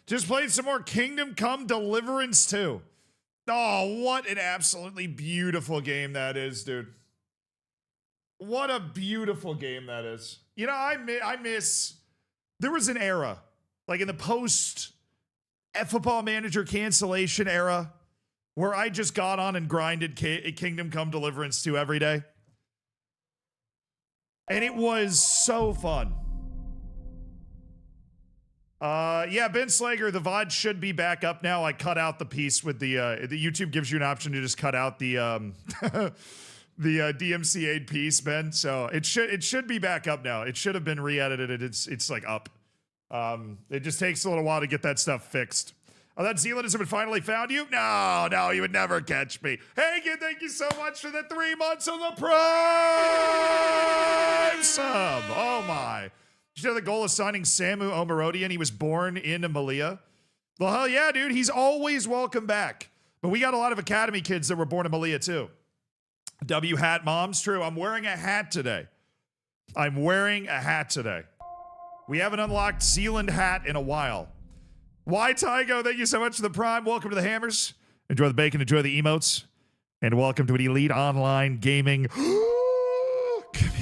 Just played some more Kingdom Come Deliverance 2. Oh, what an absolutely beautiful game that is, dude. What a beautiful game that is. You know, I miss... There was an era, like in the post Football Manager cancellation era, where I just got on and grinded Kingdom Come Deliverance 2 every day. And it was so fun. Yeah, Ben Slager, the VOD should be back up now. I cut out the piece with the YouTube gives you an option to just cut out the the DMCA piece, Ben. So it should be back up now. It should have been re-edited. It's like up. It just takes a little while to get that stuff fixed. Oh, that Zealandism had finally found you? No, you would never catch me. Hey, kid, thank you so much for the 3 months on the Prime sub. Oh my. Did you know the goal of signing Samu Omarodian? He was born in Melilla. Well, hell yeah, dude. He's always welcome back. But we got a lot of Academy kids that were born in Melilla, too. W hat moms, true. I'm wearing a hat today. We haven't unlocked Zealand hat in a while. Why, Tygo? Thank you so much for the Prime. Welcome to the Hammers. Enjoy the bacon, enjoy the emotes. And welcome to an elite online gaming community.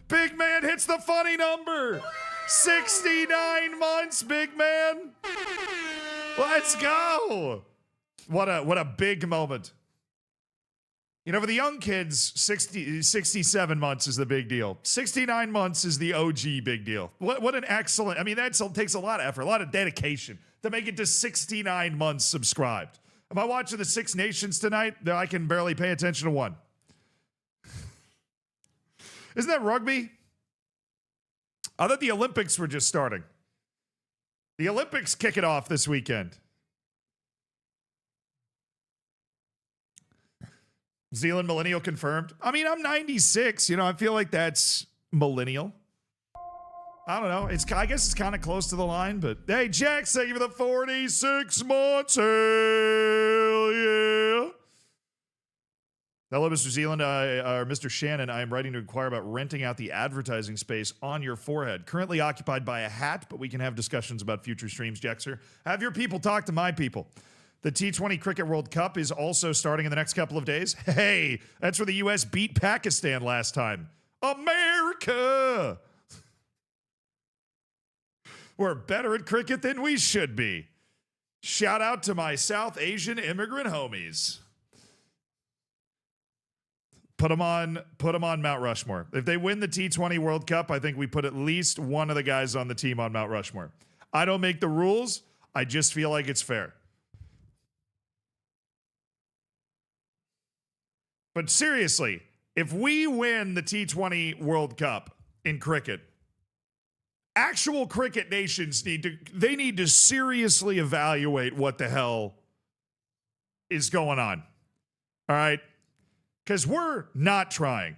Big man hits the funny number. 69 months, big man. Let's go. What a big moment. You know, for the young kids, 67 months is the big deal. 69 months is the OG big deal. What an excellent, I mean, that takes a lot of effort, a lot of dedication to make it to 69 months subscribed. Am I watching the Six Nations tonight? I can barely pay attention to one. Isn't that rugby? I thought the Olympics were just starting. The Olympics kick it off this weekend. Zealand millennial confirmed. I mean, I'm 96. You know, I feel like that's millennial. I don't know. I guess it's kind of close to the line, but hey, Jax, thank you for the 46 months. Hell yeah. Hello, Mr. Zealand, or Mr. Shannon. I am writing to inquire about renting out the advertising space on your forehead. Currently occupied by a hat, but we can have discussions about future streams, Jaxer. Have your people talk to my people. The T20 Cricket World Cup is also starting in the next couple of days. Hey, that's where the U.S. beat Pakistan last time. America! We're better at cricket than we should be. Shout out to my South Asian immigrant homies. Put them on Mount Rushmore. If they win the T20 World Cup, I think we put at least one of the guys on the team on Mount Rushmore. I don't make the rules. I just feel like it's fair. But seriously, if we win the T20 World Cup in cricket, actual cricket nations need to seriously evaluate what the hell is going on. All right? Because we're not trying.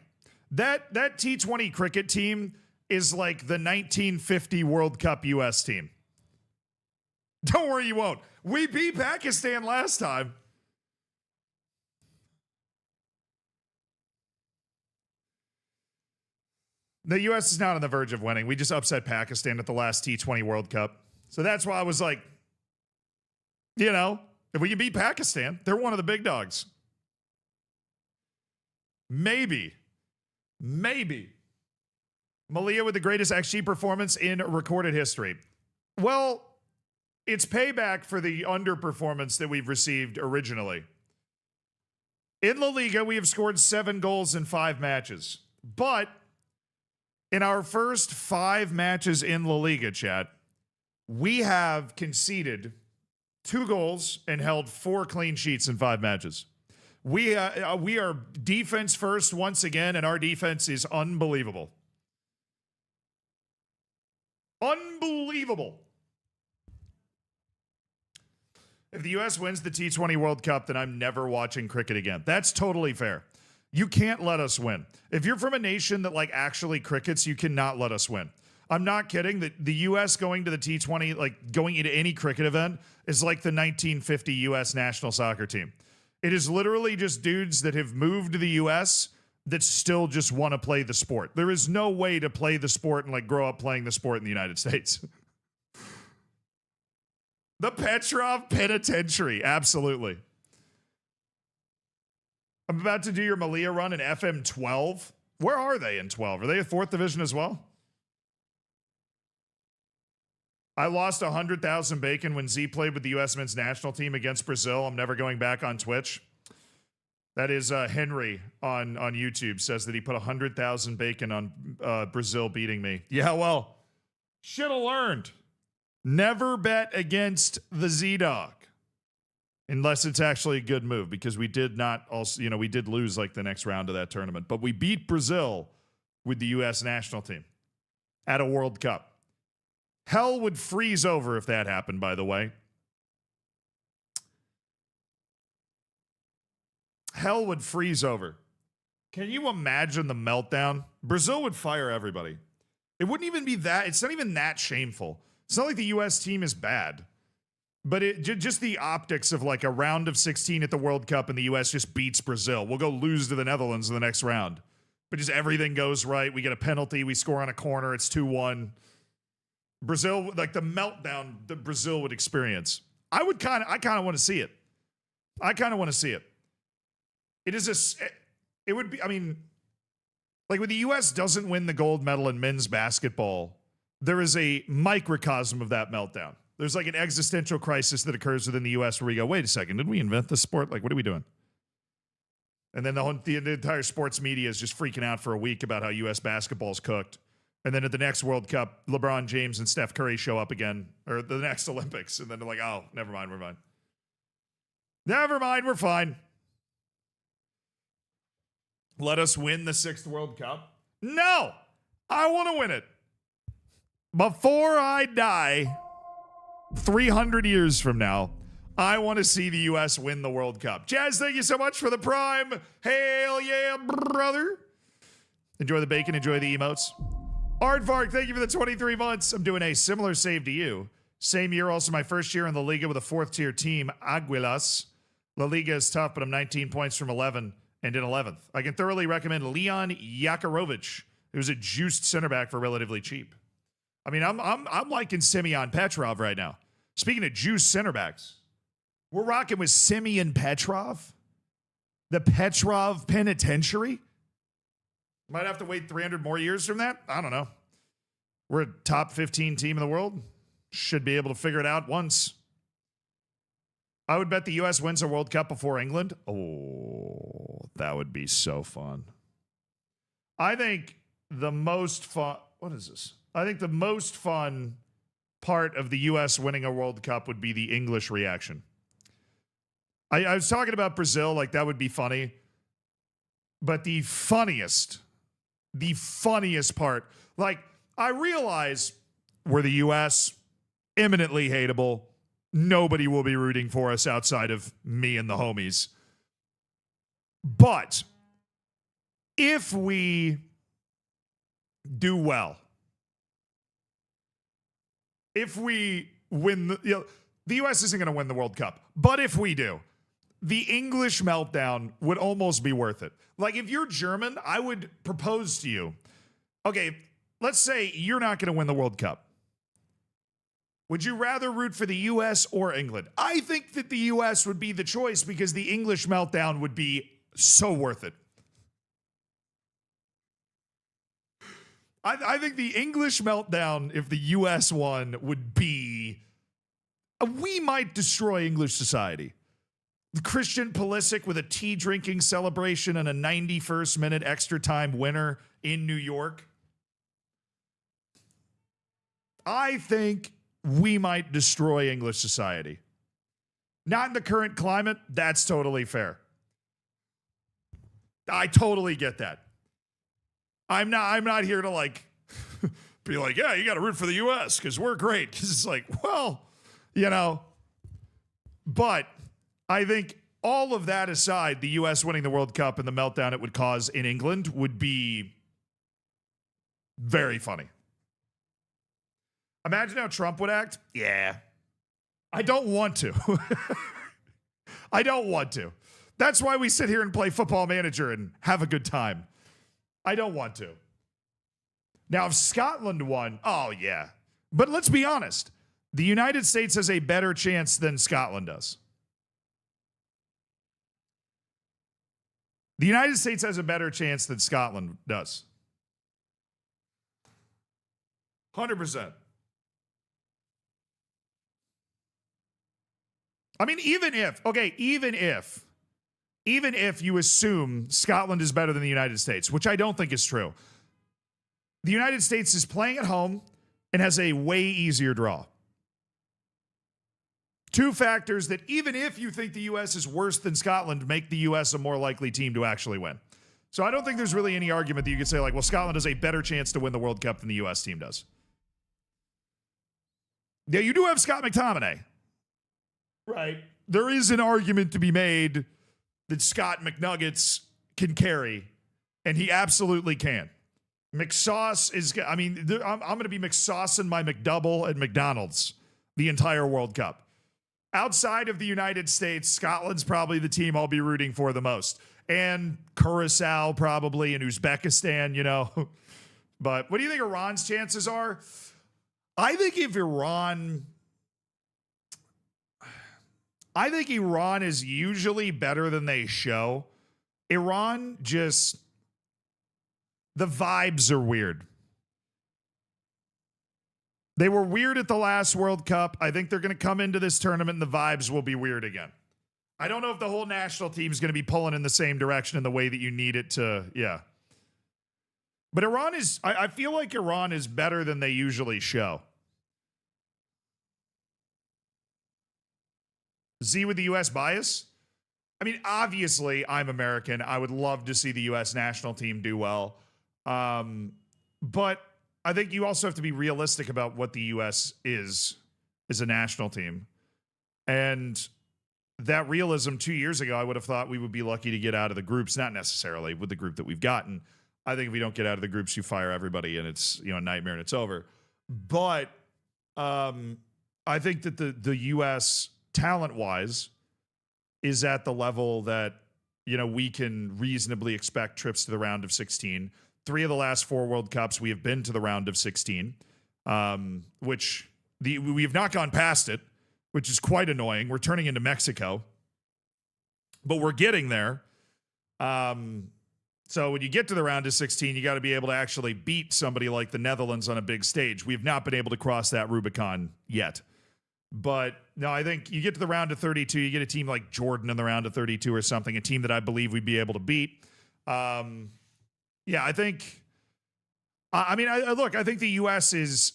That T20 cricket team is like the 1950 World Cup US team. Don't worry, you won't. We beat Pakistan last time. The U.S. is not on the verge of winning. We just upset Pakistan at the last T20 World Cup. So that's why I was like, you know, if we can beat Pakistan, they're one of the big dogs. Maybe. Melilla with the greatest XG performance in recorded history. Well, it's payback for the underperformance that we've received originally. In La Liga, we have scored 7 goals in 5 matches. But in our first 5 matches in La Liga, chat, we have conceded 2 goals and held 4 clean sheets in 5 matches. We are defense first once again, and our defense is unbelievable. Unbelievable. If the U.S. wins the T20 World Cup, then I'm never watching cricket again. That's totally fair. You can't let us win. If you're from a nation that like actually crickets, you cannot let us win. I'm not kidding. The U.S. going to the T20, like going into any cricket event, is like the 1950 U.S. national soccer team. It is literally just dudes that have moved to the U.S. that still just want to play the sport. There is no way to play the sport and like grow up playing the sport in the United States. The Petrov Penitentiary. Absolutely. I'm about to do your Melilla run in FM 12. Where are they in 12? Are they a 4th division as well? I lost 100,000 bacon when Z played with the U.S. men's national team against Brazil. I'm never going back on Twitch. That is Henry on YouTube says that he put 100,000 bacon on Brazil beating me. Yeah, well, should have learned. Never bet against the Z-Dog. Unless it's actually a good move, because we did not also, we did lose like the next round of that tournament. But we beat Brazil with the U.S. national team at a World Cup. Hell would freeze over if that happened, by the way. Hell would freeze over. Can you imagine the meltdown? Brazil would fire everybody. It wouldn't even be that. It's not even that shameful. It's not like the U.S. team is bad. But just the optics of like a round of 16 at the World Cup and the U.S. just beats Brazil. We'll go lose to the Netherlands in the next round. But just everything goes right. We get a penalty. We score on a corner. It's 2-1. Brazil, like the meltdown that Brazil would experience. I kind of want to see it. I kind of want to see it. It would be, I mean, like when the U.S. doesn't win the gold medal in men's basketball, there is a microcosm of that meltdown. There's like an existential crisis that occurs within the U.S. where we go, wait a second, did we invent this sport? Like, what are we doing? And then the entire sports media is just freaking out for a week about how U.S. basketball's cooked. And then at the next World Cup, LeBron James and Steph Curry show up again, or the next Olympics. And then they're like, oh, never mind, we're fine. Never mind, we're fine. Let us win the 6th World Cup? No, I want to win it. Before I die, 300 years from now, I want to see the U.S. win the World Cup. Jazz, thank you so much for the prime. Hell yeah, brother. Enjoy the bacon, enjoy the emotes. Aardvark, thank you for the 23 months. I'm doing a similar save to you. Same year, also my first year in the Liga with a 4th-tier team, Aguilas. La Liga is tough, but I'm 19 points from 11 and in 11th. I can thoroughly recommend Leon Yakirovich, who's a juiced center back for relatively cheap. I mean, I'm liking Simeon Petrov right now. Speaking of juiced center backs, we're rocking with Simeon Petrov, the Petrov Penitentiary. Might have to wait 300 more years from that. I don't know. We're a top 15 team in the world. Should be able to figure it out once. I would bet the U.S. wins a World Cup before England. Oh, that would be so fun. I think the most fun... What is this? I think the most fun part of the U.S. winning a World Cup would be the English reaction. I was talking about Brazil, like that would be funny. But the funniest part, like I realize we're the U.S., imminently hateable. Nobody will be rooting for us outside of me and the homies. But if we do well, if we win, the U.S. isn't going to win the World Cup. But if we do, the English meltdown would almost be worth it. Like if you're German, I would propose to you, okay, let's say you're not going to win the World Cup. Would you rather root for the U.S. or England? I think that the U.S. would be the choice because the English meltdown would be so worth it. I think the English meltdown, if the U.S. won, would be... We might destroy English society. Christian Pulisic with a tea-drinking celebration and a 91st minute extra time winner in New York. I think we might destroy English society. Not in the current climate. That's totally fair. I totally get that. I'm not here to like be like, yeah, you got to root for the U.S. because we're great. Because it's like, well, but I think all of that aside, the U.S. winning the World Cup and the meltdown it would cause in England would be very funny. Imagine how Trump would act. Yeah. I don't want to. I don't want to. That's why we sit here and play Football Manager and have a good time. I don't want to. Now, if Scotland won, oh, yeah. But let's be honest. The United States has a better chance than Scotland does. The United States has a better chance than Scotland does. 100%. I mean, even if you assume Scotland is better than the United States, which I don't think is true, the United States is playing at home and has a way easier draw. Two factors that, even if you think the U.S. is worse than Scotland, make the U.S. a more likely team to actually win. So I don't think there's really any argument that you could say, like, well, Scotland has a better chance to win the World Cup than the U.S. team does. Yeah, you do have Scott McTominay. Right. There is an argument to be made that Scott McNuggets can carry, and he absolutely can. McSauce is, I mean, I'm going to be McSaucing my McDouble at McDonald's the entire World Cup. Outside of the United States, Scotland's probably the team I'll be rooting for the most. And Curacao probably, and Uzbekistan, you know. But what do you think Iran's chances are? I think Iran is usually better than they show. Iran just, the vibes are weird. They were weird at the last World Cup. I think they're going to come into this tournament and the vibes will be weird again. I don't know if the whole national team is going to be pulling in the same direction in the way that you need it to, yeah. But Iran is, I feel like Iran is better than they usually show. Z with the U.S. bias? I mean, obviously, I'm American. I would love to see the U.S. national team do well. But I think you also have to be realistic about what the U.S. is as a national team. And that realism 2 years ago, I would have thought we would be lucky to get out of the groups, not necessarily with the group that we've gotten. I think if we don't get out of the groups, you fire everybody and it's, you know, a nightmare and it's over. But I think that the U.S. talent-wise is at the level that, you know, we can reasonably expect trips to the round of 16. 3 of the last 4 World Cups, we have been to the round of 16, which we have not gone past it, which is quite annoying. We're turning into Mexico, but we're getting there. So when you get to the round of 16, you got to be able to actually beat somebody like the Netherlands on a big stage. We have not been able to cross that Rubicon yet. But no, I think you get to the round of 32, you get a team like Jordan in the round of 32 or something, a team that I believe we'd be able to beat. Yeah, I think, I mean, I think the U.S. is,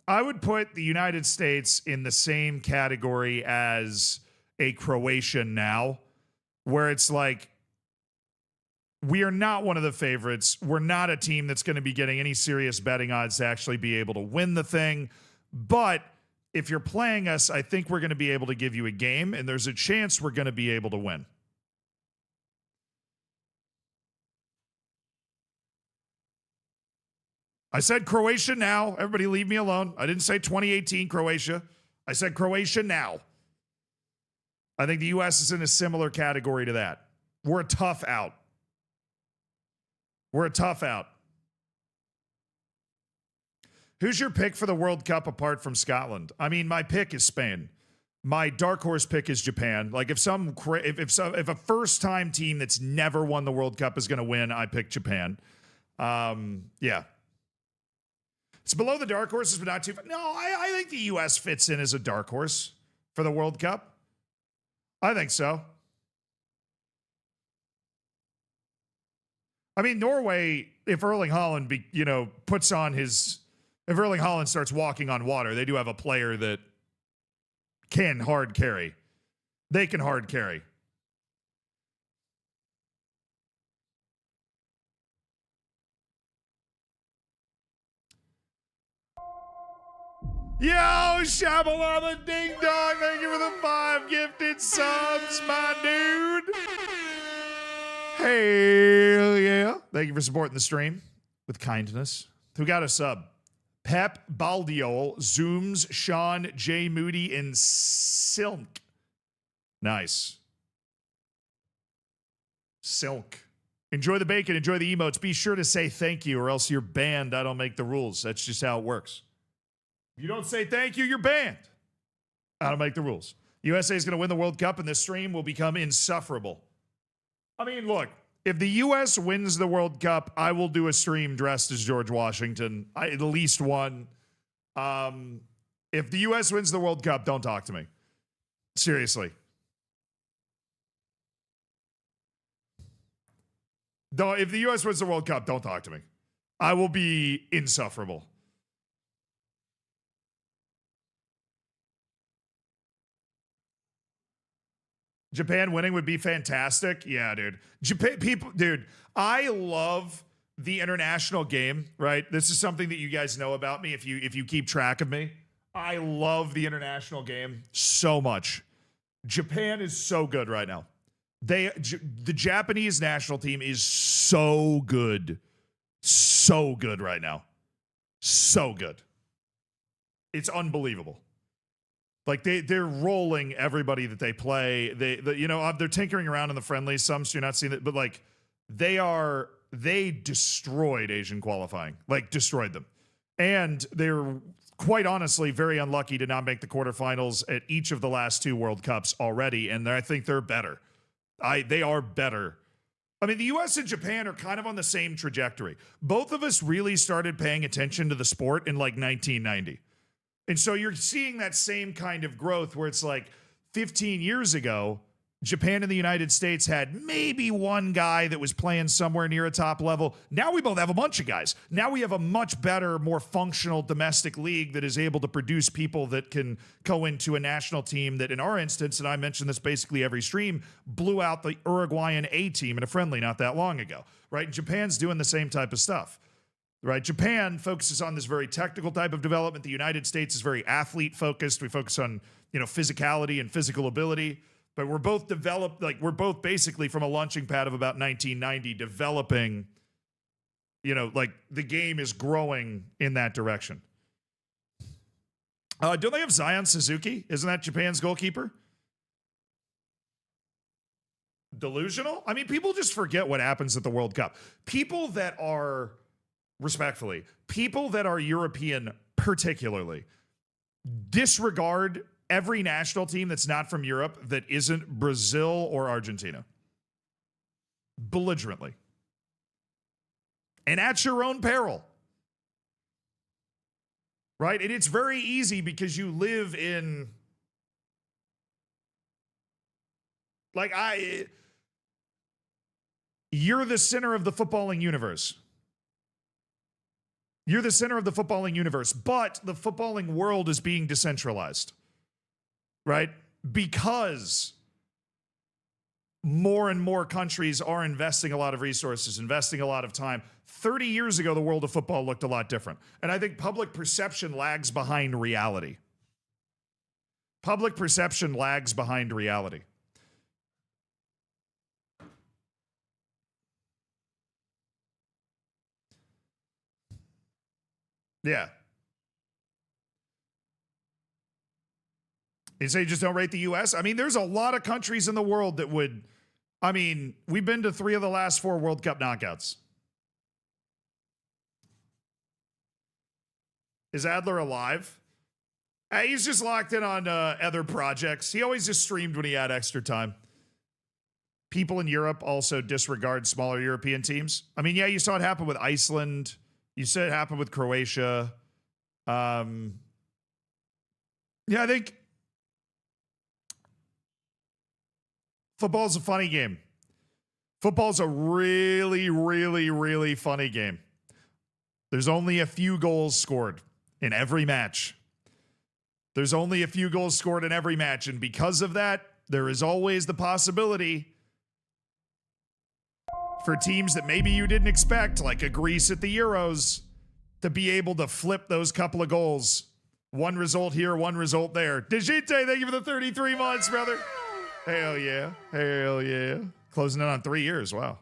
I would put the United States in the same category as a Croatia now, where it's like, we are not one of the favorites. We're not a team that's going to be getting any serious betting odds to actually be able to win the thing. But if you're playing us, I think we're going to be able to give you a game, and there's a chance we're going to be able to win. I said Croatia now. Everybody leave me alone. I didn't say 2018 Croatia. I said Croatia now. I think the U.S. is in a similar category to that. We're a tough out. We're a tough out. Who's your pick for the World Cup apart from Scotland? I mean, my pick is Spain. My dark horse pick is Japan. Like if a first-time team that's never won the World Cup is going to win, I pick Japan. Yeah. It's below the dark horses, but not too far. No, I think the U.S. fits in as a dark horse for the World Cup. I think so. I mean, Norway, if Erling Haaland, if Erling Haaland starts walking on water, they do have a player that can hard carry. They can hard carry. Yo, Shabalala Ding Dong, thank you for the 5 gifted subs, my dude. Hell yeah. Thank you for supporting the stream with kindness. Who got a sub? Pep Baldiol, Zooms, Sean, J. Moody, and Silk. Nice. Silk. Enjoy the bacon, enjoy the emotes. Be sure to say thank you or else you're banned. I don't make the rules. That's just how it works. If you don't say thank you, you're banned. I don't make the rules. USA is going to win the World Cup, and this stream will become insufferable. I mean, look, if the U.S. wins the World Cup, I will do a stream dressed as George Washington. At least one. If the U.S. wins the World Cup, don't talk to me. Seriously. If the U.S. wins the World Cup, don't talk to me. I will be insufferable. Japan winning would be fantastic. Yeah, dude. Dude, I love the international game, right? This is something that you guys know about me if you keep track of me. I love the international game so much. Japan is so good right now. The Japanese national team is so good. So good right now. So good. It's unbelievable. Like they're rolling everybody that they play. They're tinkering around in the friendlies. Some so you're not seeing it, but like they destroyed Asian qualifying. Like destroyed them. And they're quite honestly very unlucky to not make the quarterfinals at each of the last two World Cups already. And I think they're better. They are better. I mean, the US and Japan are kind of on the same trajectory. Both of us really started paying attention to the sport in like 1990. And so you're seeing that same kind of growth where it's like 15 years ago, Japan and the United States had maybe one guy that was playing somewhere near a top level. Now we both have a bunch of guys. Now we have a much better, more functional domestic league that is able to produce people that can go into a national team that in our instance, and I mention this basically every stream, blew out the Uruguayan A team in a friendly not that long ago, right? Japan's doing the same type of stuff. Right? Japan focuses on this very technical type of development. The United States is very athlete focused. We focus on, physicality and physical ability. But we're both we're both basically from a launching pad of about 1990 developing, the game is growing in that direction. Don't they have Zion Suzuki? Isn't that Japan's goalkeeper? Delusional? I mean, people just forget what happens at the World Cup. People that are European particularly disregard every national team that's not from Europe that isn't Brazil or Argentina. Belligerently. And at your own peril. Right? And it's very easy because you live in you're the center of the footballing universe. You're the center of the footballing universe, but the footballing world is being decentralized, right? Because more and more countries are investing a lot of resources, investing a lot of time. 30 years ago, the world of football looked a lot different. And I think public perception lags behind reality. Public perception lags behind reality. Yeah. You say you just don't rate the U.S.? I mean, there's a lot of countries in the world that would, we've been to 3 of the last 4 World Cup knockouts. Is Adler alive? He's just locked in on other projects. He always just streamed when he had extra time. People in Europe also disregard smaller European teams. I mean, yeah, you saw it happen with Iceland. You said it happened with Croatia. Yeah, I think football's a funny game. Football's a really, really, really funny game. There's only a few goals scored in every match. There's only a few goals scored in every match. And because of that, there is always the possibility for teams that maybe you didn't expect, like a Greece at the Euros, to be able to flip those couple of goals. One result here, one result there. Digite, thank you for the 33 months, brother. Hell yeah. Hell yeah. Closing in on 3 years. Wow.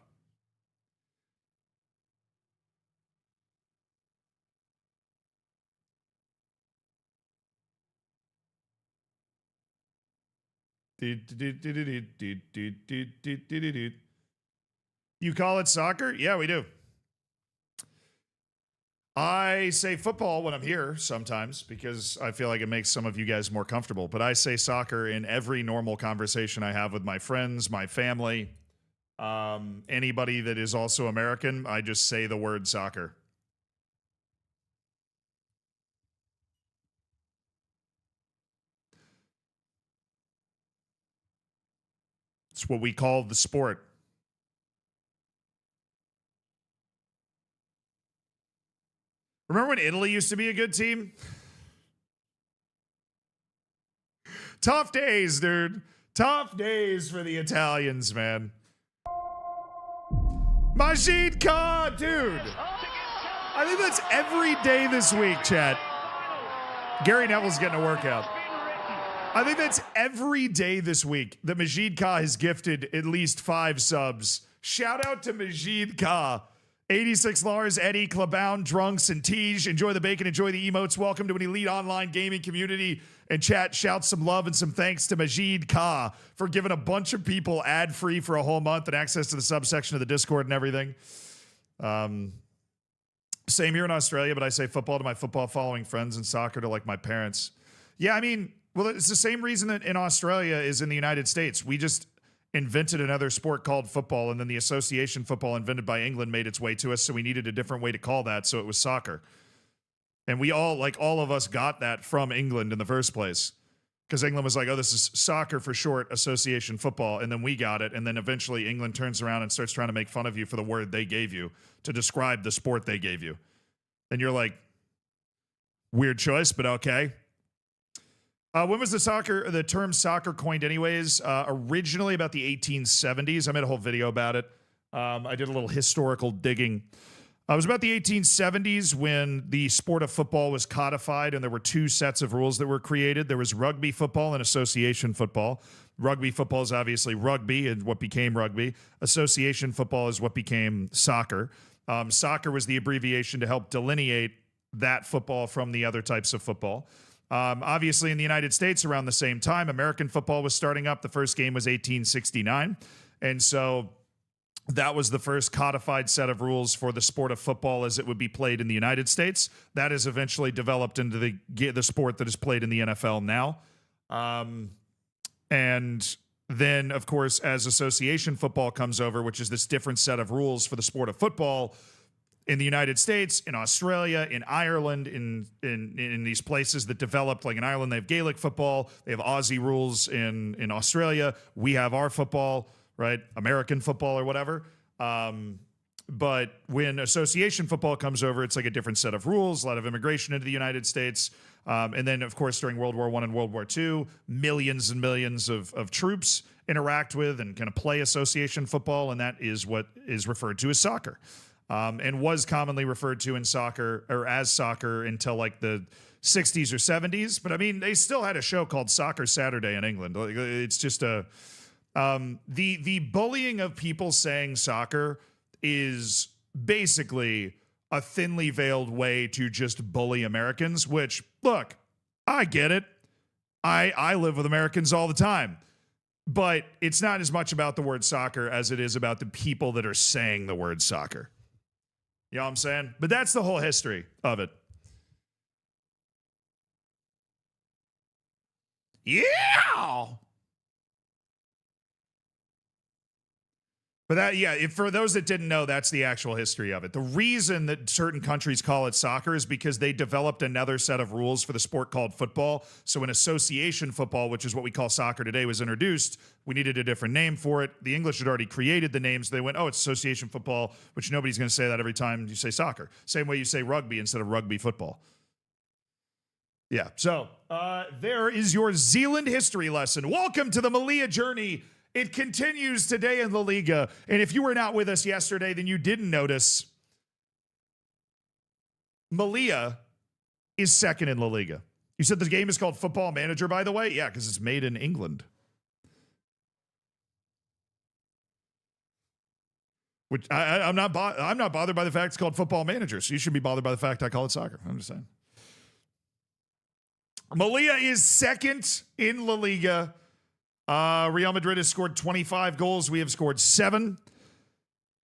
You call it soccer? Yeah, we do. I say football when I'm here sometimes because I feel like it makes some of you guys more comfortable. But I say soccer in every normal conversation I have with my friends, my family, anybody that is also American. I just say the word soccer. It's what we call the sport. Remember when Italy used to be a good team? Tough days, dude. Tough days for the Italians, man. Majid Khan, dude. I think that's every day this week, chat. Gary Neville's getting a workout. I think that's every day this week that Majid Ka has gifted at least 5 subs. Shout out to Majid Ka. 86 Lars, Eddie, Klabound, Drunks, and Tej. Enjoy the bacon, enjoy the emotes. Welcome to an elite online gaming community. And chat, shout some love and some thanks to Majid Ka for giving a bunch of people ad-free for a whole month and access to the subsection of the Discord and everything. Same here in Australia, but I say football to my football-following friends and soccer to, like, my parents. Yeah, I mean, well, it's the same reason that in Australia is in the United States. We just invented another sport called football, and then the association football invented by England made its way to us, so we needed a different way to call that, so it was soccer. And we all, like, all of us got that from England in the first place, because England was like, oh, this is soccer for short, association football, and then we got it, and then eventually England turns around and starts trying to make fun of you for the word they gave you to describe the sport they gave you. And you're like, weird choice, but okay. When was the term soccer coined anyways? Originally about the 1870s. I made a whole video about it. I did a little historical digging. It was about the 1870s when the sport of football was codified, and there were 2 sets of rules that were created. There was rugby football and association football. Rugby football is obviously rugby and what became rugby. Association football is what became soccer. Soccer was the abbreviation to help delineate that football from the other types of football. Obviously, in the United States, around the same time, American football was starting up. The first game was 1869. And so that was the first codified set of rules for the sport of football as it would be played in the United States. That has eventually developed into the sport that is played in the NFL now. And then, of course, as association football comes over, which is this different set of rules for the sport of football, in the United States, in Australia, in Ireland, in these places that developed, like in Ireland, they have Gaelic football. They have Aussie rules in Australia. We have our football, right? American football or whatever. But when association football comes over, it's like a different set of rules, a lot of immigration into the United States. And then, of course, during World War I and World War II, millions and millions of troops interact with and kind of play association football, and that is what is referred to as soccer. And was commonly referred to in soccer or as soccer until like the 60s or 70s. But I mean, they still had a show called Soccer Saturday in England. It's just the bullying of people saying soccer is basically a thinly veiled way to just bully Americans, which, look, I get it. I live with Americans all the time. But it's not as much about the word soccer as it is about the people that are saying the word soccer. You know what I'm saying? But that's the whole history of it. Yeah! But that, yeah, for those that didn't know, that's the actual history of it. The reason that certain countries call it soccer is because they developed another set of rules for the sport called football. So when association football, which is what we call soccer today, was introduced, we needed a different name for it. The English had already created the names. They went, oh, it's association football, which nobody's going to say that every time you say soccer. Same way you say rugby instead of rugby football. Yeah, so there is your Zealand history lesson. Welcome to the Melilla journey. It continues today in La Liga. And if you were not with us yesterday, then you didn't notice Melilla is second in La Liga. You said the game is called Football Manager, by the way? Yeah, because it's made in England. Which I'm not bothered by the fact it's called Football Manager, so you should be bothered by the fact I call it soccer. I'm just saying. Melilla is second in La Liga. Real Madrid has scored 25 goals. We have scored 7.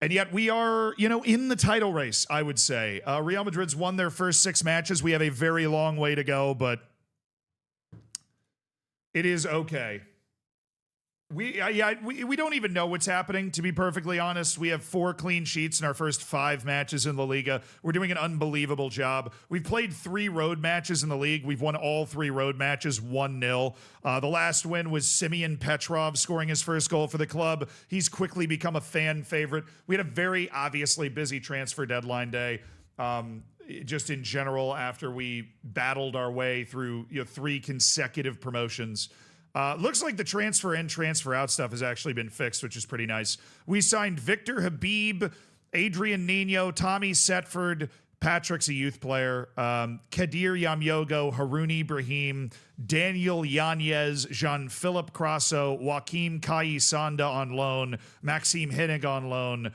And yet we are, in the title race, I would say. Real Madrid's won their first 6 matches. We have a very long way to go, but it is okay. We don't even know what's happening, to be perfectly honest. We have 4 clean sheets in our first 5 matches in La Liga. We're doing an unbelievable job. We've played 3 road matches in the league. We've won all 3 road matches 1-0. The last win was Simeon Petrov scoring his first goal for the club. He's quickly become a fan favorite. We had a very obviously busy transfer deadline day. Just in general, after we battled our way through 3 consecutive promotions. Looks like the transfer in, transfer out stuff has actually been fixed, which is pretty nice. We signed Victor Habib, Adrian Nino, Tommy Setford, Patrick's a youth player, Kadir Yamyogo, Harun Ibrahim, Daniel Yanez, Jean-Philippe Crasso, Joaquim Kayisanda on loan, Maxime Hennig on loan,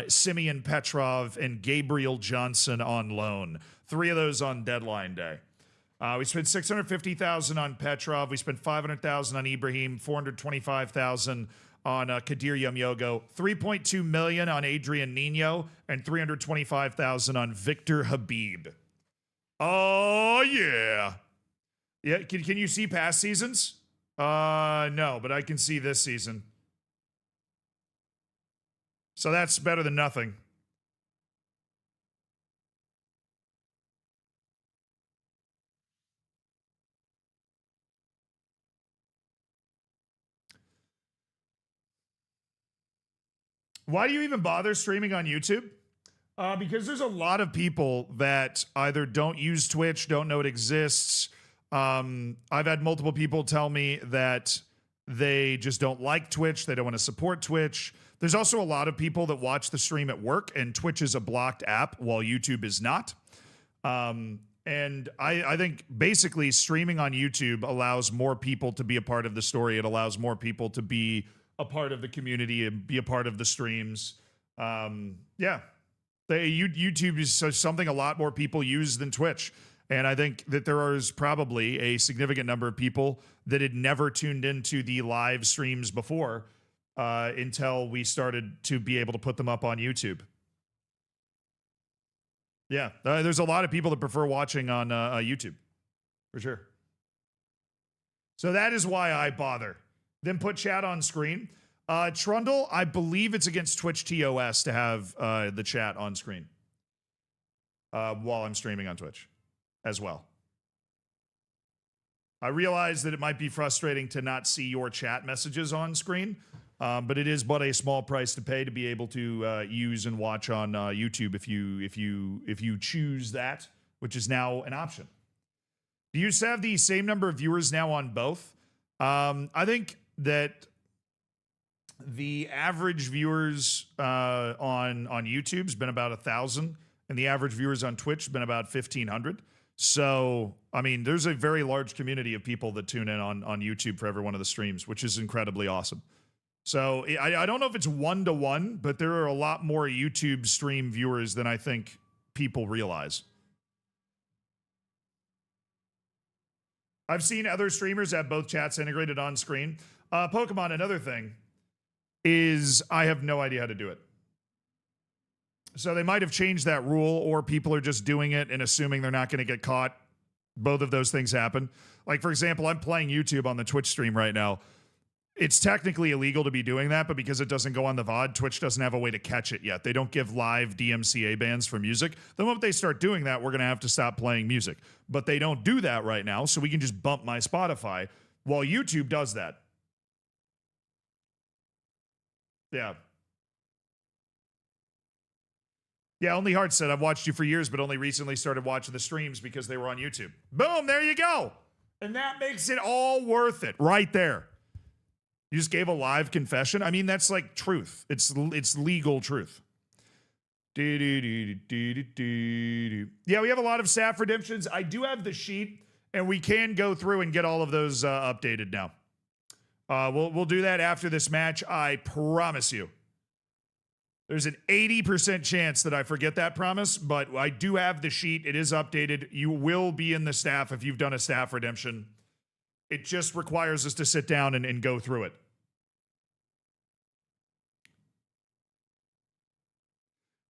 Simeon Petrov, and Gabriel Johnson on loan. 3 of those on deadline day. We spent $650,000 on Petrov. We spent $500,000 on Ibrahim, $425,000 on Kadir Yamyogo, $3.2 million on Adrian Nino, and $325,000 on Victor Habib. Oh yeah, yeah. Can you see past seasons? No, but I can see this season. So that's better than nothing. Why do you even bother streaming on YouTube? Because there's a lot of people that either don't use Twitch, don't know it exists. I've had multiple people tell me that they just don't like Twitch. They don't want to support Twitch. There's also a lot of people that watch the stream at work, and Twitch is a blocked app while YouTube is not. And I think basically streaming on YouTube allows more people to be a part of the story. It allows more people to be a part of the community and be a part of the streams. Yeah. YouTube is something a lot more people use than Twitch. And I think that there is probably a significant number of people that had never tuned into the live streams before until we started to be able to put them up on YouTube. Yeah, there's a lot of people that prefer watching on YouTube, for sure. So that is why I bother. Then put chat on screen. Trundle, I believe it's against Twitch TOS to have the chat on screen while I'm streaming on Twitch as well. I realize that it might be frustrating to not see your chat messages on screen, but it is but a small price to pay to be able to use and watch on YouTube if you choose that, which is now an option. Do you have the same number of viewers now on both? I think that the average viewers on YouTube's been about 1,000, and the average viewers on Twitch has been about 1,500. So, I mean, there's a very large community of people that tune in on YouTube for every one of the streams, which is incredibly awesome. So, I don't know if it's 1-to-1, but there are a lot more YouTube stream viewers than I think people realize. I've seen other streamers have both chats integrated on screen. Pokemon, another thing is I have no idea how to do it. So they might have changed that rule, or people are just doing it and assuming they're not going to get caught. Both of those things happen. Like, for example, I'm playing YouTube on the Twitch stream right now. It's technically illegal to be doing that, but because it doesn't go on the VOD, Twitch doesn't have a way to catch it yet. They don't give live DMCA bans for music. The moment they start doing that, we're going to have to stop playing music. But they don't do that right now, so we can just bump my Spotify while YouTube does that. Yeah. Yeah, Only Heart said, I've watched you for years, but only recently started watching the streams because they were on YouTube. Boom, there you go. And that makes it all worth it right there. You just gave a live confession. I mean, that's like truth. It's legal truth. Yeah, we have a lot of staff redemptions. I do have the sheet, and we can go through and get all of those updated now. We'll do that after this match. I promise you. There's an 80% chance that I forget that promise, but I do have the sheet. It is updated. You will be in the staff if you've done a staff redemption. It just requires us to sit down and go through it.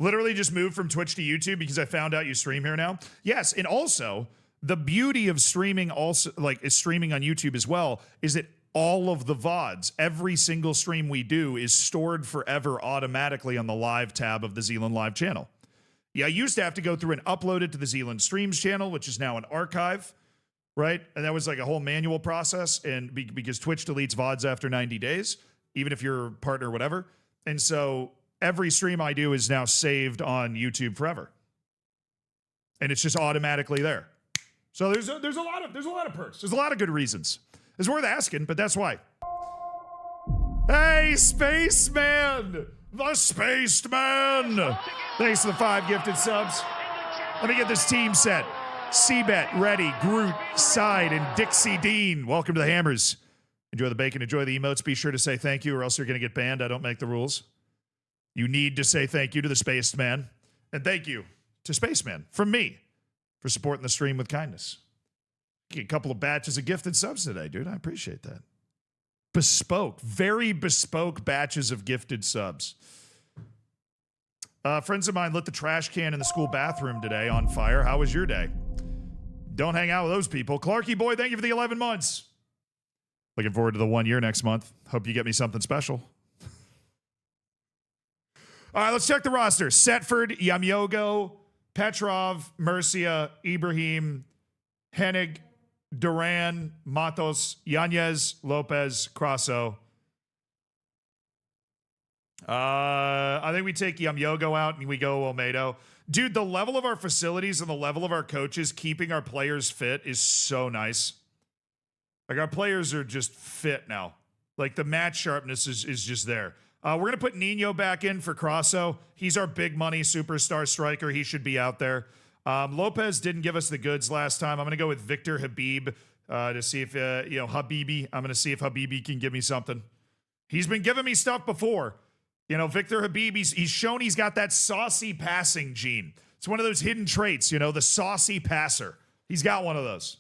Literally just moved from Twitch to YouTube because I found out you stream here now. Yes, and also the beauty of streaming is streaming on YouTube as well is that all of the VODs, every single stream we do is stored forever automatically on the live tab of the Zealand Live channel. Yeah, I used to have to go through and upload it to the Zealand Streams channel, which is now an archive, right? And that was like a whole manual process, and because Twitch deletes VODs after 90 days, even if you're a partner or whatever. And so every stream I do is now saved on YouTube forever. And it's just automatically there. So there's a lot of perks. There's a lot of good reasons. It's worth asking, but that's why. Hey, Spaceman! The Spaceman! Thanks for the 5 gifted subs. Let me get this team set. Seabet, Ready, Groot, Side, and Dixie Dean. Welcome to the Hammers. Enjoy the bacon, enjoy the emotes. Be sure to say thank you or else you're going to get banned. I don't make the rules. You need to say thank you to the Spaceman. And thank you to Spaceman from me for supporting the stream with kindness. Get a couple of batches of gifted subs today, dude. I appreciate that. Bespoke, very bespoke batches of gifted subs. Friends of mine lit the trash can in the school bathroom today on fire. How was your day? Don't hang out with those people. Clarky boy, thank you for the 11 months. Looking forward to the 1 year next month. Hope you get me something special. All right, let's check the roster. Setford, Yamyogo, Petrov, Murcia, Ibrahim, Hennig, Duran, Matos, Yanez, Lopez, Crasso. I think we take Yamyogo out and we go Olmedo. Dude, the level of our facilities and the level of our coaches keeping our players fit is so nice. Like, our players are just fit now. Like, the match sharpness is just there. We're going to put Nino back in for Crasso. He's our big money superstar striker. He should be out there. Lopez didn't give us the goods last time. I'm going to go with Victor Habib to see if, Habibi. I'm going to see if Habibi can give me something. He's been giving me stuff before. Victor Habib, he's shown he's got that saucy passing gene. It's one of those hidden traits, the saucy passer. He's got one of those.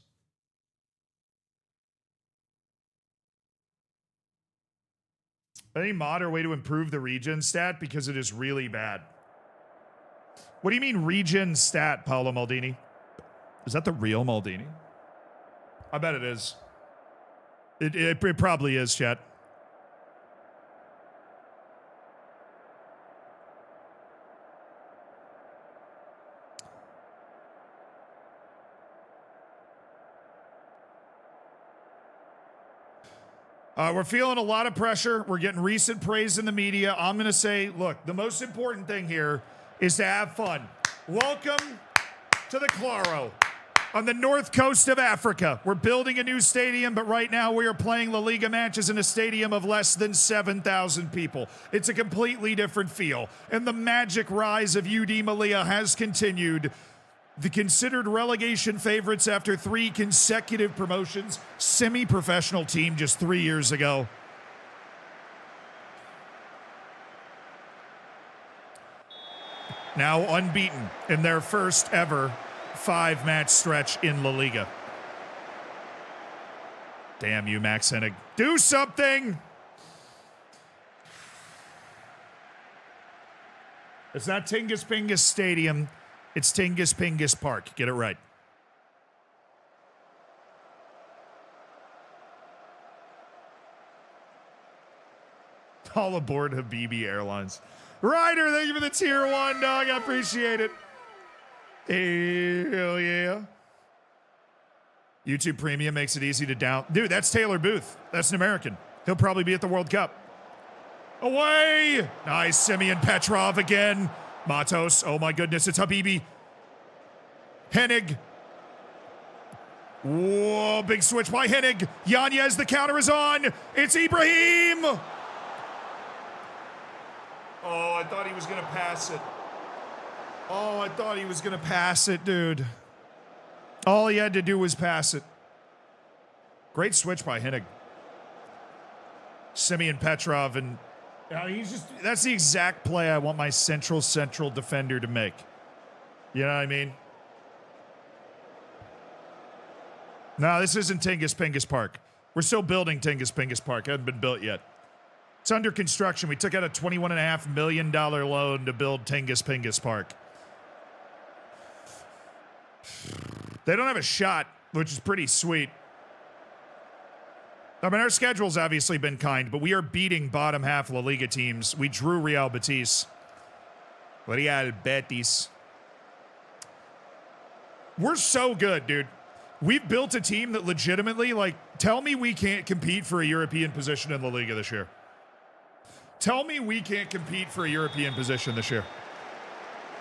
Any mod or way to improve the regen stat because it is really bad? What do you mean regen stat, Paolo Maldini? Is that the real Maldini? I bet it is. It probably is, chat. We're feeling a lot of pressure. We're getting recent praise in the media. I'm going to say, look, the most important thing here is to have fun. Welcome to the Claro on the north coast of Africa. We're building a new stadium, but right now we are playing La Liga matches in a stadium of less than 7,000 people. It's a completely different feel. And the magic rise of UD Melilla has continued. The considered relegation favorites after 3 consecutive promotions, semi-professional team just 3 years ago. Now unbeaten in their first ever 5-match stretch in La Liga. Damn you, Max Hennig. Do something! It's not Tingus Pingus Stadium. It's Tingus Pingus Park. Get it right. All aboard Habibi Airlines. Ryder, thank you for the tier 1, dog. I appreciate it. Hell yeah. YouTube Premium makes it easy to down. Dude, that's Taylor Booth. That's an American. He'll probably be at the World Cup. Away! Nice. Simeon Petrov again. Matos. Oh my goodness, it's Habibi. Hennig. Whoa, big switch by Hennig. Yanez, the counter is on. It's Ibrahim. Oh, I thought he was going to pass it. Oh, I thought he was going to pass it, dude. All he had to do was pass it. Great switch by Hennig. Simeon Petrov, and that's the exact play I want my central defender to make. You know what I mean? No, this isn't Tingus Pingus Park. We're still building Tingus Pingus Park. It hasn't been built yet. It's under construction. We took out a $21.5 million loan to build Tingus Pingus Park. They don't have a shot, which is pretty sweet. I mean, our schedule's obviously been kind, but we are beating bottom half La Liga teams. We drew Real Betis. Real Betis. We're so good, dude. We've built a team that legitimately, like, tell me we can't compete for a European position in La Liga this year. Tell me we can't compete for a European position this year.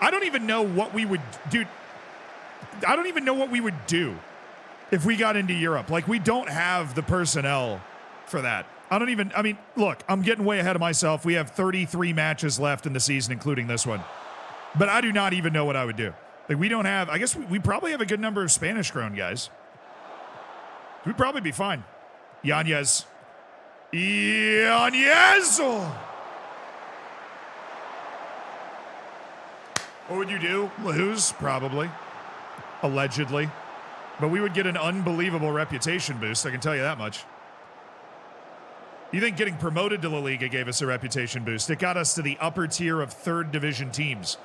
I don't even know what we would do. I don't even know what we would do if we got into Europe. Like, we don't have the personnel for that. I mean, look, I'm getting way ahead of myself. We have 33 matches left in the season, including this one. But I do not even know what I would do. Like, we don't have, I guess we probably have a good number of Spanish-grown guys. We'd probably be fine. Yanez. Yanez! Oh. What would you do? Lose? Probably. Allegedly. But we would get an unbelievable reputation boost, I can tell you that much. You think getting promoted to La Liga gave us a reputation boost? It got us to the upper tier of third division teams.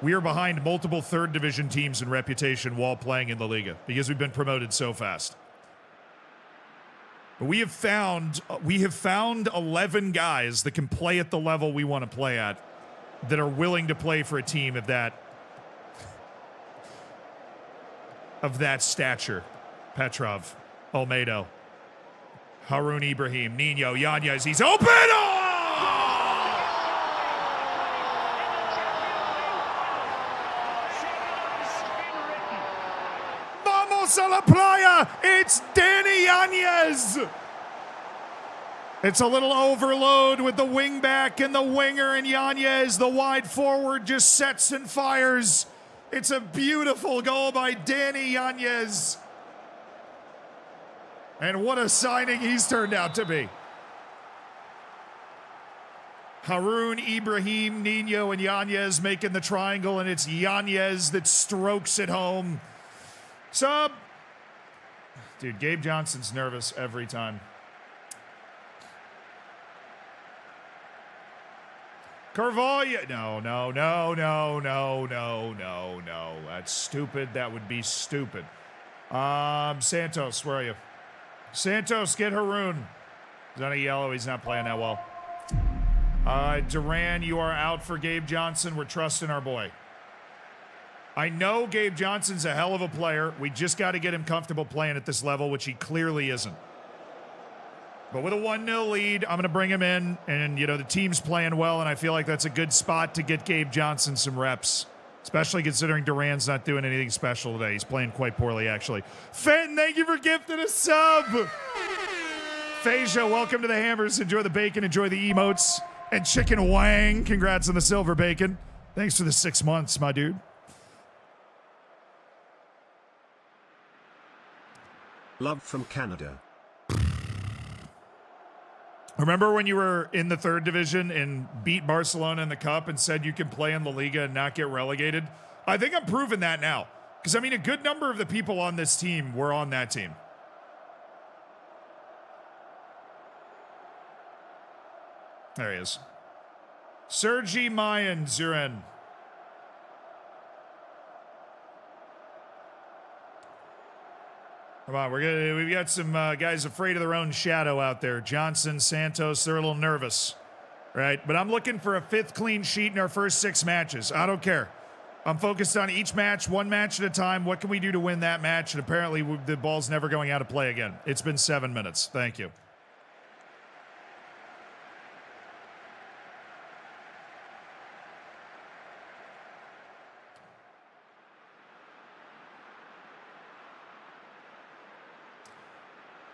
We are behind multiple third division teams in reputation while playing in La Liga because we've been promoted so fast. But we have found 11 guys that can play at the level we want to play at, that are willing to play for a team of that stature. Petrov, Olmedo, Haroun Ibrahim, Nino, Yanez, he's open! Oh! Vamos a la playa! It's Danny Yanez! It's a little overload with the wing back and the winger, and Yanez, the wide forward, just sets and fires. It's a beautiful goal by Danny Yanez. And what a signing he's turned out to be. Haroun Ibrahim, Nino, and Yanez making the triangle, and it's Yanez that strokes it home. Sub. Dude, Gabe Johnson's nervous every time. Carvalho. No. That's stupid. That would be stupid. Santos, where are you? Santos, get Haroun. He's on a yellow. He's not playing that well. Duran, you are out for Gabe Johnson. We're trusting our boy. I know Gabe Johnson's a hell of a player. We just got to get him comfortable playing at this level, which he clearly isn't. But with a 1-0 lead, I'm going to bring him in. And, the team's playing well, and I feel like that's a good spot to get Gabe Johnson some reps, especially considering Duran's not doing anything special today. He's playing quite poorly, actually. Fenton, thank you for gifting a sub. Phasia, welcome to the Hammers. Enjoy the bacon. Enjoy the emotes. And Chicken Wang, congrats on the silver bacon. Thanks for the 6 months, my dude. Love from Canada. Remember when you were in the third division and beat Barcelona in the cup and said you can play in La Liga and not get relegated? I think I'm proving that now. Because, a good number of the people on this team were on that team. There he is. Sergi Mayan, Zuren. Come on, we've got some guys afraid of their own shadow out there. Johnson, Santos, they're a little nervous, right? But I'm looking for a 5th clean sheet in our first 6 matches. I don't care. I'm focused on each match, one match at a time. What can we do to win that match? And apparently the ball's never going out of play again. It's been 7 minutes. Thank you.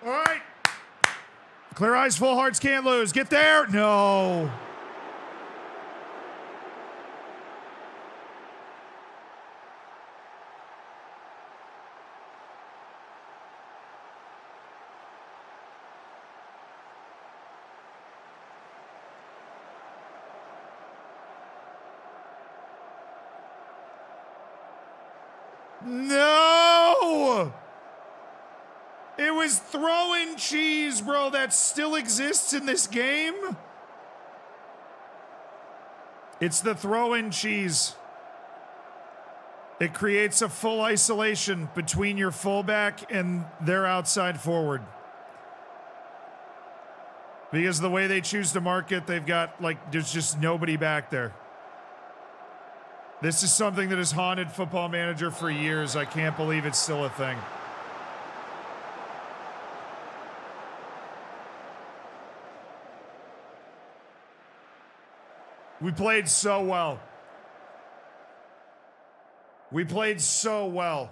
All right. Clear eyes, full hearts, can't lose. Get there. No. No. It was throw-in cheese, bro. That still exists in this game? It's the throw-in cheese. It creates a full isolation between your fullback and their outside forward. Because the way they choose to market, they've got, like, there's just nobody back there. This is something that has haunted Football Manager for years. I can't believe it's still a thing. We played so well. We played so well.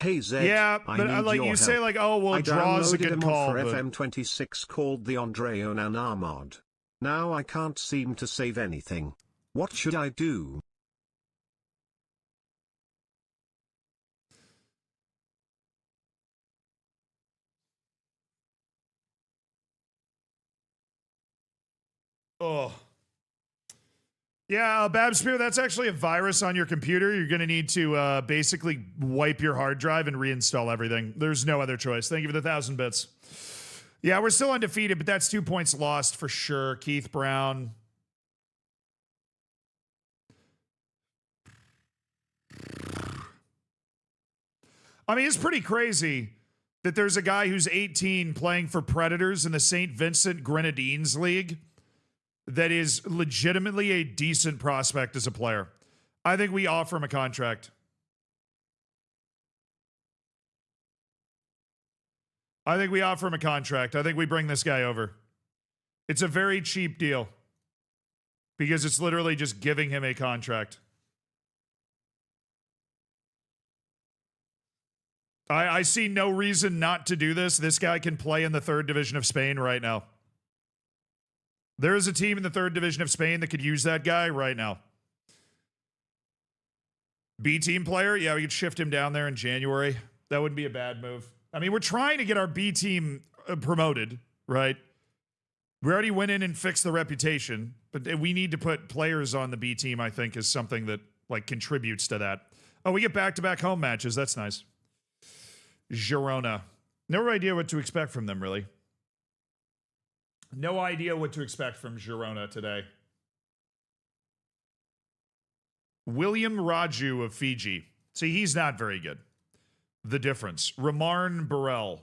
Hey Zed, Yeah, I but need like your you say, help. like, oh, well, I draw's a downloaded good a mod call. for But FM26 called the Andre Onana mod. Now I can't seem to save anything. What should I do? oh, yeah, Babspear, that's actually a virus on your computer. You're going to need to basically wipe your hard drive and reinstall everything. There's no other choice. Thank you for the 1,000 bits. Yeah, we're still undefeated, but that's 2 points lost for sure. Keith Brown. I mean, it's pretty crazy that there's a guy who's 18 playing for Predators in the St. Vincent Grenadines League that is legitimately a decent prospect as a player. I think we offer him a contract. I think we offer him a contract. I think we bring this guy over. It's a very cheap deal because it's literally just giving him a contract. I see no reason not to do this. This guy can play in the 3rd division of Spain right now. There is a team in the 3rd division of Spain that could use that guy right now. B team player? Yeah, we could shift him down there in January. That wouldn't be a bad move. I mean, we're trying to get our B team promoted, right? We already went in and fixed the reputation, but we need to put players on the B team, I think, is something that, like, contributes to that. Oh, we get back-to-back home matches. That's nice. Girona. No idea what to expect from them, really. No idea what to expect from Girona today. William Raju of Fiji. See, he's not very good. The difference. Ramarn Burrell.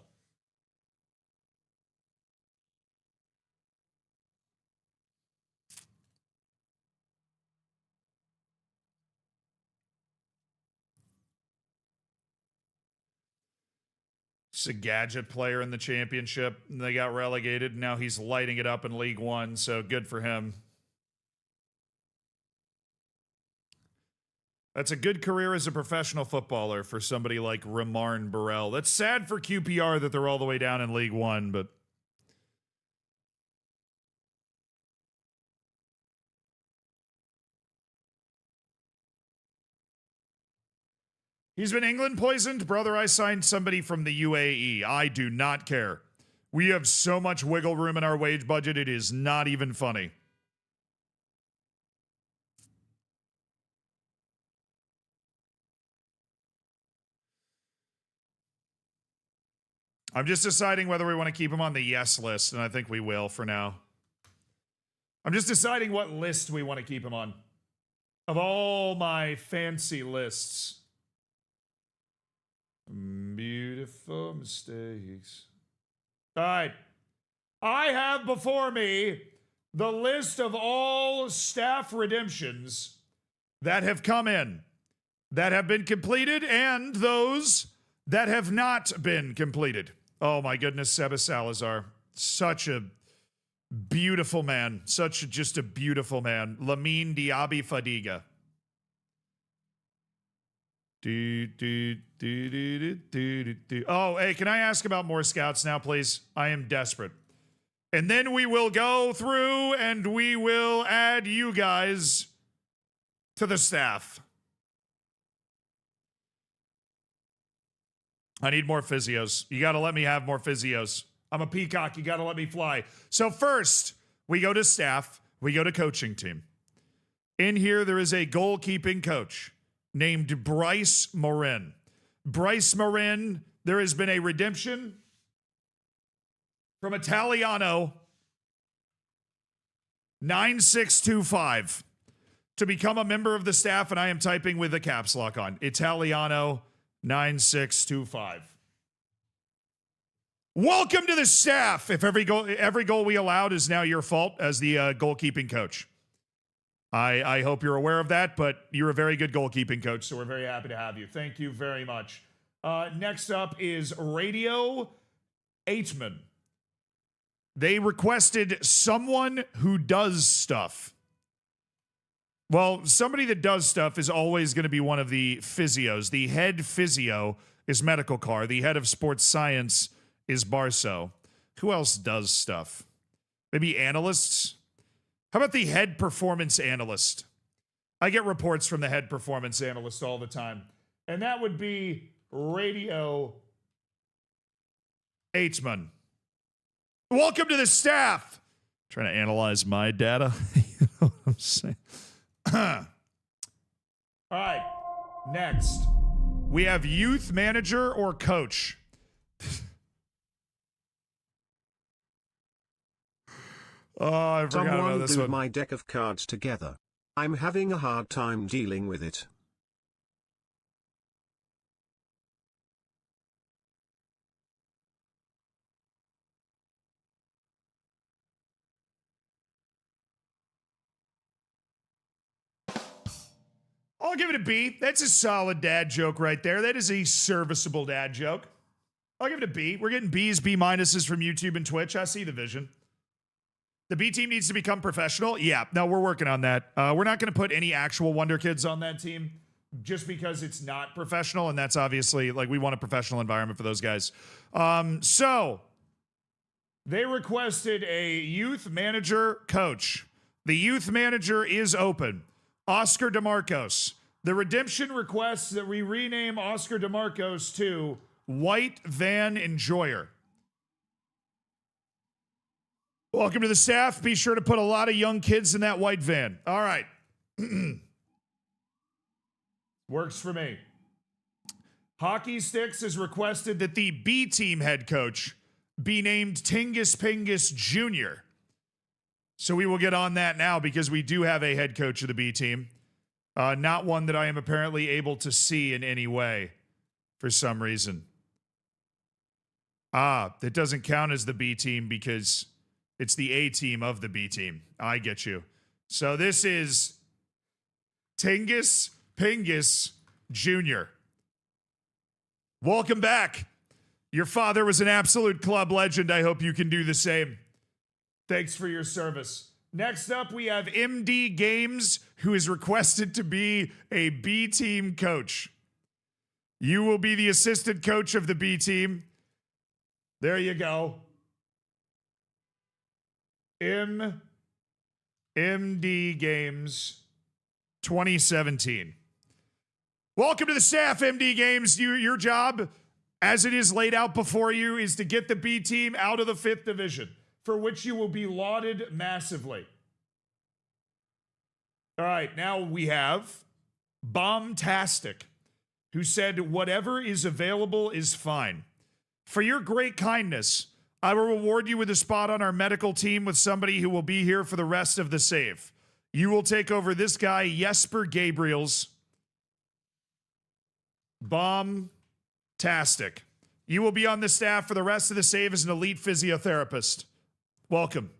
He's a gadget player in the championship. And they got relegated. And now he's lighting it up in League One. So good for him. That's a good career as a professional footballer for somebody like Ramarn Burrell. That's sad for QPR that they're all the way down in League One, but he's been England poisoned. Brother, I signed somebody from the UAE. I do not care. We have so much wiggle room in our wage budget, it is not even funny. I'm just deciding whether we want to keep him on the yes list, and I think we will for now. I'm just deciding what list we want to keep him on. Of all my fancy lists. Beautiful mistakes. All right. I have before me the list of all staff redemptions that have come in, that have been completed, and those that have not been completed. Oh my goodness, Seba Salazar. Such a beautiful man. Just a beautiful man. Lamine Diaby Fadiga. Oh, hey, can I ask about more scouts now, please? I am desperate. And then we will go through and we will add you guys to the staff. I need more physios. You got to let me have more physios. I'm a peacock. You got to let me fly. So first, we go to staff. We go to coaching team. In here, there is a goalkeeping coach named Bryce Morin. Bryce Morin, there has been a redemption from Italiano 9625 to become a member of the staff, and I am typing with a caps lock on. Italiano 9625. Welcome to the staff. If every goal we allowed is now your fault as the goalkeeping coach. I hope you're aware of that, but you're a very good goalkeeping coach, so we're very happy to have you. Thank you very much. Next up is Radio Aitman. They requested someone who does stuff. Well, somebody that does stuff is always going to be one of the physios. The head physio is Medical Car. The head of sports science is Barso. Who else does stuff? Maybe analysts? How about the head performance analyst? I get reports from the head performance analyst all the time. And that would be Radio Aitman. Welcome to the staff. Trying to analyze my data. You know what I'm saying? All right. Next, we have youth manager or coach. Oh, I forgot about this one. My deck of cards together. I'm having a hard time dealing with it. I'll give it a B. That's a solid dad joke right there. That is a serviceable dad joke. I'll give it a B. We're getting B's, B minuses from YouTube and Twitch. I see the vision. The B team needs to become professional. Yeah, no, we're working on that. We're not going to put any actual Wonder Kids on that team just because it's not professional. And that's obviously, like, we want a professional environment for those guys. So they requested a youth manager coach. The youth manager is open. Oscar DeMarcos. The redemption requests that we rename Oscar DeMarcos to White Van Enjoyer. Welcome to the staff. Be sure to put a lot of young kids in that white van. All right. Works for me. Hockey Sticks has requested that the B team head coach be named Tingus Pingus Jr. So we will get on that now because we do have a head coach of the B team. Not one that I am apparently able to see in any way for some reason. That doesn't count as the B team because it's the A team of the B team. I get you. So this is Tingus Pingus Jr. Welcome back. Your father was an absolute club legend. I hope you can do the same. Thanks for your service. Next up, we have MD Games, who is requested to be a B team coach. You will be the assistant coach of the B team. There you go. MD Games 2017. Welcome to the staff, MD Games. Your job, as it is laid out before you, is to get the B team out of the 5th division, for which you will be lauded massively. All right, now we have Bombtastic, who said, whatever is available is fine. For your great kindness, I will reward you with a spot on our medical team with somebody who will be here for the rest of the save. You will take over this guy, Jesper Gabriels. Bombtastic. You will be on the staff for the rest of the save as an elite physiotherapist. Welcome.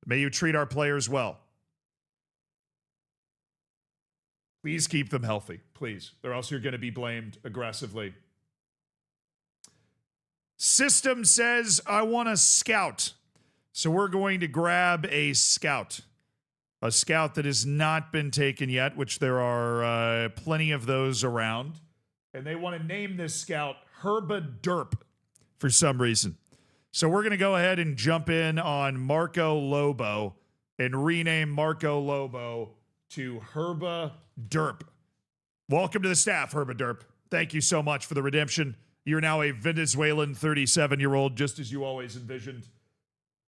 May you treat our players well. Please keep them healthy, please, or else you're going to be blamed aggressively. System says, I want a scout. So we're going to grab a scout. A scout that has not been taken yet, which there are plenty of those around. And they want to name this scout Herba Derp for some reason. So we're going to go ahead and jump in on Marco Lobo and rename Marco Lobo to Herba Derp. Welcome to the staff, Herba Derp. Thank you so much for the redemption. You're now a Venezuelan 37-year-old, just as you always envisioned.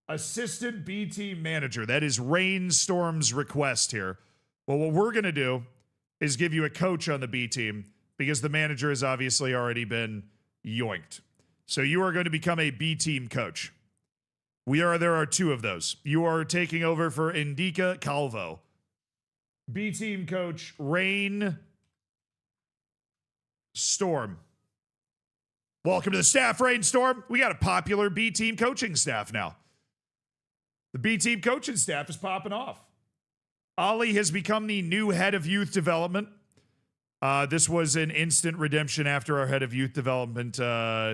Assistant B team manager. That is Rainstorm's request here. Well, what we're going to do is give you a coach on the B team because the manager has obviously already been yoinked. So you are going to become a B team coach. There are two of those. You are taking over for Indica Calvo. B team coach Rain Storm. Welcome to the staff, Rain Storm. We got a popular B team coaching staff now. The B team coaching staff is popping off. Ollie has become the new head of youth development. This was an instant redemption after our head of youth development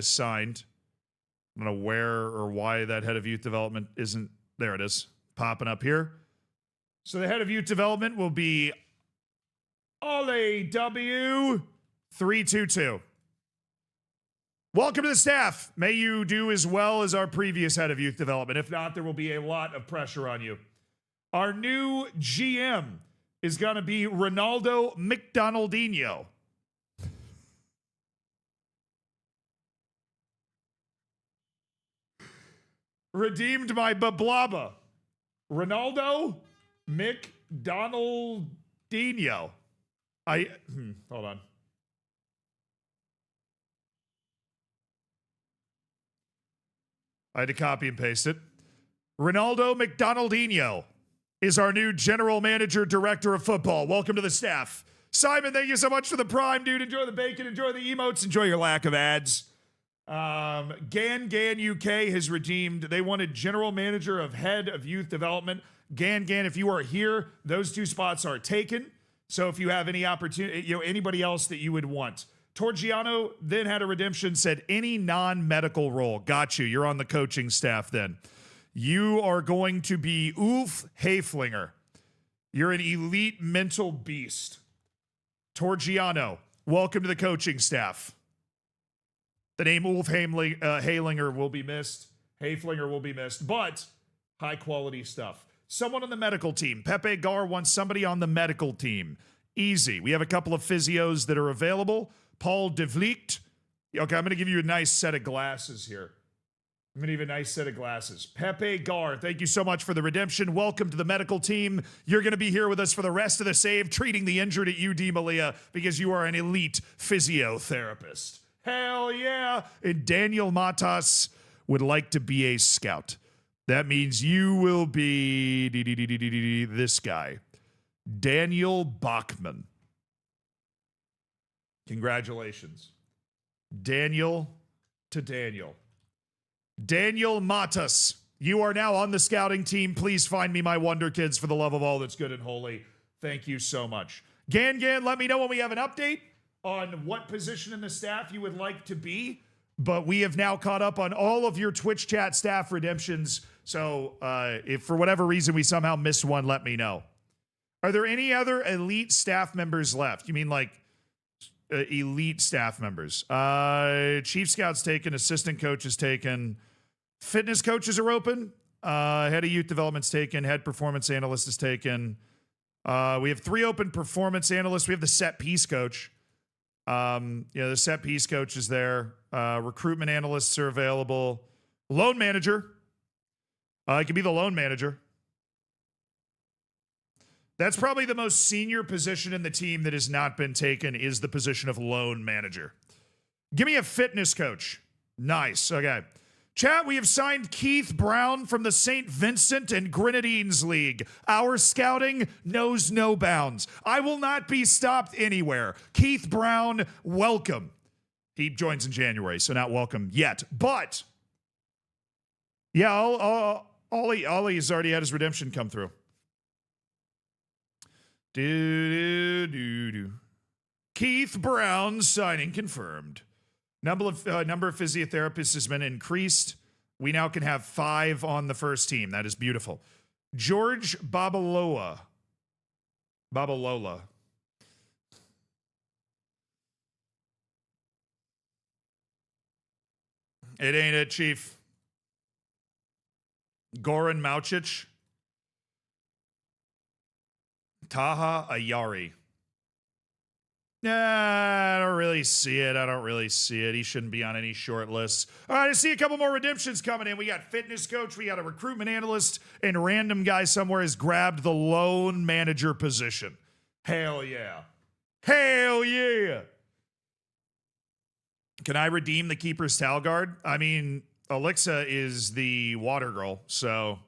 signed. I don't know where or why that head of youth development isn't. There it is, popping up here. So the head of youth development will be Ollie W322. Welcome to the staff. May you do as well as our previous head of youth development. If not, there will be a lot of pressure on you. Our new GM is going to be Ronaldo McDonaldinho. Redeemed my bablaba. Ronaldo McDonaldinho. Hold on. I had to copy and paste it. Ronaldo McDonaldinho is our new general manager, director of football. Welcome to the staff. Simon, thank you so much for the prime, dude. Enjoy the bacon, enjoy the emotes, enjoy your lack of ads. Gan UK has redeemed. They wanted general manager of head of youth development. Gan, if you are here, those two spots are taken. So if you have any opportunity, anybody else that you would want. Torgiano then had a redemption, said any non-medical role. Got you. You're on the coaching staff then. You are going to be Ulf Hayflinger. You're an elite mental beast. Torgiano, welcome to the coaching staff. The name Ulf Haylinger will be missed. Hayflinger will be missed, but high quality stuff. Someone on the medical team. Pepe Gar wants somebody on the medical team. Easy. We have a couple of physios that are available. Paul de Vliet. Okay, I'm going to give you a nice set of glasses here. Pepe Gar, thank you so much for the redemption. Welcome to the medical team. You're going to be here with us for the rest of the save, treating the injured at UD Melilla because you are an elite physiotherapist. Hell yeah. And Daniel Matas would like to be a scout. That means you will be this guy, Daniel Bachman. Congratulations. Daniel to Daniel. Daniel Matas, you are now on the scouting team. Please find me my Wonder Kids for the love of all that's good and holy. Thank you so much. Gan, let me know when we have an update on what position in the staff you would like to be. But we have now caught up on all of your Twitch chat staff redemptions. So if for whatever reason we somehow missed one, let me know. Are there any other elite staff members left? You mean like elite staff members? Chief Scout's taken, assistant coach is taken, fitness coaches are open, head of youth development's taken, head performance analyst is taken. We have 3 open performance analysts. We have the set piece coach. The set piece coach is there. Recruitment analysts are available. Loan manager. It could be the loan manager. That's probably the most senior position in the team that has not been taken, is the position of loan manager. Give me a fitness coach. Nice. Okay. Chat, we have signed Keith Brown from the St. Vincent and Grenadines League. Our scouting knows no bounds. I will not be stopped anywhere. Keith Brown, welcome. He joins in January, so not welcome yet. But, yeah, Ollie has already had his redemption come through. Keith Brown signing confirmed. Number of physiotherapists has been increased. We now can have 5 on the first team. That is beautiful. George Babalola. It ain't it, Chief. Goran Maucic. Taha Ayari. Nah, I don't really see it. He shouldn't be on any short lists. All right, I see a couple more redemptions coming in. We got fitness coach, we got a recruitment analyst, and random guy somewhere has grabbed the loan manager position. Hell yeah. Hell yeah. Can I redeem the Keeper's Talguard? I mean, Alexa is the water girl, so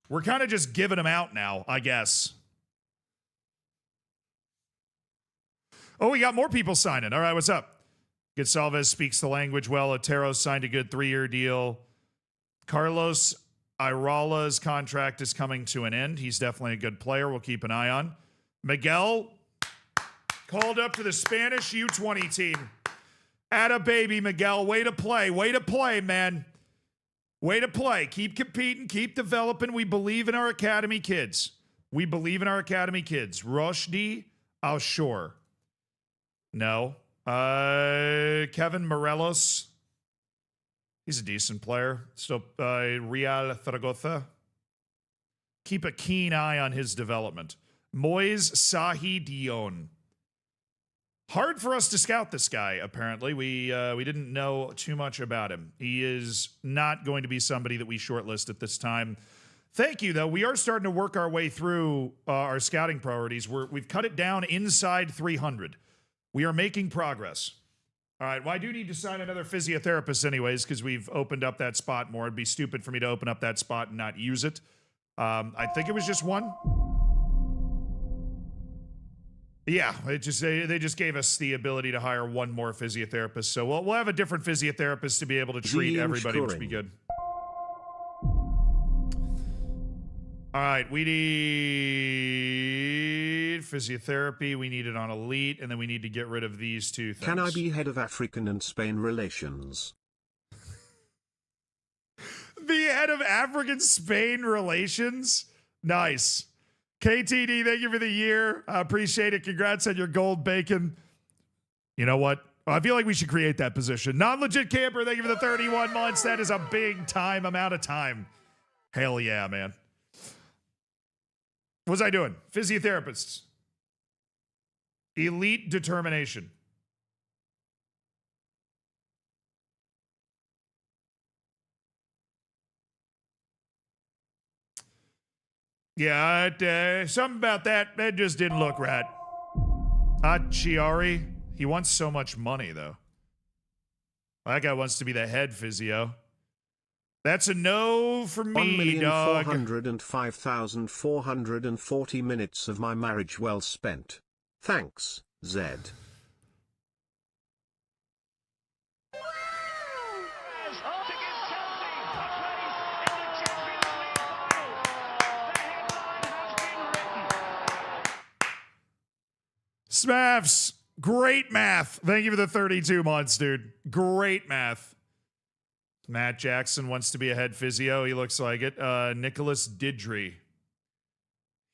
we're kind of just giving them out now, I guess. Oh, we got more people signing. All right, what's up? Gonsalves speaks the language well. Otero signed a good 3-year deal. Carlos Irala's contract is coming to an end. He's definitely a good player. We'll keep an eye on. Miguel called up to the Spanish U20 team. Atta baby, Miguel. Way to play. Way to play, man. Way to play. Keep competing. Keep developing. We believe in our academy kids. We believe in our academy kids. Roshdi Alshore. No. Kevin Morelos. He's a decent player. Still, Real Zaragoza. Keep a keen eye on his development. Moise Sahi Dion. Hard for us to scout this guy, apparently. We didn't know too much about him. He is not going to be somebody that we shortlist at this time. Thank you, though. We are starting to work our way through our scouting priorities. We've cut it down inside 300. We are making progress. All right, well, I do need to sign another physiotherapist anyways because we've opened up that spot more. It'd be stupid for me to open up that spot and not use it. I think it was just one. Yeah, they just gave us the ability to hire one more physiotherapist. So we'll have a different physiotherapist to be able to treat everybody, which would be good. All right, we need physiotherapy. We need it on Elite, and then we need to get rid of these two things. Can I be head of African and Spain relations? Be head of African-Spain relations? Nice. KTD, thank you for the year. I appreciate it. Congrats on your gold bacon. You know what? I feel like we should create that position. Non-legit camper, thank you for the 31 months. That is a big time amount of time. Hell yeah, man. What was I doing? Physiotherapists. Elite determination. Yeah, something about that just didn't look right. Chiari, he wants so much money, though. That guy wants to be the head physio. That's a no for me, dog. 1,405,440 minutes of my marriage well spent. Thanks, Zed. Smavs, great math. Thank you for the 32 months, dude. Great math. Matt Jackson wants to be a head physio. He looks like it. Nicholas Didry.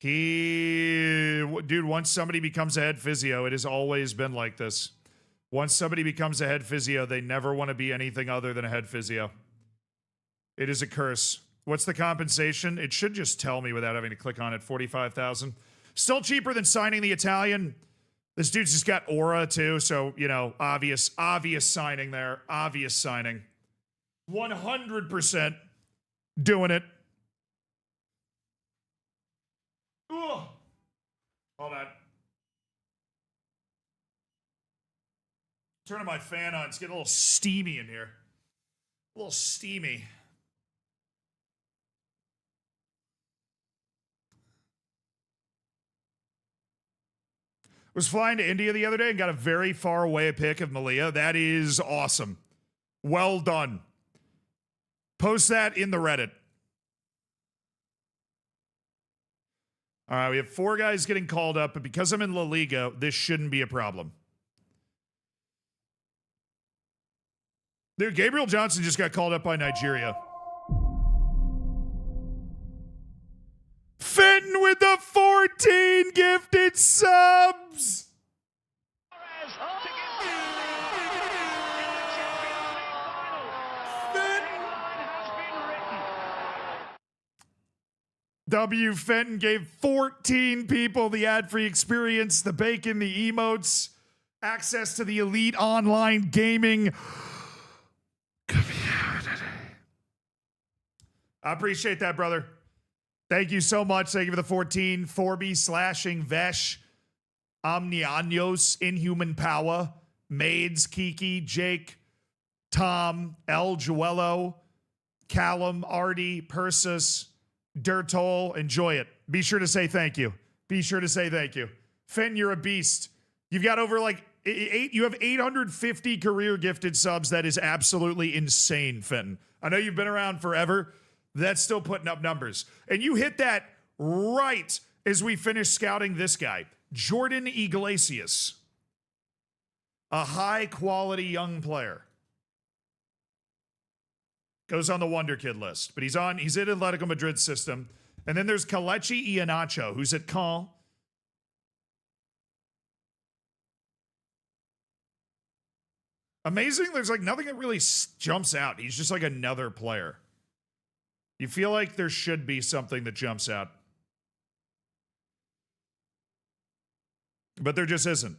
Dude, once somebody becomes a head physio, it has always been like this. Once somebody becomes a head physio, they never want to be anything other than a head physio. It is a curse. What's the compensation? It should just tell me without having to click on it. 45,000. Still cheaper than signing the Italian. This dude's just got aura too, so, you know, obvious signing there. Obvious signing. 100% doing it. Ugh. Hold on. Turning my fan on. It's getting a little steamy in here. A little steamy. Was flying to India the other day and got a very far away pic of Melilla. That is awesome. Well done. Post that in the Reddit. All right, we have 4 guys getting called up, but because I'm in La Liga, this shouldn't be a problem. Dude, Gabriel Johnson just got called up by Nigeria. Fenton with the 14 gifted subs. W. Fenton gave 14 people the ad-free experience, the bacon, the emotes, access to the elite online gaming community. I appreciate that, brother. Thank you so much. Thank you for the 14. Forby slashing Vesh. Omnianos, Inhuman Power, Maids, Kiki, Jake, Tom, El Joello, Callum, Artie, Persis, Dirtol. Enjoy it. Be sure to say thank you. Be sure to say thank you. Fenn, you're a beast. You've got over like you have 850 career gifted subs. That is absolutely insane, Fenton. I know you've been around forever. That's still putting up numbers. And you hit that right as we finish scouting this guy, Jordan Iglesias. A high quality young player. Goes on the Wonder Kid list, but he's in Atletico Madrid's system. And then there's Kelechi Iheanacho, who's at Caen. Amazing. There's like nothing that really jumps out. He's just like another player. You feel like there should be something that jumps out. But there just isn't.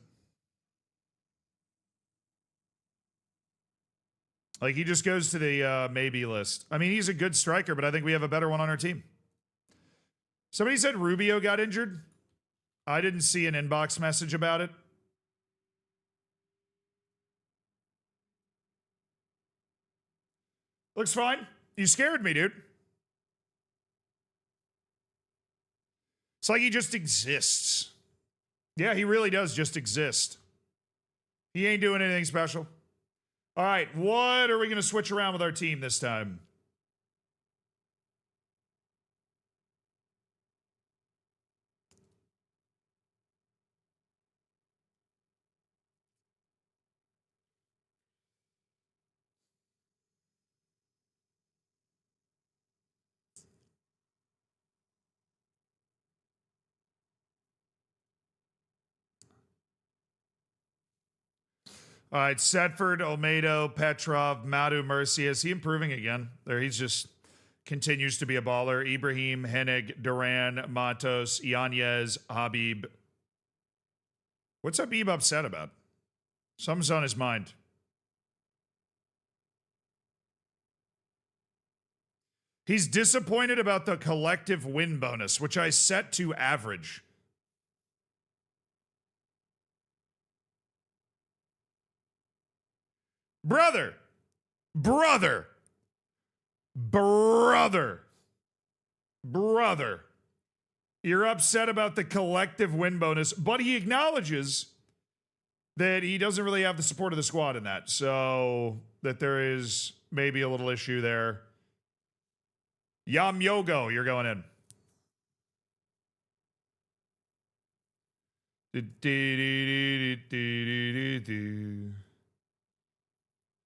Like, he just goes to the maybe list. I mean, he's a good striker, but I think we have a better one on our team. Somebody said Rubio got injured. I didn't see an inbox message about it. Looks fine. You scared me, dude. It's like he just exists. Yeah, he really does just exist. He ain't doing anything special. All right, what are we going to switch around with our team this time? All right, Setford, Olmedo, Petrov, Madu, Mercia. Is he improving again? There, he's just continues to be a baller. Ibrahim, Hennig, Duran, Matos, Yanez, Habib. What's Habib upset about? Something's on his mind. He's disappointed about the collective win bonus, which I set to average. Brother, you're upset about the collective win bonus, but he acknowledges that he doesn't really have the support of the squad in that, so that there is maybe a little issue there. Yam Yogo, you're going in.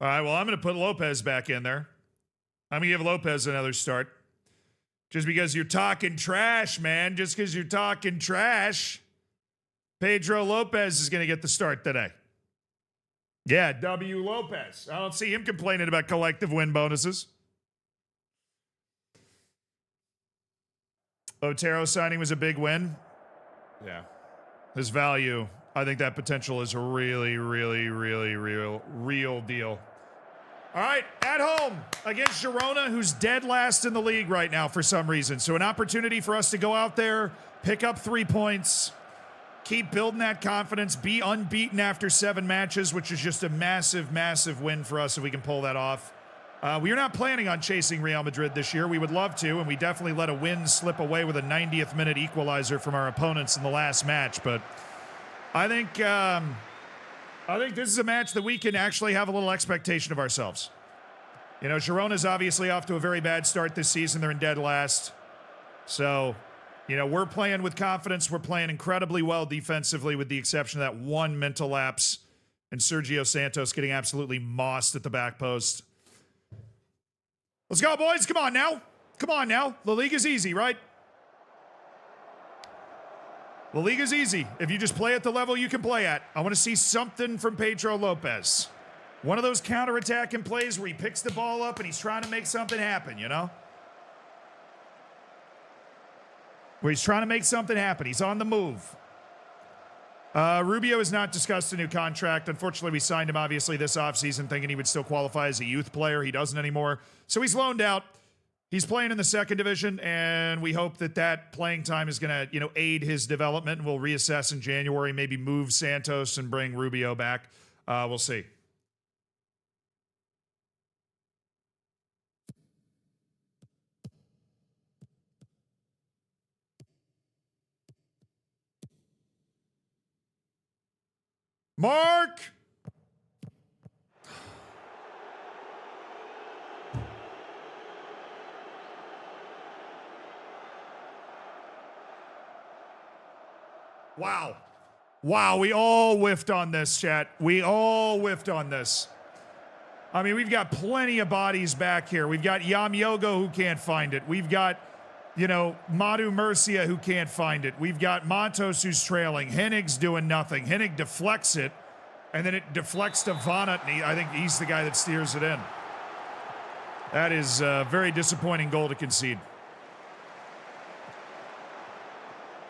All right, well, I'm going to put Lopez back in there. I'm going to give Lopez another start. Just because you're talking trash, man. Just because you're talking trash. Pedro Lopez is going to get the start today. Yeah, W. Lopez. I don't see him complaining about collective win bonuses. Otero signing was a big win. Yeah. His value, I think that potential is a really, really, really real deal. All right, at home against Girona, who's dead last in the league right now for some reason. So an opportunity for us to go out there, pick up 3 points, keep building that confidence, be unbeaten after 7 matches, which is just a massive, massive win for us if we can pull that off. We are not planning on chasing Real Madrid this year. We would love to, and we definitely let a win slip away with a 90th minute equalizer from our opponents in the last match. But I think this is a match that we can actually have a little expectation of ourselves. You know, Girona's obviously off to a very bad start this season. They're in dead last. So, you know, we're playing with confidence. We're playing incredibly well defensively with the exception of that one mental lapse and Sergio Santos getting absolutely mossed at the back post. Let's go, boys. Come on now. Come on now. La Liga's easy, right? La Liga's easy. If you just play at the level you can play at. I want to see something from Pedro Lopez. One of those counterattacking plays where he picks the ball up and he's trying to make something happen, you know? Where he's trying to make something happen. He's on the move. Rubio has not discussed a new contract. Unfortunately, we signed him, obviously, this offseason thinking he would still qualify as a youth player. He doesn't anymore. So he's loaned out. He's playing in the second division, and we hope that that playing time is going to, aid his development. And we'll reassess in January, maybe move Santos and bring Rubio back. We'll see. Mark! Wow. Wow, we all whiffed on this, chat. We all whiffed on this. I mean, we've got plenty of bodies back here. We've got Yamyogo who can't find it. We've got, Madu Murcia who can't find it. We've got Matos who's trailing. Hennig's doing nothing. Hennig deflects it, and then it deflects to Vanat, and I think he's the guy that steers it in. That is a very disappointing goal to concede.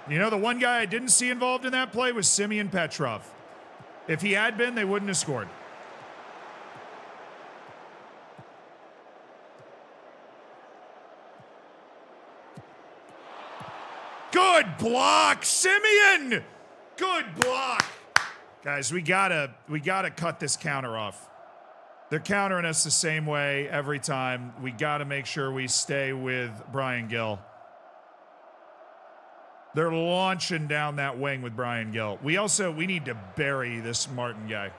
The one guy I didn't see involved in that play was Simeon Petrov. If he had been, they wouldn't have scored. Good block, Simeon! Good block. Guys, we gotta cut this counter off. They're countering us the same way every time. We gotta make sure we stay with Brian Gill. They're launching down that wing with Brian Gill. We need to bury this Martin guy.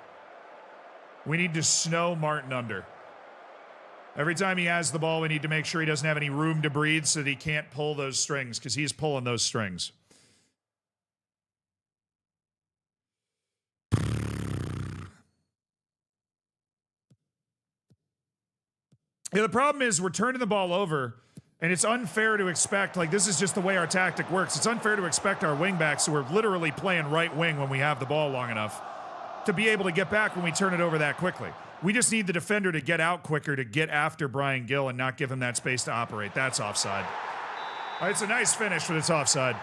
We need to snow Martin under. Every time he has the ball, we need to make sure he doesn't have any room to breathe so that he can't pull those strings, because he's pulling those strings. Yeah, the problem is we're turning the ball over, and it's unfair to expect, this is just the way our tactic works. It's unfair to expect our wingbacks, who are literally playing right wing when we have the ball long enough, to be able to get back when we turn it over that quickly. We just need the defender to get out quicker, to get after Brian Gill and not give him that space to operate. That's offside. It's a nice finish, but it's offside.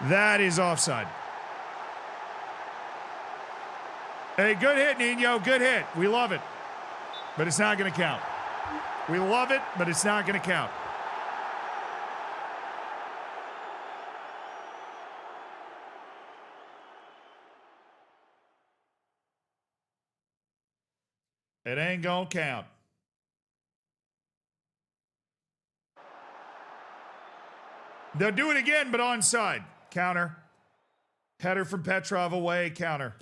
That is offside. Hey, good hit, Nino. Good hit. We love it. But it's not going to count. We love it, but it's not going to count. It ain't going to count. They'll do it again, but onside. Counter. Header from Petrov away. Counter.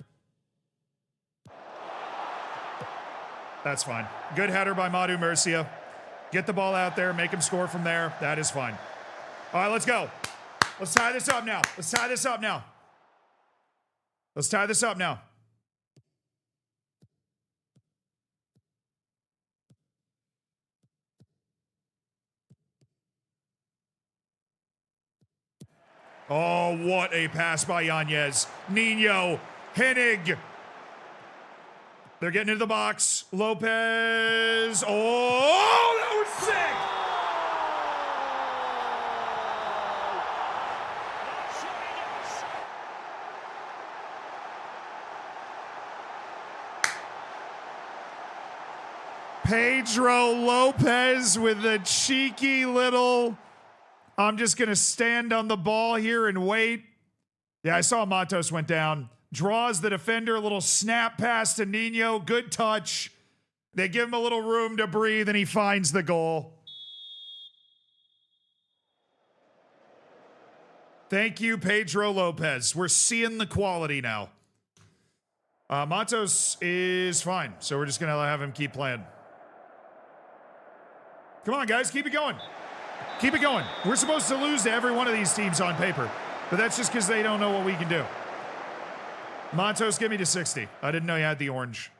That's fine. Good header by Madu Murcia. Get the ball out there, make him score from there. That is fine. All right, let's go. Let's tie this up now. Let's tie this up now. Let's tie this up now. Oh, what a pass by Yanez. Nino. Hennig. They're getting into the box. Lopez. Oh, that was sick. Pedro Lopez with a cheeky little, I'm just going to stand on the ball here and wait. Yeah, I saw Matos went down. Draws the defender, a little snap pass to Nino. Good touch. They give him a little room to breathe, and he finds the goal. Thank you, Pedro Lopez. We're seeing the quality now. Matos is fine, so we're just going to have him keep playing. Come on, guys. Keep it going. Keep it going. We're supposed to lose to every one of these teams on paper, but that's just because they don't know what we can do. Matos, give me to 60. I didn't know you had the orange.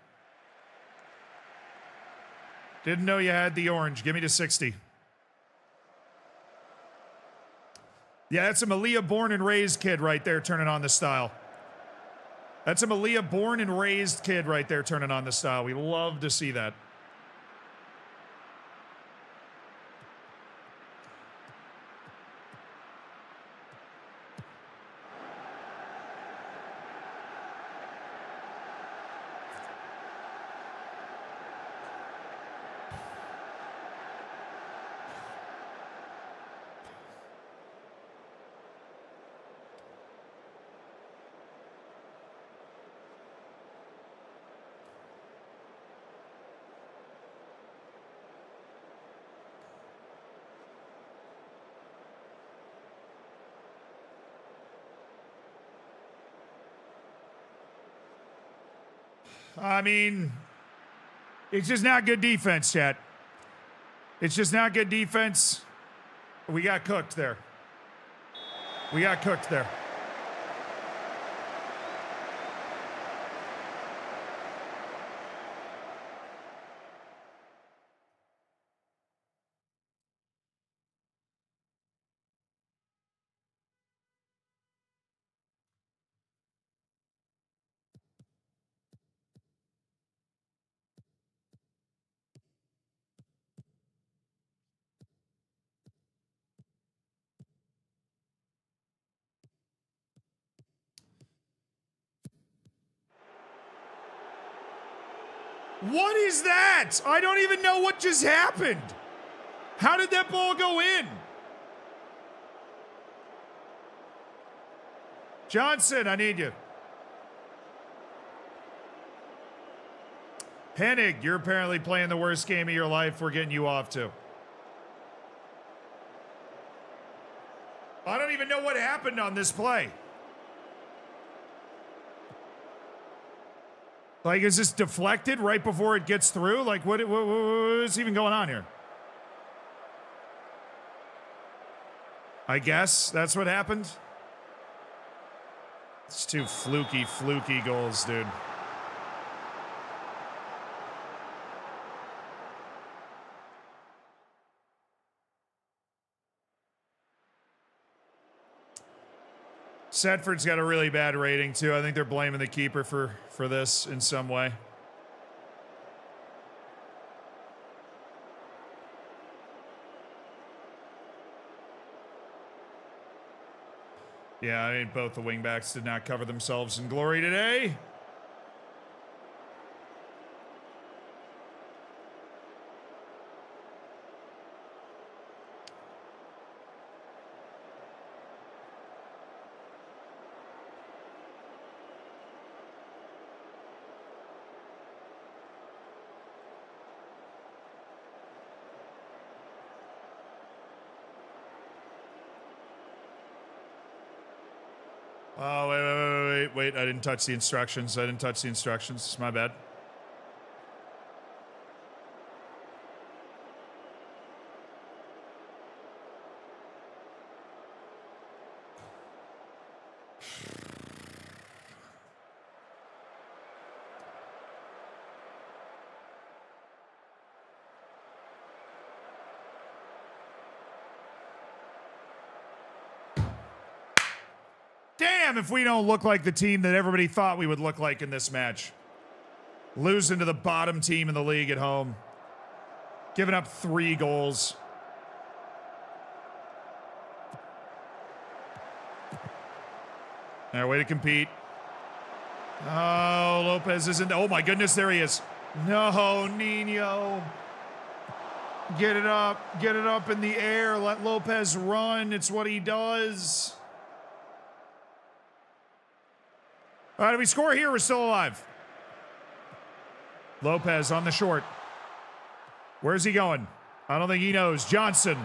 Didn't know you had the orange. Give me to 60. Yeah, that's a Melilla born and raised kid right there turning on the style. That's a Melilla born and raised kid right there turning on the style. We love to see that. I mean, it's just not good defense, chat. It's just not good defense. We got cooked there. We got cooked there. What is that? I don't even know what just happened. How did that ball go in? Johnson, I need you. Hennig, you're apparently playing the worst game of your life. We're getting you off too. I don't even know what happened on this play. Like, is this deflected right before it gets through? Like, what is even going on here? I guess that's what happened. It's two fluky goals, dude. Sedford's got a really bad rating, too. I think they're blaming the keeper for this in some way. Yeah, I mean, both the wingbacks did not cover themselves in glory today. Oh, wait. I didn't touch the instructions. It's my bad. Damn, if we don't look like the team that everybody thought we would look like in this match. Losing to the bottom team in the league at home. Giving up 3 goals. Way to compete. Oh, Lopez isn't. Oh my goodness, there he is. No, Nino. Get it up in the air. Let Lopez run. It's what he does. All right, do we score here? We're still alive. Lopez on the short. Where's he going? I don't think he knows. Johnson.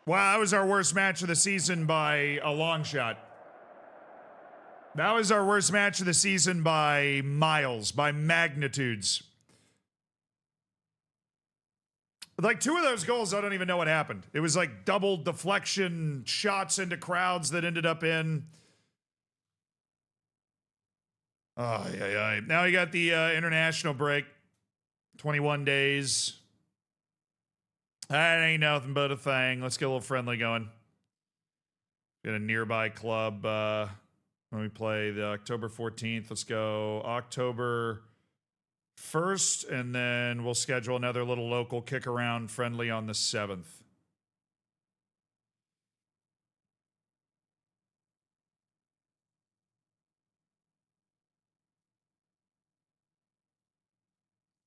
Wow, that was our worst match of the season by a long shot. That was our worst match of the season by miles, by magnitudes. Like 2 of those goals, I don't even know what happened. It was like double deflection shots into crowds that ended up in. Oh, yeah. Now we got the international break. 21 days. That ain't nothing but a thing. Let's get a little friendly going. Get a nearby club when we play the October 14th. Let's go October 1st, and then we'll schedule another little local kick-around friendly on the 7th.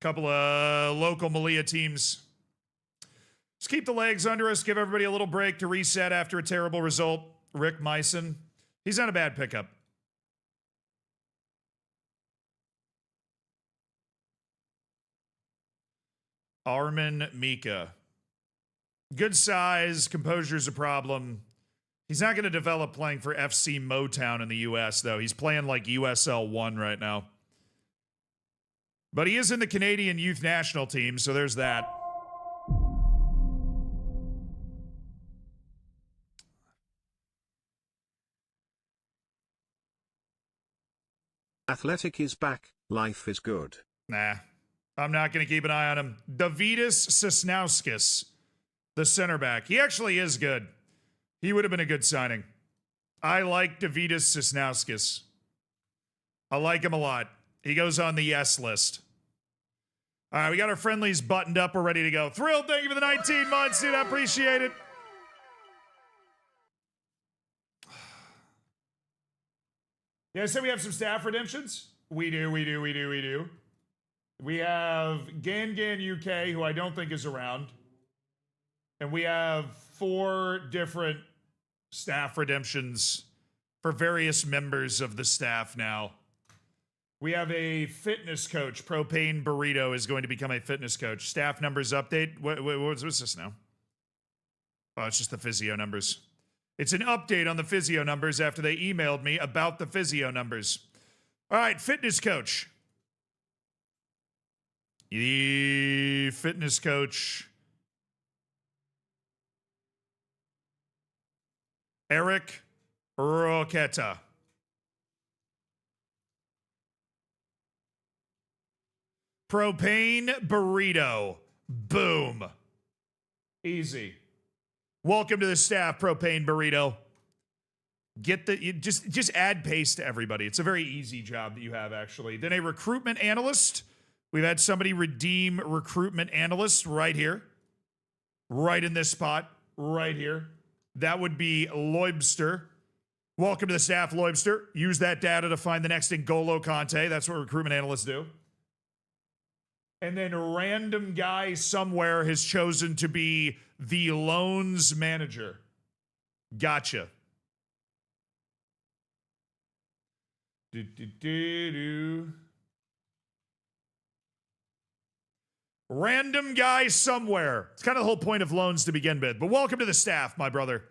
couple of local Melilla teams. Just keep the legs under us. Give everybody a little break to reset after a terrible result. Rick Meissen. He's not a bad pickup. Armin Mika. Good size. Composure's a problem. He's not going to develop playing for FC Motown in the U.S., though. He's playing like USL 1 right now. But he is in the Canadian youth national team, so there's that. Athletic is back, life is good. Nah, I'm not going to keep an eye on him. Davidas Sosnauskas, the center back. He actually is good. He would have been a good signing. I like Davidas Sosnauskas. I like him a lot. He goes on the yes list. All right, we got our friendlies buttoned up. We're ready to go. Thrilled. Thank you for the 19 months, dude. I appreciate it. Yeah, I said we have some staff redemptions. We do. We have Gan UK, who I don't think is around. And we have 4 different staff redemptions for various members of the staff now. We have a fitness coach. Propane Burrito is going to become a fitness coach. Staff numbers update. What's this now? Oh, it's just the physio numbers. It's an update on the physio numbers after they emailed me about the physio numbers. All right, fitness coach. The fitness coach. Eric Roqueta. Propane Burrito. Boom. Easy. Welcome to the staff, Propane Burrito. Get the just add pace to everybody. It's a very easy job that you have, actually. Then a recruitment analyst. We've had somebody redeem recruitment analyst right here. Right in this spot. Right here. That would be Loibster. Welcome to the staff, Loibster. Use that data to find the next N'Golo Kante. That's what recruitment analysts do. And then a random guy somewhere has chosen to be the loans manager. Gotcha. Random guy somewhere. It's kind of the whole point of loans to begin with. But welcome to the staff, my brother.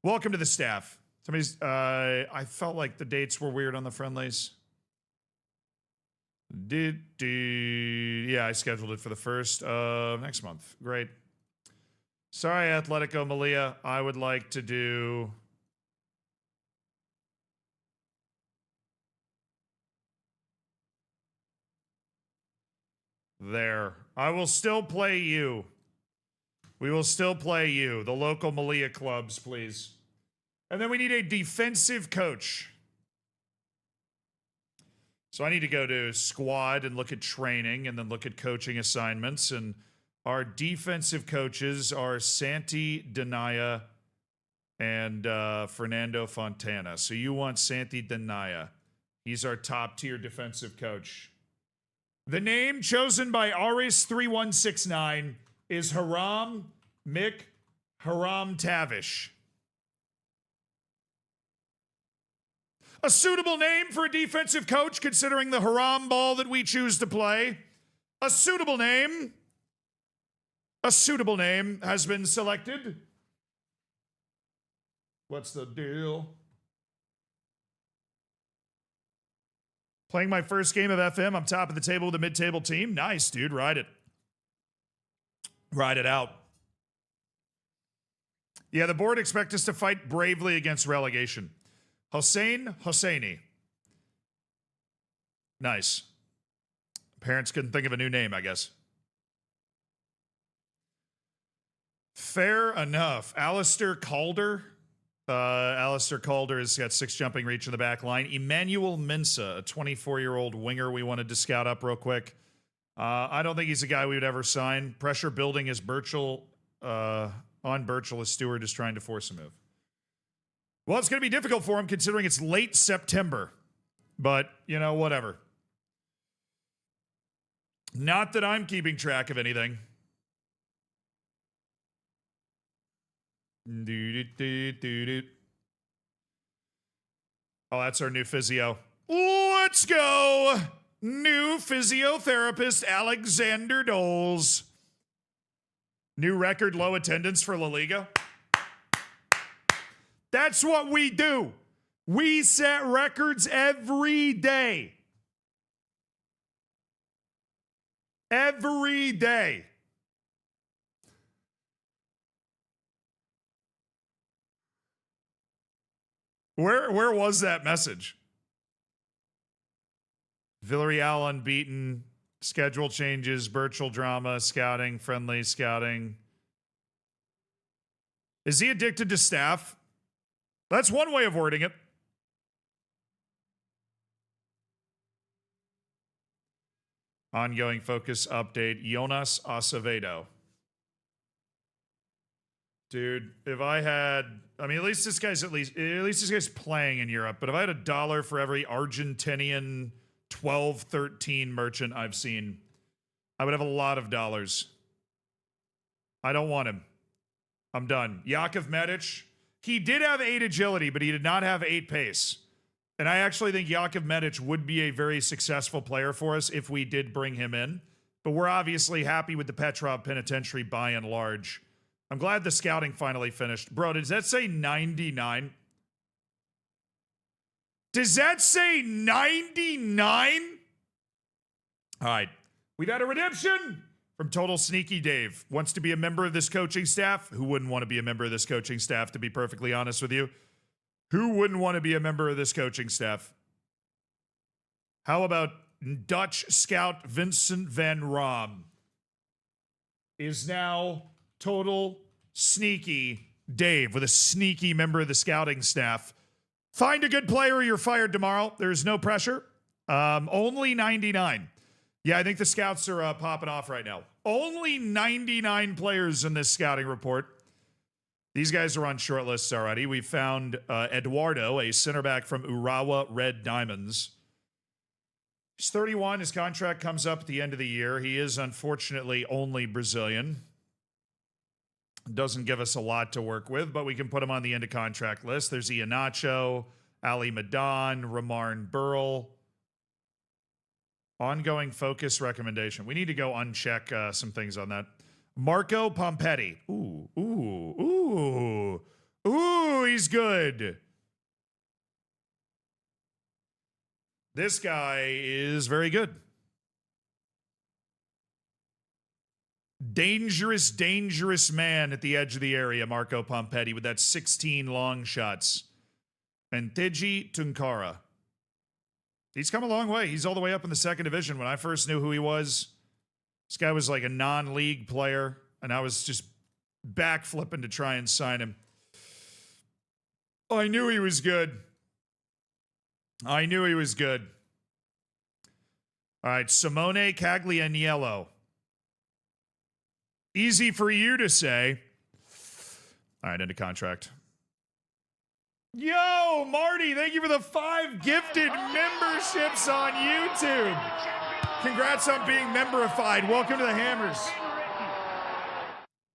Welcome to the staff. Somebody's, I felt like the dates were weird on the friendlies. Yeah, I scheduled it for the 1st of next month. Great. Sorry, Atletico Melilla. I would like to do... There. I will still play you. We will still play you. The local Melilla clubs, please. And then we need a defensive coach. So I need to go to squad and look at training and then look at coaching assignments. And our defensive coaches are Santi Denaya and Fernando Fontana. So you want Santi Denaya. He's our top tier defensive coach. The name chosen by Aris3169 is Haram Tavish. A suitable name for a defensive coach, considering the Haram ball that we choose to play. A suitable name has been selected. What's the deal? Playing my first game of FM. I'm top of the table with a mid-table team. Nice, dude. Ride it. Ride it out. Yeah, the board expect us to fight bravely against relegation. Hossein Hosseini. Nice. Parents couldn't think of a new name, I guess. Fair enough. Alistair Calder. Alistair Calder has got 6 jumping reach in the back line. Emmanuel Mensah, a 24-year-old winger we wanted to scout up real quick. I don't think he's a guy we would ever sign. Pressure building is Birchall, on Birchall as Stewart is trying to force a move. Well, it's going to be difficult for him considering it's late September. But, you know, whatever. Not that I'm keeping track of anything. Doo-doo-doo-doo-doo. Oh, that's our new physio. Let's go. New physiotherapist Alexander Doles. New record low attendance for La Liga. That's what we do. We set records every day. Every day. Where was that message? Villarreal unbeaten, schedule changes, virtual drama, scouting, friendly scouting. Is he addicted to staff? That's one way of wording it. Ongoing focus update, Jonas Acevedo. Dude, if I had, I mean, at least this guy's playing in Europe, but if I had $1 for every Argentinian 12-13 merchant I've seen, I would have a lot of dollars. I don't want him. I'm done. Jakov Medic, he did have 8 agility, but he did not have 8 pace. And I actually think Jakov Medic would be a very successful player for us if we did bring him in. But we're obviously happy with the Petrov Penitentiary by and large. I'm glad the scouting finally finished. Bro, does that say 99? Does that say 99? All right. We've had a redemption from Total Sneaky Dave. Wants to be a member of this coaching staff. Who wouldn't want to be a member of this coaching staff, to be perfectly honest with you? Who wouldn't want to be a member of this coaching staff? How about Dutch scout Vincent van Rom is now Total Sneaky Dave with a sneaky member of the scouting staff. Find a good player or you're fired tomorrow. There's no pressure. Only 99. Yeah, I think the scouts are popping off right now. Only 99 players in this scouting report. These guys are on short lists already. We found Eduardo, a center back from Urawa Red Diamonds. He's 31. His contract comes up at the end of the year. He is unfortunately only Brazilian. Doesn't give us a lot to work with, but we can put him on the end of contract list. There's Iheanacho, Ali Madan, Ramarn Burrell. Ongoing focus recommendation. We need to go uncheck some things on that. Marco Pompetti. Ooh, he's good. This guy is very good. Dangerous man at the edge of the area, Marco Pompetti, with that 16 long shots. And Teji Tunkara. He's come a long way. He's all the way up in the 2nd division. When I first knew who he was, this guy was like a non-league player, and I was just backflipping to try and sign him. I knew he was good. All right, Simone Caglianiello. Easy for you to say. All right, end of contract. Yo, Marty, thank you for the 5 gifted memberships on YouTube. Congrats on being memberified. Welcome to the Hammers.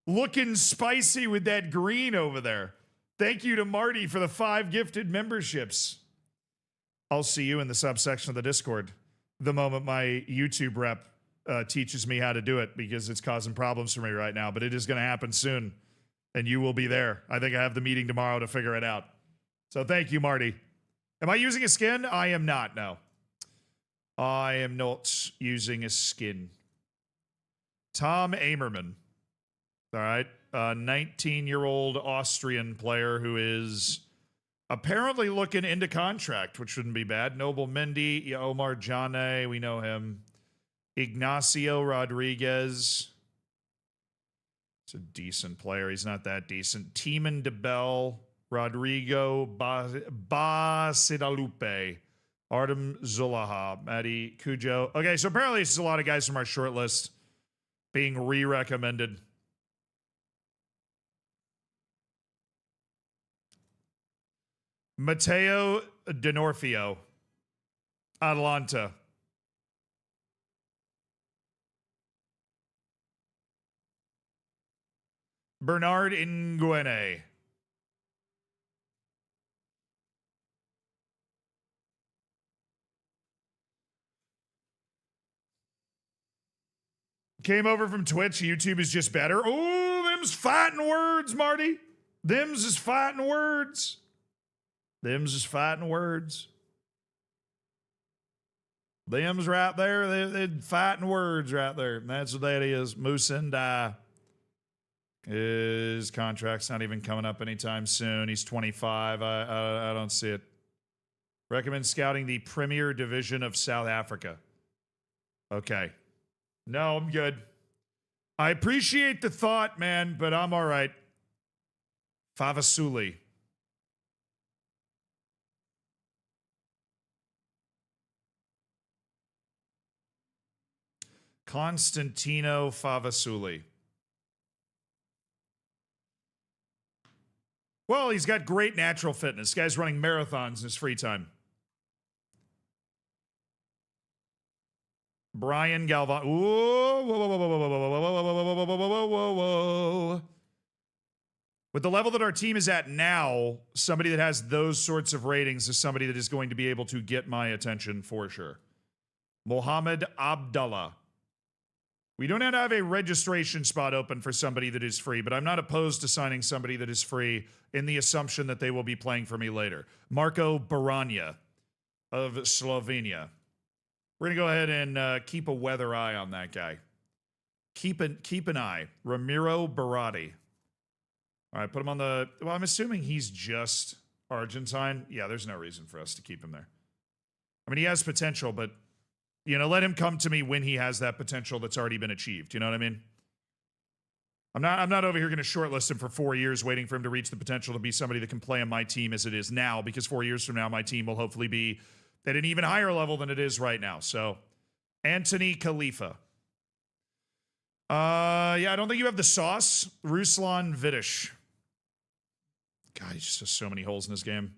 Looking spicy with that green over there. Thank you to Marty for the 5 gifted memberships. I'll see you in the subsection of the Discord the moment my YouTube rep teaches me how to do it, because it's causing problems for me right now, but it is going to happen soon, and you will be there. I think I have the meeting tomorrow to figure it out. So thank you, Marty. Am I using a skin? I am not, no. I am not using a skin. Tom Amerman. All right. A 19-year-old Austrian player who is apparently looking into contract, which shouldn't be bad. Noble Mendy, Omar Jane, we know him. Ignacio Rodriguez. It's a decent player. He's not that decent. Timon DeBell, Rodrigo Basidalupe, Artem Zulaha, Matty Cujo. Okay, so apparently it's a lot of guys from our short list being re-recommended. Matteo D'Onofrio, Atalanta. Bernard Nguene. Came over from Twitch. YouTube is just better. Oh, them's fighting words, Marty. Them's is fighting words. Them's is fighting words. Them's right there. They're fighting words right there. And that's what that is. Musendai. His contract's not even coming up anytime soon. He's 25. I don't see it. Recommend scouting the Premier Division of South Africa. Okay. No, I'm good. I appreciate the thought, man, but I'm all right. Favasuli. Constantino Favasuli. Well, he's got great natural fitness. Guy's running marathons in his free time. Brian Galvan. Whoa, whoa, whoa, whoa, whoa, whoa, whoa, whoa, whoa, whoa, whoa, whoa. With the level that our team is at now, somebody that has those sorts of ratings is somebody that is going to be able to get my attention for sure. Mohammed Abdallah. We don't have a registration spot open for somebody that is free, but I'm not opposed to signing somebody that is free in the assumption that they will be playing for me later. Marco Baranja of Slovenia. We're going to go ahead and keep a weather eye on that guy. Keep an eye. Ramiro Barati. All right, put him on the... Well, I'm assuming he's just Argentine. Yeah, there's no reason for us to keep him there. I mean, he has potential, but, you know, let him come to me when he has that potential that's already been achieved. You know what I mean? I'm not over here going to shortlist him for 4 years waiting for him to reach the potential to be somebody that can play on my team as it is now, because 4 years from now, my team will hopefully be at an even higher level than it is right now. So, Anthony Khalifa. Yeah, I don't think you have the sauce. Ruslan Vidic. God, he just has so many holes in this game.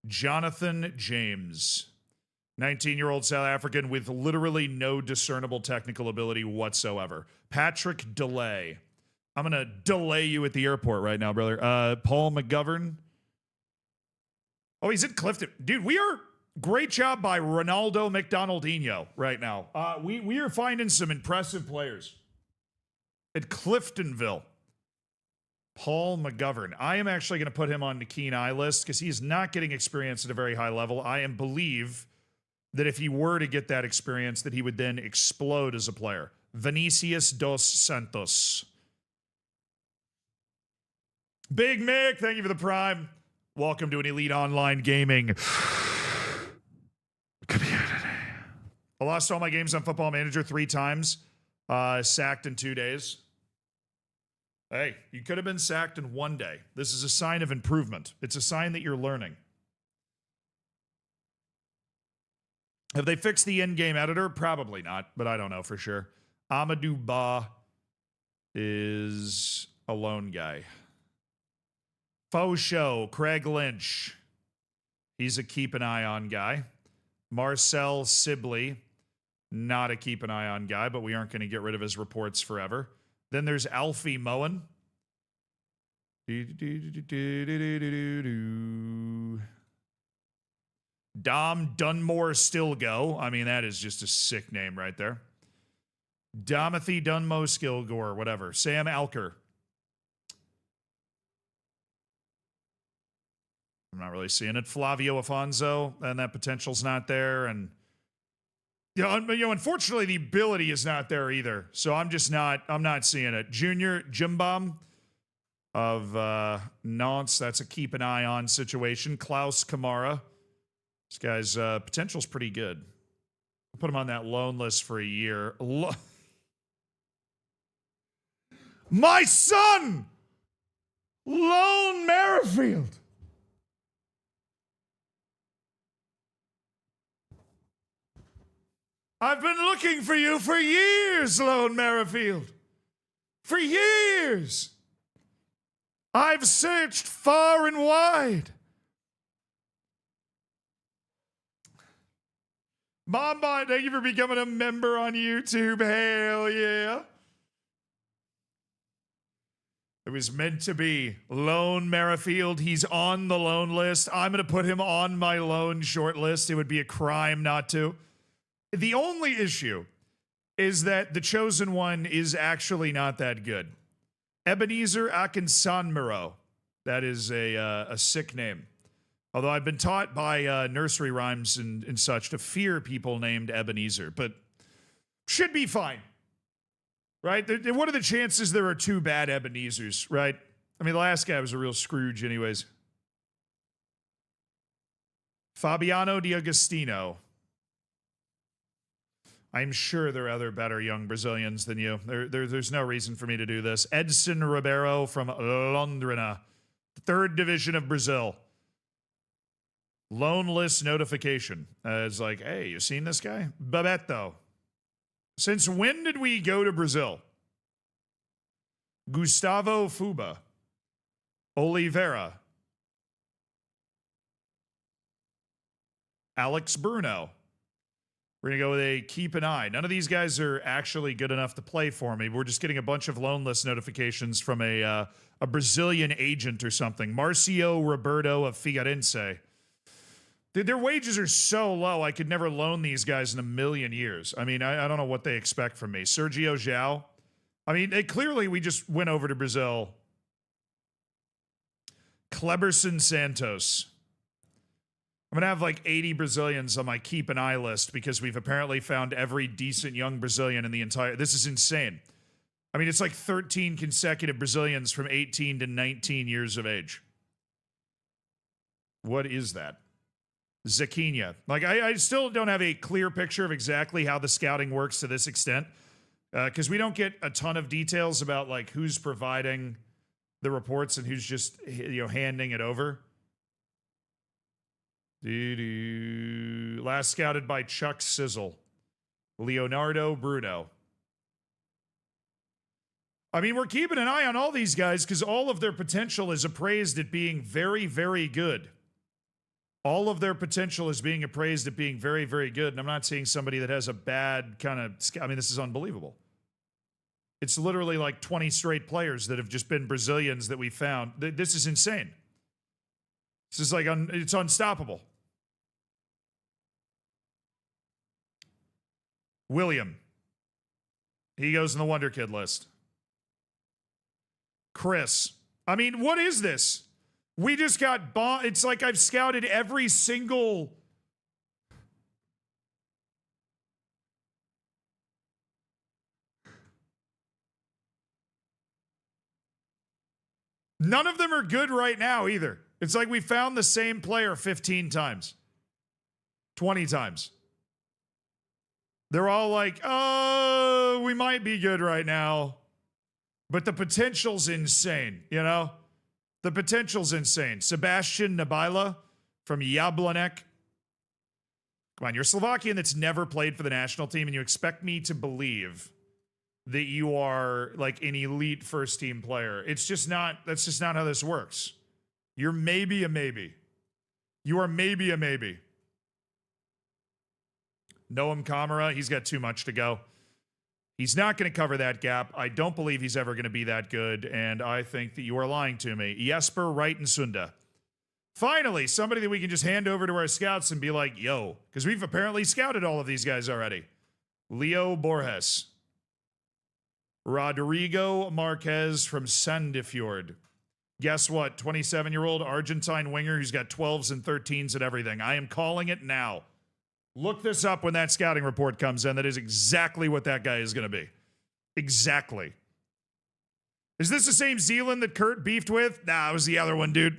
Jonathan James. 19-year-old South African with literally no discernible technical ability whatsoever. Patrick DeLay. I'm going to delay you at the airport right now, brother. Paul McGovern. Oh, he's at Clifton. Dude, we are... Great job by Ronaldo McDonaldinho right now. We are finding some impressive players. At Cliftonville. Paul McGovern. I am actually going to put him on the keen eye list because he is not getting experience at a very high level. I believe that if he were to get that experience, that he would then explode as a player. Vinicius dos Santos. Big Mick, thank you for the prime. Welcome to an Elite Online Gaming community. I lost all my games on Football Manager 3 times. Sacked in 2 days. Hey, you could have been sacked in 1 day. This is a sign of improvement. It's a sign that you're learning. Have they fixed the in-game editor? Probably not, but I don't know for sure. Amadou Ba is a lone guy. Faux Show, Craig Lynch. He's a keep an eye on guy. Marcel Sibley, not a keep an eye on guy, but we aren't going to get rid of his reports forever. Then there's Alfie Moen. Dom Dunmore Stilgo. I mean, that is just a sick name right there. Domothy Dunmo Skilgore, whatever. Sam Alker. I'm not really seeing it. Flavio Afonso, and that potential's not there. And unfortunately, the ability is not there either. So I'm not seeing it. Junior Jimbom of Nantes, that's a keep an eye on situation. Klaus Kamara. This guy's potential's pretty good. I'll put him on that loan list for a year. My son! Lone Merrifield! I've been looking for you for years, Lone Merrifield. For years. I've searched far and wide. Mamba, thank you for becoming a member on YouTube. Hell yeah. It was meant to be. Lone Merrifield, he's on the loan list. I'm going to put him on my loan short list. It would be a crime not to. The only issue is that the chosen one is actually not that good. Ebenezer Akinsanmiro. That is a sick name. Although I've been taught by nursery rhymes and such to fear people named Ebenezer, but should be fine. Right? What are the chances there are two bad Ebenezers, right? I mean, the last guy was a real Scrooge anyways. Fabiano D'Agostino. I'm sure there are other better young Brazilians than you. There's no reason for me to do this. Edson Ribeiro from Londrina, third division of Brazil. Loan list notification. It's like, hey, you seen this guy? Bebeto. Since when did we go to Brazil? Gustavo Fuba. Oliveira. Alex Bruno. We're going to go with a keep an eye. None of these guys are actually good enough to play for me. We're just getting a bunch of loan list notifications from a Brazilian agent or something. Marcio Roberto of Figueirense. Their wages are so low, I could never loan these guys in a million years. I mean, I don't know what they expect from me. Sergio João. I mean, clearly we just went over to Brazil. Cleberson Santos. I'm going to have like 80 Brazilians on my keep an eye list because we've apparently found every decent young Brazilian in the entire... This is insane. I mean, it's like 13 consecutive Brazilians from 18 to 19 years of age. What is that? Zaquinha. Like, I still don't have a clear picture of exactly how the scouting works to this extent because we don't get a ton of details about, like, who's providing the reports and who's just, handing it over. Last scouted by Chuck Sizzle. Leonardo Bruno. I mean, we're keeping an eye on all these guys because all of their potential is appraised at being very, very good. All of their potential is being appraised at being very, very good. And I'm not seeing somebody that has a bad kind of... I mean, this is unbelievable. It's literally like 20 straight players that have just been Brazilians that we found. This is insane. This is like... it's unstoppable. William. He goes in the Wonder Kid list. Chris. I mean, what is this? We just got bombed. It's like I've scouted every single... None of them are good right now either. It's like we found the same player 15 times. 20 times. They're all like, oh, we might be good right now. But the potential's insane, you know? The potential's insane. Sebastian Nabila from Jablonec. Come on, you're a Slovakian that's never played for the national team, and you expect me to believe that you are like an elite first team player. It's just not, that's just not how this works. You're maybe a maybe. You are maybe a maybe. Noam Kamara, he's got too much to go. He's not going to cover that gap. I don't believe he's ever going to be that good, and I think that you are lying to me. Jesper Wright and Sunda. Finally, somebody that we can just hand over to our scouts and be like, yo, because we've apparently scouted all of these guys already. Leo Borges. Rodrigo Marquez from Sandefjord. Guess what? 27-year-old Argentine winger who's got 12s and 13s and everything. I am calling it now. Look this up when that scouting report comes in. That is exactly what that guy is going to be. Exactly. Is this the same Zealand that Kurt beefed with? Nah, it was the other one, dude.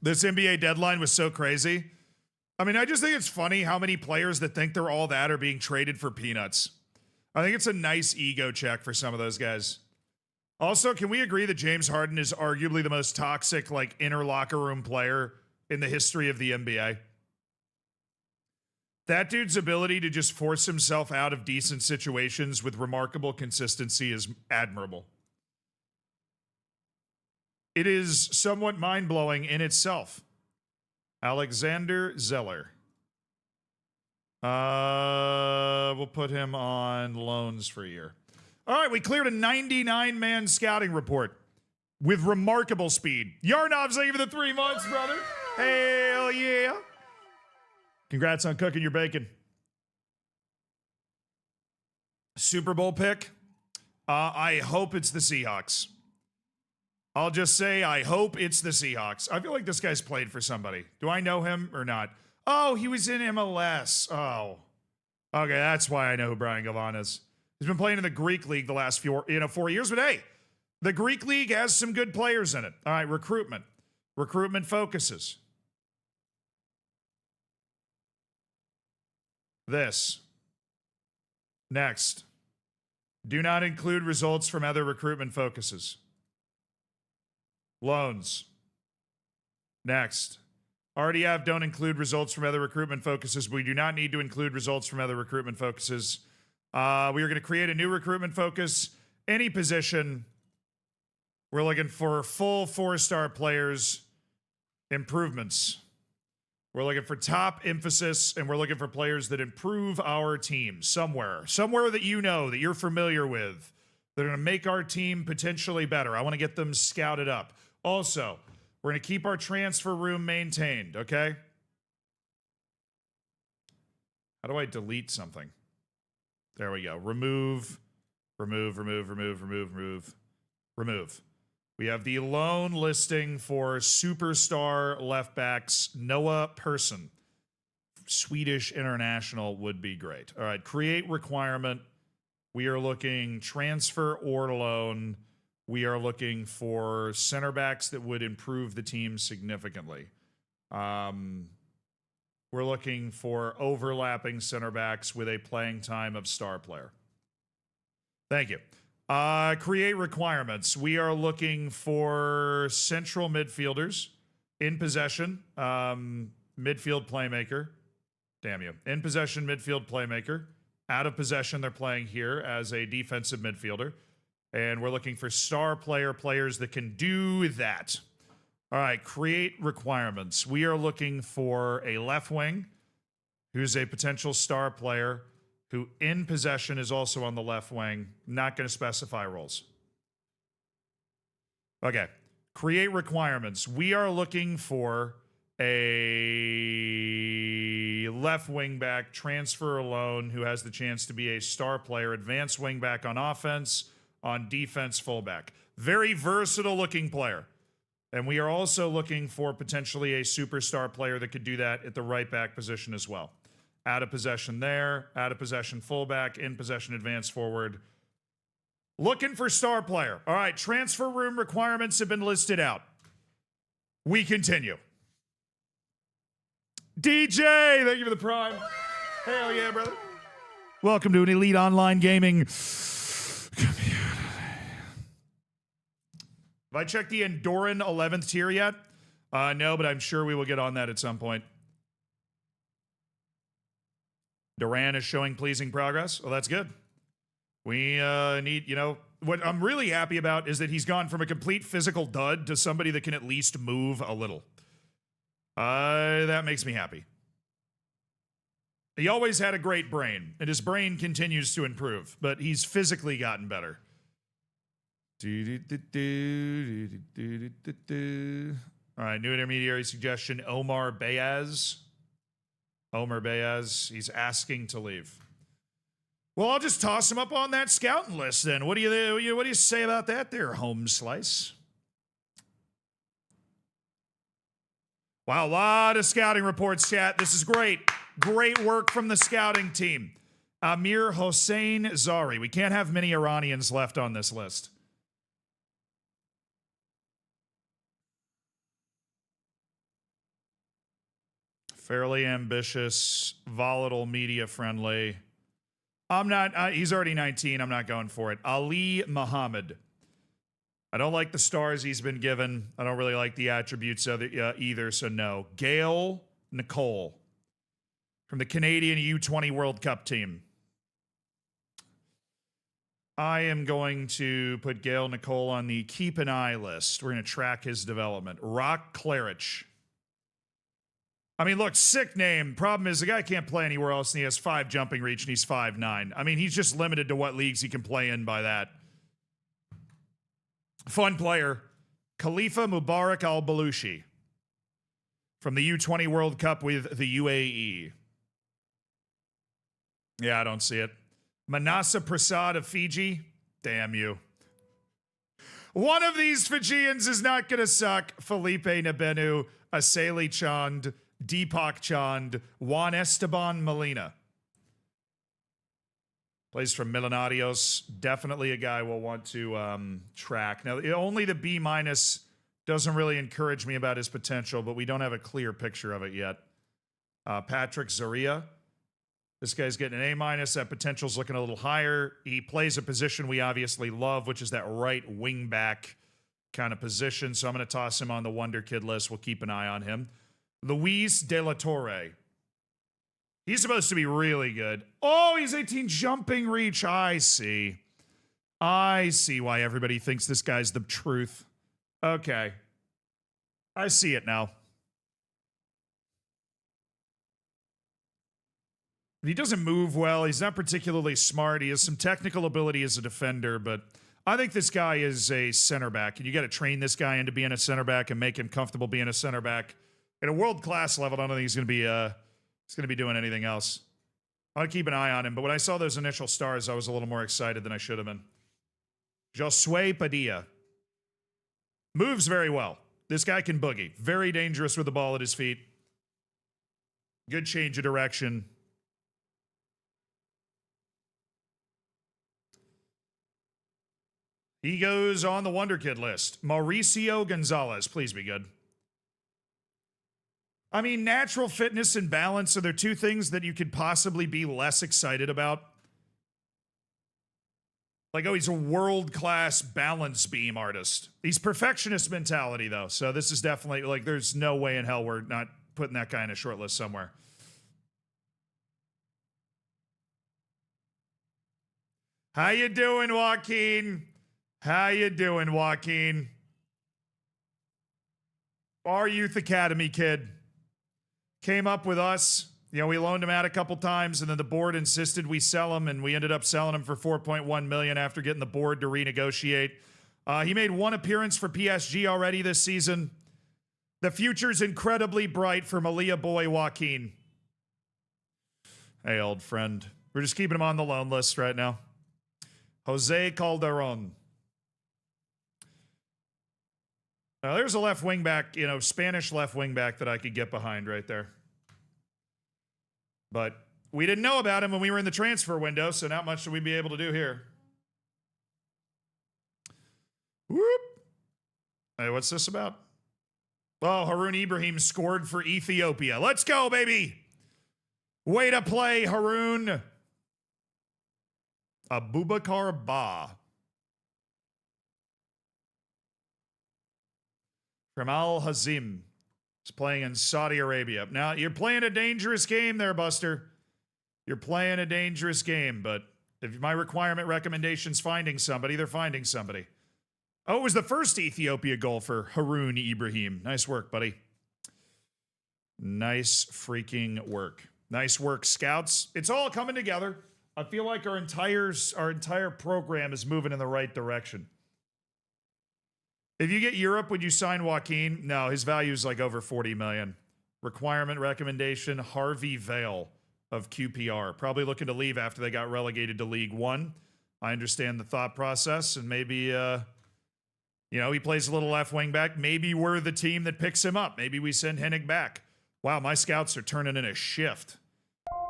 This NBA deadline was so crazy. I mean, I just think it's funny how many players that think they're all that are being traded for peanuts. I think it's a nice ego check for some of those guys. Also, can we agree that James Harden is arguably the most toxic, like, inner locker room player in the history of the NBA? That dude's ability to just force himself out of decent situations with remarkable consistency is admirable. It is somewhat mind-blowing in itself. Alexander Zeller. We'll put him on loans for a year. All right, we cleared a 99-man scouting report with remarkable speed. Yarnov's leaving the 3 months, brother. Hell yeah. Congrats on cooking your bacon. Super Bowl pick? I hope it's the Seahawks. I'll just say I hope it's the Seahawks. I feel like this guy's played for somebody. Do I know him or not? Oh, he was in MLS. Oh. Okay, that's why I know who Brian Gavon is. He's been playing in the Greek League the last 4 years, but hey, the Greek League has some good players in it. All right, recruitment. Recruitment focuses. This. Next. Do not include results from other recruitment focuses. Loans. Next. RDF don't include results from other recruitment focuses. We do not need to include results from other recruitment focuses. We are going to create a new recruitment focus. Any position. We're looking for full 4-star players. Improvements. We're looking for top emphasis, and we're looking for players that improve our team somewhere. Somewhere that you know, that you're familiar with, that are going to make our team potentially better. I want to get them scouted up. Also, we're going to keep our transfer room maintained, okay? How do I delete something? There we go. Remove. We have the loan listing for superstar left backs Noah Persson. Swedish international would be great. All right, create requirement. We are looking transfer or loan. We are looking for center backs that would improve the team significantly. We're looking for overlapping center backs with a playing time of star player. Thank you. Create requirements. We are looking for central midfielders in possession, midfield playmaker. Damn you. In possession midfield playmaker. Out of possession, they're playing here as a defensive midfielder. And we're looking for star players that can do that. All right, create requirements. We are looking for a left wing who's a potential star player who in possession is also on the left wing. Not going to specify roles. Okay. Create requirements. We are looking for a left wing back, transfer alone, who has the chance to be a star player, advanced wing back on offense, on defense, fullback. Very versatile looking player. And we are also looking for potentially a superstar player that could do that at the right back position as well. Out of possession there, out of possession fullback, in possession advance forward. Looking for star player. All right, transfer room requirements have been listed out. We continue. DJ, thank you for the prime. Hell yeah, brother. Welcome to an Elite Online Gaming community. Have I checked the Andorran 11th tier yet? No, but I'm sure we will get on that at some point. Duran is showing pleasing progress. Well, that's good. We need, what I'm really happy about is that he's gone from a complete physical dud to somebody that can at least move a little. That makes me happy. He always had a great brain, and his brain continues to improve, but he's physically gotten better. All right, new intermediary suggestion, Omar Bayaz. He's asking to leave. Well, I'll just toss him up on that scouting list then. What do you say about that there, home slice? Wow, a lot of scouting reports, chat. This is great. Great work from the scouting team. Amir Hossein Zari. We can't have many Iranians left on this list. Fairly ambitious, volatile, media friendly. He's already 19. I'm not going for it. Ali Muhammad. I don't like the stars he's been given. I don't really like the attributes either, so no. Gail Nicole from the Canadian U20 World Cup team. I am going to put Gail Nicole on the keep an eye list. We're going to track his development. Rock Claridge. I mean, look, sick name. Problem is the guy can't play anywhere else, and he has 5 jumping reach, and he's 5'9". I mean, he's just limited to what leagues he can play in by that. Fun player. Khalifa Mubarak Al-Balushi from the U20 World Cup with the UAE. Yeah, I don't see it. Manasa Prasad of Fiji. Damn you. One of these Fijians is not going to suck. Felipe Nabenu, Aseli Chand, Deepak Chand, Juan Esteban Molina. Plays from Millonarios. Definitely a guy we'll want to track. Now, only the B- doesn't really encourage me about his potential, but we don't have a clear picture of it yet. Patrick Zaria. This guy's getting an A-. That potential's looking a little higher. He plays a position we obviously love, which is that right wing back kind of position. So I'm going to toss him on the Wonder Kid list. We'll keep an eye on him. Luis De La Torre. He's supposed to be really good. Oh, he's 18 jumping reach. I see. I see why everybody thinks this guy's the truth. Okay. I see it now. He doesn't move well. He's not particularly smart. He has some technical ability as a defender, but I think this guy is a center back, and you got to train this guy into being a center back and make him comfortable being a center back. At a world-class level, I don't think he's going to be doing anything else. I want to keep an eye on him, but when I saw those initial stars, I was a little more excited than I should have been. Josue Padilla. Moves very well. This guy can boogie. Very dangerous with the ball at his feet. Good change of direction. He goes on the Wonder Kid list. Mauricio Gonzalez. Please be good. I mean, natural fitness and balance are there two things that you could possibly be less excited about? Like, oh, he's a world-class balance beam artist. He's perfectionist mentality, though. So this is definitely, like, there's no way in hell we're not putting that guy in a short list somewhere. How you doing, Joaquin? How you doing, Joaquin? Our Youth Academy kid came up with us. You know, we loaned him out a couple times, and then the board insisted we sell him, and we ended up selling him for $4.1 million after getting the board to renegotiate. He made one appearance for PSG already this season. The future's incredibly bright for Melilla boy Joaquin. Hey, old friend. We're just keeping him on the loan list right now. Jose Calderon. Now, there's a left wing back, you know, Spanish left wing back that I could get behind right there. But we didn't know about him when we were in the transfer window, so not much should we be able to do here. Whoop. Hey, what's this about? Oh, Haroun Ibrahim scored for Ethiopia. Let's go, baby. Way to play, Haroun. Abubakar Ba. From Al Hazim. He's playing in Saudi Arabia. Now, you're playing a dangerous game there, Buster. You're playing a dangerous game, but if my requirement recommendation's finding somebody, they're finding somebody. Oh, it was the first Ethiopia goal for Haroun Ibrahim. Nice work, buddy. Nice freaking work. Nice work, scouts. It's all coming together. I feel like our entire program is moving in the right direction. If you get Europe, would you sign Joaquin? No, his value is like over 40 million. Requirement recommendation, Harvey Vale of QPR. Probably looking to leave after they got relegated to League One. I understand the thought process, and maybe, you know, he plays a little left wing back. Maybe we're the team that picks him up. Maybe we send Hennig back. Wow, my scouts are turning in a shift.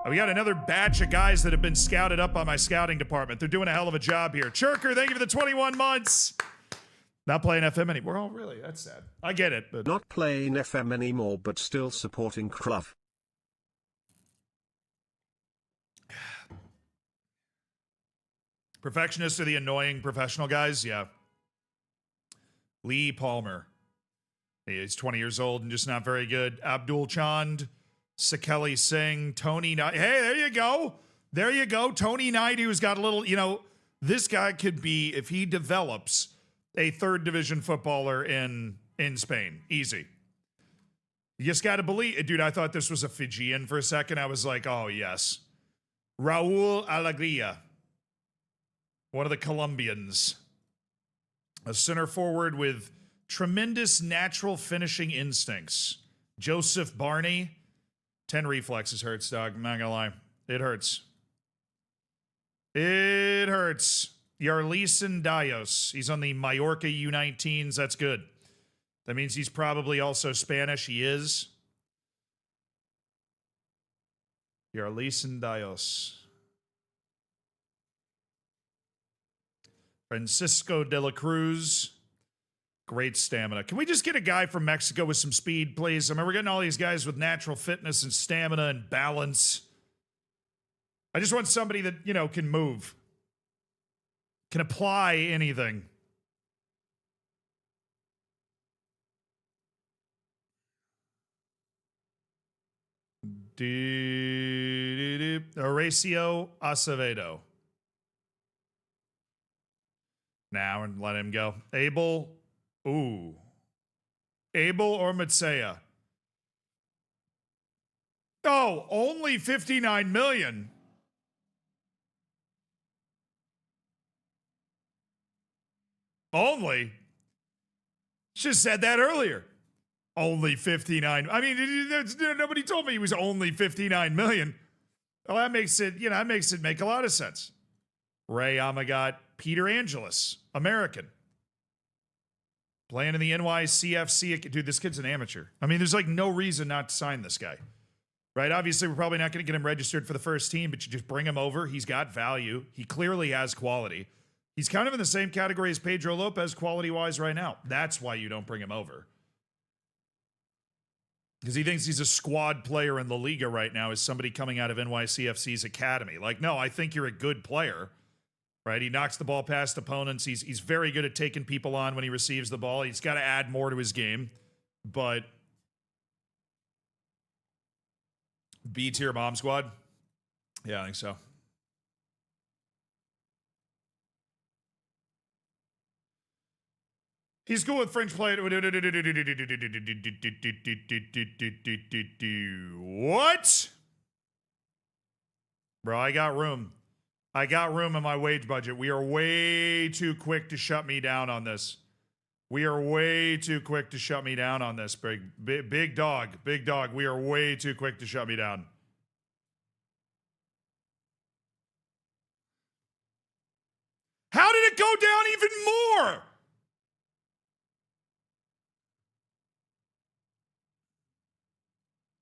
We got another batch of guys that have been scouted up by my scouting department. They're doing a hell of a job here. Churker, thank you for the 21 months. Not playing FM anymore. Oh, really? That's sad. I get it. But not playing FM anymore, but still supporting Club. Perfectionists are the annoying professional guys. Yeah. Lee Palmer. He's 20 years old and just not very good. Abdul Chand, Sakeli Singh, Tony Knight. Hey, there you go. There you go. Tony Knight, who's got a little, you know, This guy could be, if he develops, a third division footballer in Spain. Easy. You just got to believe. Dude, I thought this was a Fijian for a second. I was like, oh, yes. Raul Alegria, one of the Colombians. A center forward with tremendous natural finishing instincts. Joseph Barney. 10 reflexes hurts, dog. I'm not going to lie. It hurts. It hurts. Yarlison Dios. He's on the Mallorca U19s. That's good. That means he's probably also Spanish. He is. Yarlison Dios. Francisco de la Cruz. Great stamina. Can we just get a guy from Mexico with some speed, please? I mean, we're getting all these guys with natural fitness and stamina and balance. I just want somebody that, you know, can move. Can apply anything. Horacio Acevedo. Now, and let him go. Abel. Ooh. Abel or Matsea? Oh, only 59 million. Only? Just said that earlier. Only 59. I mean, nobody told me he was only 59 million. Well, that makes it, you know, that makes it make a lot of sense. Ray Amagat, Peter Angelis, American. Playing in the NYCFC. Dude, this kid's an amateur. I mean, there's like no reason not to sign this guy. Right? Obviously, we're probably not going to get him registered for the first team, but you just bring him over. He's got value. He clearly has quality. He's kind of in the same category as Pedro Lopez quality-wise right now. That's why you don't bring him over. Because he thinks he's a squad player in the Liga right now as somebody coming out of NYCFC's academy. Like, no, I think you're a good player. Right? He knocks the ball past opponents. He's very good at taking people on when he receives the ball. He's got to add more to his game. But B-tier bomb squad? Yeah, I think so. He's cool with French play. What? Bro, I got room. I got room in my wage budget. We are way too quick to shut me down on this. We are way too quick to shut me down on this, big dog. Big dog. We are way too quick to shut me down. How did it go down even more?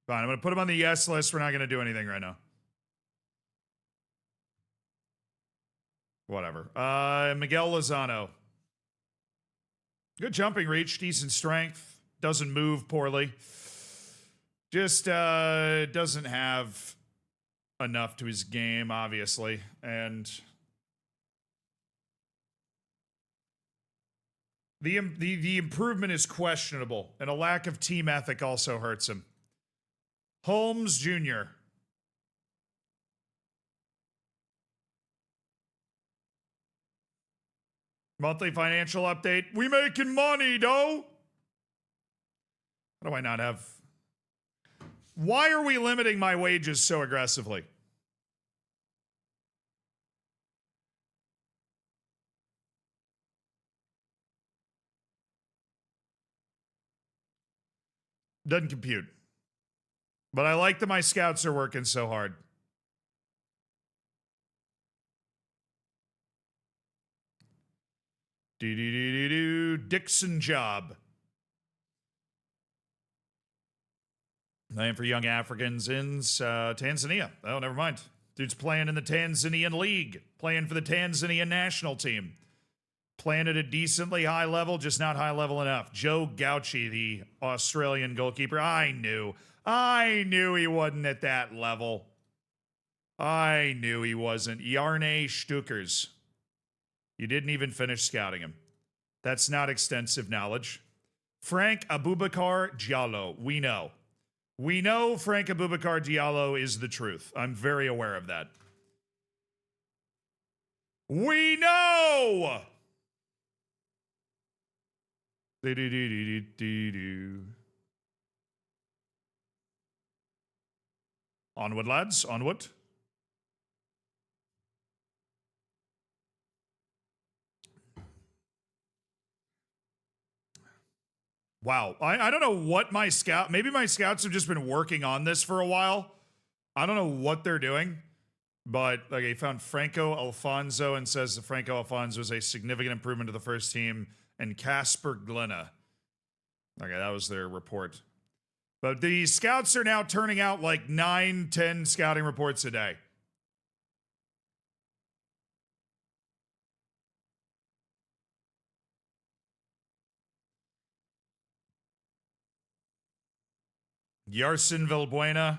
Fine, I'm going to put him on the yes list. We're not going to do anything right now. Whatever. Miguel Lozano. Good jumping reach, decent strength, doesn't move poorly. Just doesn't have enough to his game, obviously. And the improvement is questionable, and a lack of team ethic also hurts him. Holmes Jr. Monthly financial update. We making money, though. How do I not have... Why are we limiting my wages so aggressively? Doesn't compute. But I like that my scouts are working so hard. Dixon Job. Playing for young Africans in Tanzania. Oh, never mind. Dude's playing in the Tanzanian League. Playing for the Tanzanian national team. Playing at a decently high level, just not high level enough. Joe Gauchi, the Australian goalkeeper. I knew he wasn't at that level. I knew he wasn't. Yarne Stukers. You didn't even finish scouting him. That's not extensive knowledge. Frank Abubakar Diallo. We know. We know Frank Abubakar Diallo is the truth. I'm very aware of that. We know! Do-do-do-do-do-do. Onward, lads. Onward. Wow. I don't know what my scout... Maybe my scouts have just been working on this for a while. I don't know what they're doing. But like, he found Franco Alfonso and says that Franco Alfonso is a significant improvement to the first team. And Casper Glenna. Okay, that was their report. But the scouts are now turning out like 9, 10 scouting reports a day. Yarson Valbuena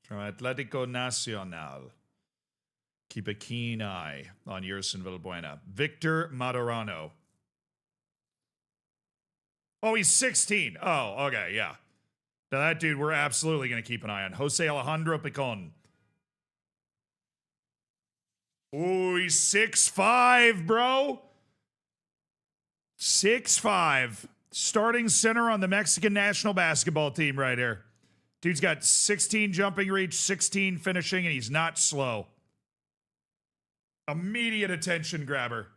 from Atlético Nacional. Keep a keen eye on Yerson Valbuena. Victor Madorano. Oh, he's 16. Oh, okay, yeah. Now that dude we're absolutely going to keep an eye on. Jose Alejandro Picon. Oh, he's 6'5", bro. 6'5". Starting center on the Mexican national basketball team right here. Dude's got 16 jumping reach, 16 finishing, and he's not slow. Immediate attention grabber.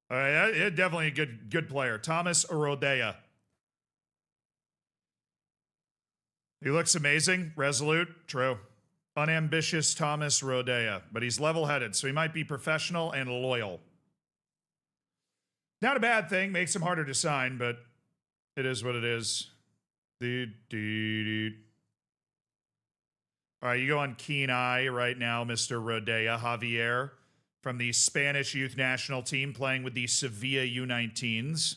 All right, definitely a good player. Thomas Rodea. He looks amazing, resolute, true. Unambitious Thomas Rodea, but he's level-headed, so he might be professional and loyal. Not a bad thing, makes him harder to sign, but it is what it is. All right, you go on keen eye right now, Mr. Rodea. Javier from the Spanish youth national team playing with the Sevilla U19s.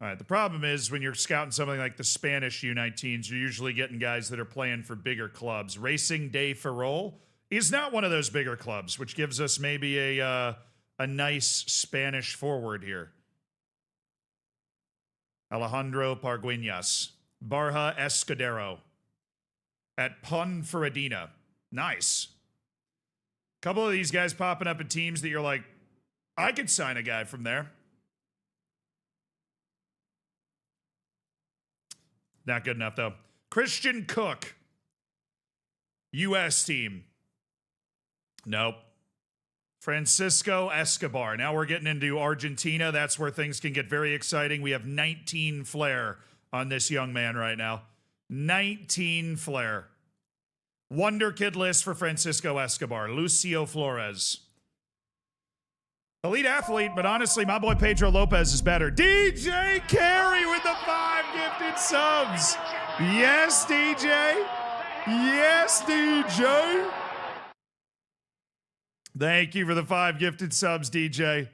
All right, the problem is when you're scouting something like the Spanish U19s, you're usually getting guys that are playing for bigger clubs. Racing de Ferrol is not one of those bigger clubs, which gives us maybe a nice Spanish forward here. Alejandro Parguinas. Barja Escudero at Ponferradina. Nice. Couple of these guys popping up in teams that you're like, I could sign a guy from there. Not good enough, though. Christian Cook. U.S. team. Nope. Francisco Escobar. Now we're getting into Argentina. That's where things can get very exciting. We have 19 flair on this young man right now. 19 flair. Wonder Kid list for Francisco Escobar. Lucio Flores. Elite athlete, but honestly, my boy Pedro Lopez is better. DJ Carey with the 5 gifted subs. Yes, DJ. Yes, DJ. Thank you for the 5 gifted subs, DJ.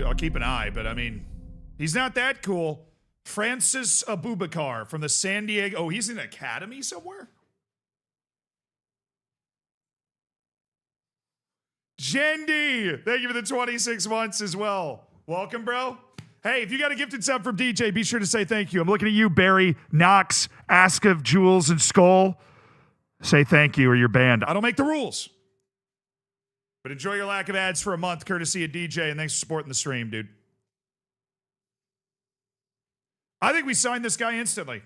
I'll keep an eye, but I mean, he's not that cool. Francis Abubakar from the San Diego. Oh, he's in an academy somewhere? Jendi, thank you for the 26 months as well. Welcome, bro. Hey, if you got a gifted sub from DJ, be sure to say thank you. I'm looking at you, Barry, Knox, Ask of Jules, and Skull. Say thank you or you're banned. I don't make the rules. But enjoy your lack of ads for a month, courtesy of DJ, and thanks for supporting the stream, dude. I think we signed this guy instantly.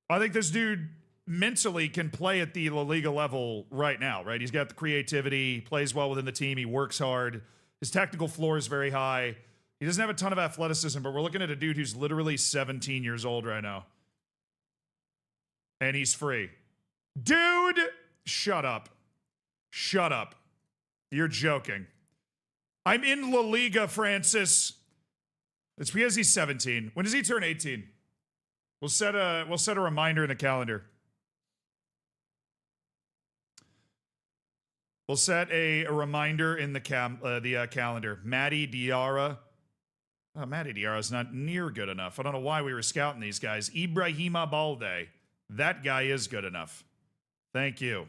I think this dude mentally can play at the La Liga level right now, right? He's got the creativity, he plays well within the team, he works hard. His technical floor is very high. He doesn't have a ton of athleticism, but we're looking at a dude who's literally 17 years old right now. And he's free. Dude, shut up. Shut up. You're joking. I'm in La Liga, Francis. It's because he's 17. When does he turn 18? We'll set a reminder in the calendar. We'll set a reminder in the calendar. Matty Diarra. Oh, Matty Diarra's not near good enough. I don't know why we were scouting these guys. Ibrahima Balde. That guy is good enough. Thank you.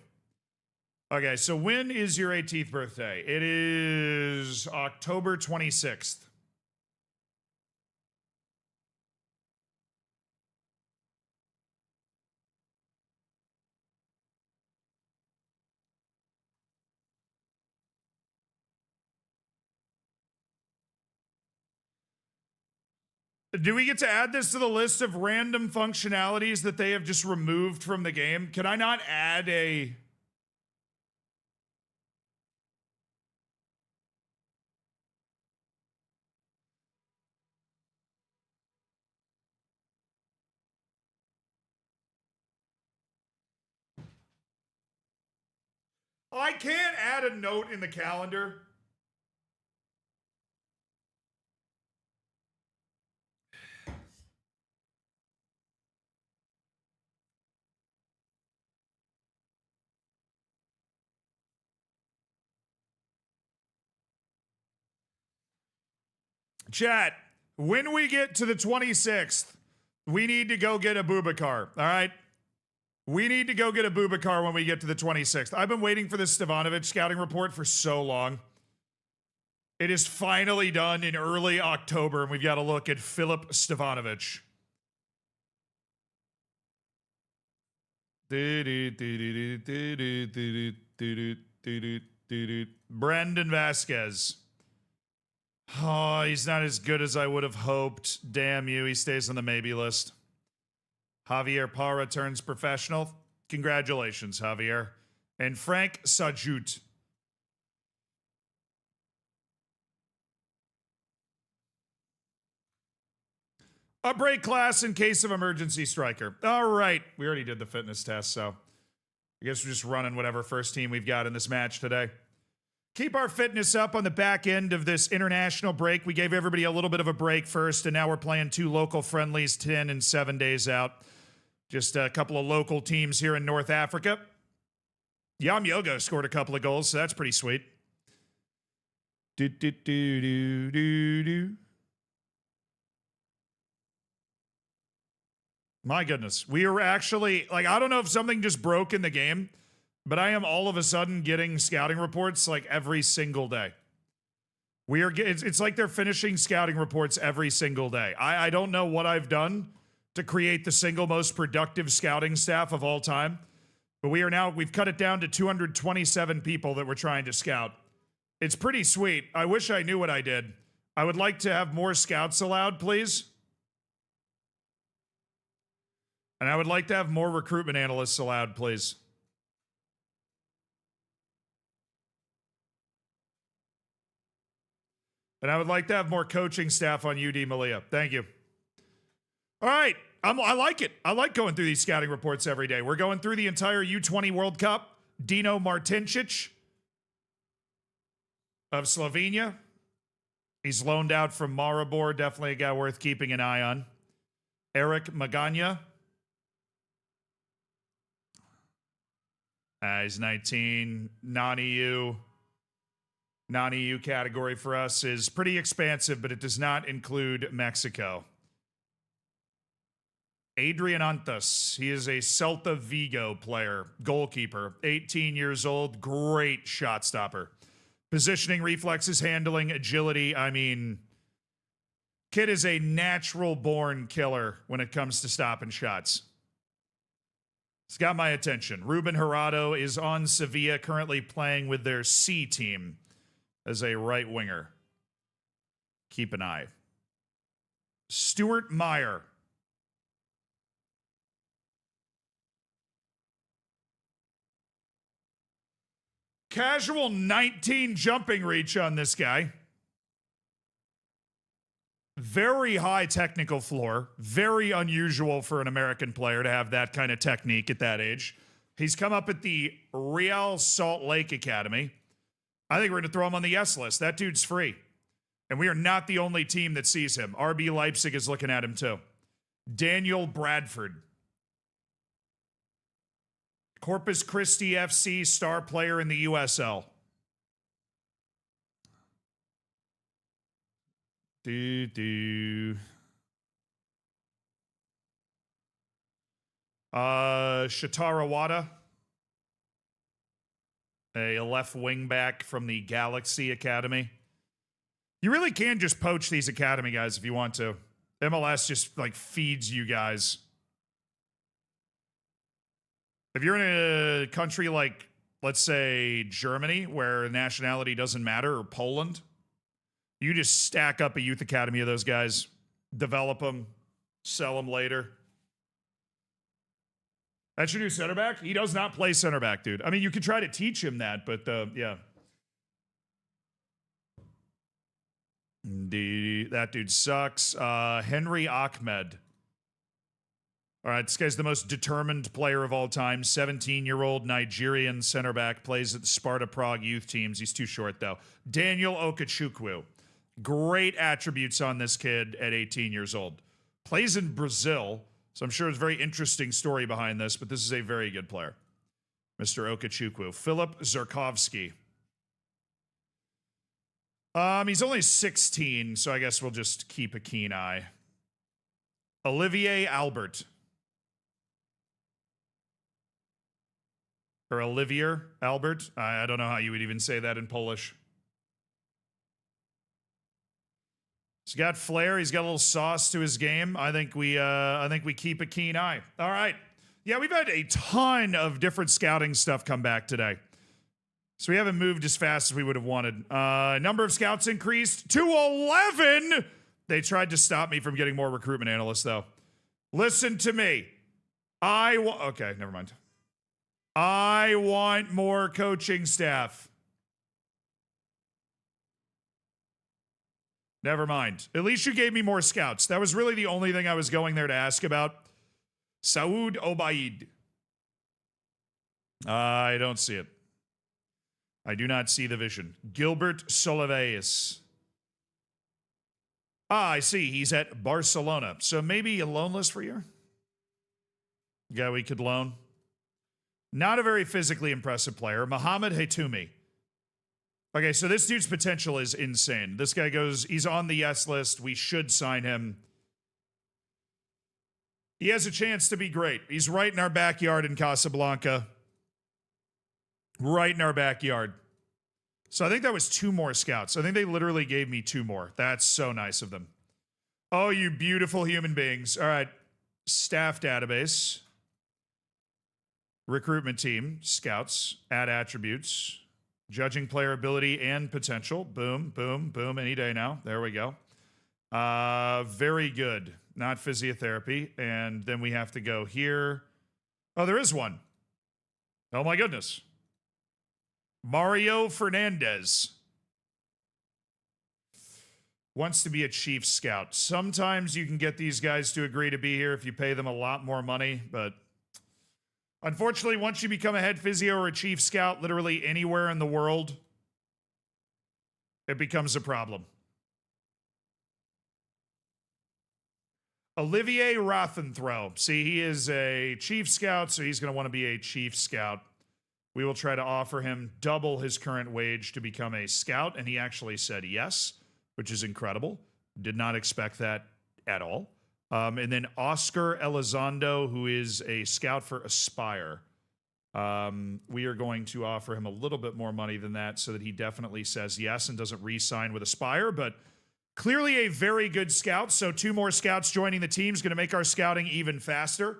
Okay, so when is your 18th birthday? It is October 26th. Do we get to add this to the list of random functionalities that they have just removed from the game? Can I not add a... I can't add a note in the calendar. Chat, when we get to the 26th, we need to go get a Bubakar, all right? We need to go get a Bubakar when we get to the 26th. I've been waiting for this Stevanovic scouting report for so long. It is finally done in early October, and we've got to look at Filip Stevanovic. Brandon Vasquez. Oh, he's not as good as I would have hoped. Damn you, he stays on the maybe list. Javier Parra turns professional. Congratulations, Javier. And Frank Sajut. A break class in case of emergency striker. All right. We already did the fitness test, so I guess we're just running whatever first team we've got in this match today. Keep our fitness up on the back end of this international break. We gave everybody a little bit of a break first, and now we're playing 2 local friendlies 10 and 7 days out. Just a couple of local teams here in North Africa. Yam Yogo scored a couple of goals, so that's pretty sweet. My goodness. We are actually, like, I don't know if something just broke in the game, but I am all of a sudden getting scouting reports like every single day. It's like they're finishing scouting reports every single day. I don't know what I've done to create the single most productive scouting staff of all time, but we've cut it down to 227 people that we're trying to scout. It's pretty sweet. I wish I knew what I did. I would like to have more scouts allowed, please. And I would like to have more recruitment analysts allowed, please. And I would like to have more coaching staff on UD Melilla. Thank you. All right. I like it. I like going through these scouting reports every day. We're going through the entire U20 World Cup. Dino Martincic of Slovenia. He's loaned out from Maribor. Definitely a guy worth keeping an eye on. Eric Magana. He's 19. Non-EU. Non-EU category for us is pretty expansive, but it does not include Mexico. Adrian Antas. He is a Celta Vigo player, goalkeeper, 18 years old, great shot stopper. Positioning, reflexes, handling, agility. I mean, kid is a natural-born killer when it comes to stopping shots. It's got my attention. Ruben Gerardo is on Sevilla, currently playing with their C team as a right winger. Keep an eye. Stuart Meyer. Casual 19 jumping reach on this guy. Very high technical floor. Very unusual for an American player to have that kind of technique at that age. He's come up at the Real Salt Lake Academy. I think we're going to throw him on the yes list. That dude's free. And we are not the only team that sees him. RB Leipzig is looking at him too. Daniel Bradford. Corpus Christi FC star player in the USL. Shatara Wada. a left wing back from the Galaxy Academy. You really can just poach these academy guys if you want to. MLS just like feeds you guys. If you're in a country like, let's say, Germany, where nationality doesn't matter, or Poland, you just stack up a youth academy of those guys, develop them, sell them later. That's your new center back? He does not play center back, dude. I mean, you could try to teach him that, but yeah. That dude sucks. Henry Ahmed. All right, this guy's the most determined player of all time. 17-year-old Nigerian center back, plays at the Sparta Prague youth teams. He's too short, though. Daniel Okechukwu. Great attributes on this kid at 18 years old. Plays in Brazil, so I'm sure it's a very interesting story behind this, but this is a very good player. Mr. Okechukwu. Philip Zerkovsky. He's only 16, so I guess we'll just keep a keen eye. Olivier Albert. Or Olivier Albert. I don't know how you would even say that in Polish. He's got flair. He's got a little sauce to his game. I think we keep a keen eye. All right. Yeah, we've had a ton of different scouting stuff come back today. So we haven't moved as fast as we would have wanted. Number of scouts increased to 11. They tried to stop me from getting more recruitment analysts, though. Listen to me. Okay, never mind. I want more coaching staff. Never mind. At least you gave me more scouts. That was really the only thing I was going there to ask about. Saud Obaid. I don't see it. I do not see the vision. Gilbert Soliveis. I see. He's at Barcelona. So maybe a loan list for you? Yeah, we could loan. Not a very physically impressive player. Mohamed Hatoumi. Okay, so this dude's potential is insane. This guy he's on the yes list. We should sign him. He has a chance to be great. He's right in our backyard in Casablanca. Right in our backyard. So I think that was 2 more scouts. I think they literally gave me 2 more. That's so nice of them. Oh, you beautiful human beings. All right. Staff database. Recruitment team. Scouts. Add attributes. Judging player ability and potential. Boom, boom, boom. Any day now. There we go. Very good. Not physiotherapy. And then we have to go here. Oh, there is one. Oh, my goodness. Mario Fernandez. Wants to be a chief scout. Sometimes you can get these guys to agree to be here if you pay them a lot more money, but unfortunately, once you become a head physio or a chief scout, literally anywhere in the world, it becomes a problem. Olivier Rothenthrow. See, he is a chief scout, so he's going to want to be a chief scout. We will try to offer him double his current wage to become a scout, and he actually said yes, which is incredible. Did not expect that at all. And then Oscar Elizondo, who is a scout for Aspire. We are going to offer him a little bit more money than that so that he definitely says yes and doesn't re-sign with Aspire, but clearly a very good scout. So 2 more scouts joining the team is going to make our scouting even faster.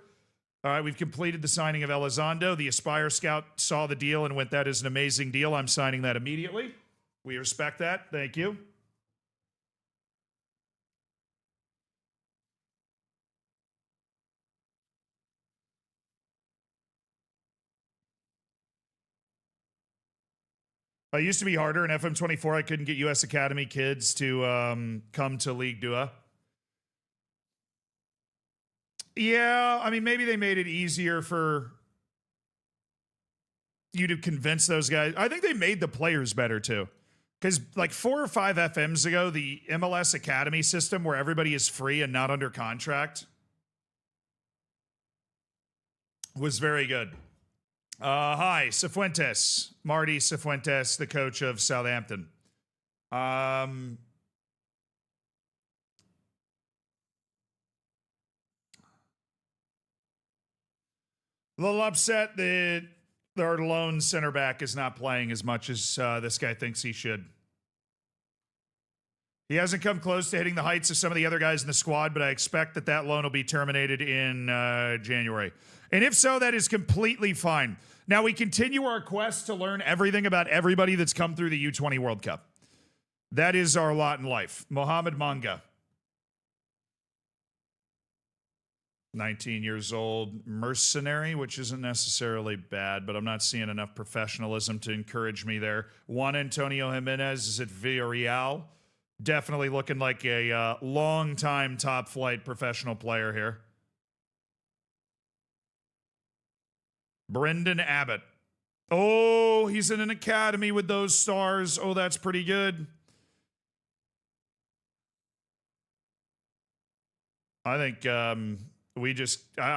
All right, we've completed the signing of Elizondo. The Aspire scout saw the deal and went, that is an amazing deal. I'm signing that immediately. We respect that. Thank you. It used to be harder in FM24. I couldn't get U.S. Academy kids to come to Ligue 2. Yeah, I mean, maybe they made it easier for you to convince those guys. I think they made the players better, too. Because like 4 or 5 FMs ago, the MLS Academy system where everybody is free and not under contract was very good. Hi, Cifuentes. Marty Cifuentes, the coach of Southampton. Little upset that Our lone center back is not playing as much as this guy thinks he should. He hasn't come close to hitting the heights of some of the other guys in the squad, but I expect that loan will be terminated in January. And if so, that is completely fine. Now we continue our quest to learn everything about everybody that's come through the U20 World Cup. That is our lot in life. Mohamed Manga. 19 years old, mercenary, which isn't necessarily bad, but I'm not seeing enough professionalism to encourage me there. Juan Antonio Jimenez is at Villarreal. Definitely looking like a long-time top-flight professional player here. Brendan Abbott. Oh, he's in an academy with those stars. Oh, that's pretty good. I think I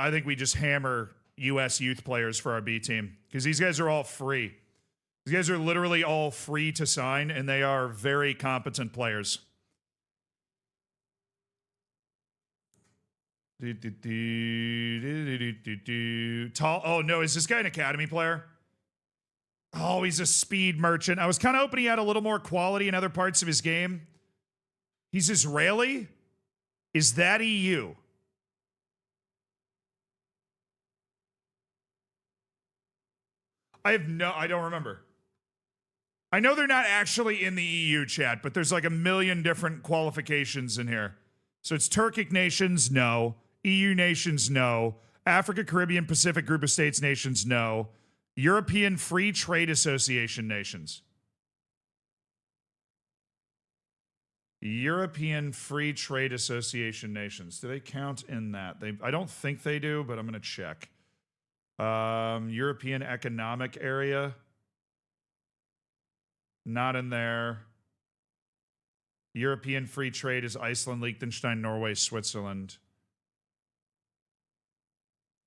think we just hammer U.S. youth players for our B team because these guys are all free. These guys are literally all free to sign, and they are very competent players. Tall. Oh, no. Is this guy an academy player? Oh, he's a speed merchant. I was kind of hoping he had a little more quality in other parts of his game. He's Israeli? Is that EU? I don't remember. I know they're not actually in the EU chat, but there's like a million different qualifications in here. So it's Turkic nations, no. EU nations, no. Africa, Caribbean, Pacific Group of States nations, no. European Free Trade Association nations. European Free Trade Association nations. Do they count in that? I don't think they do, but I'm going to check. European Economic Area. Not in there. European Free Trade is Iceland, Liechtenstein, Norway, Switzerland.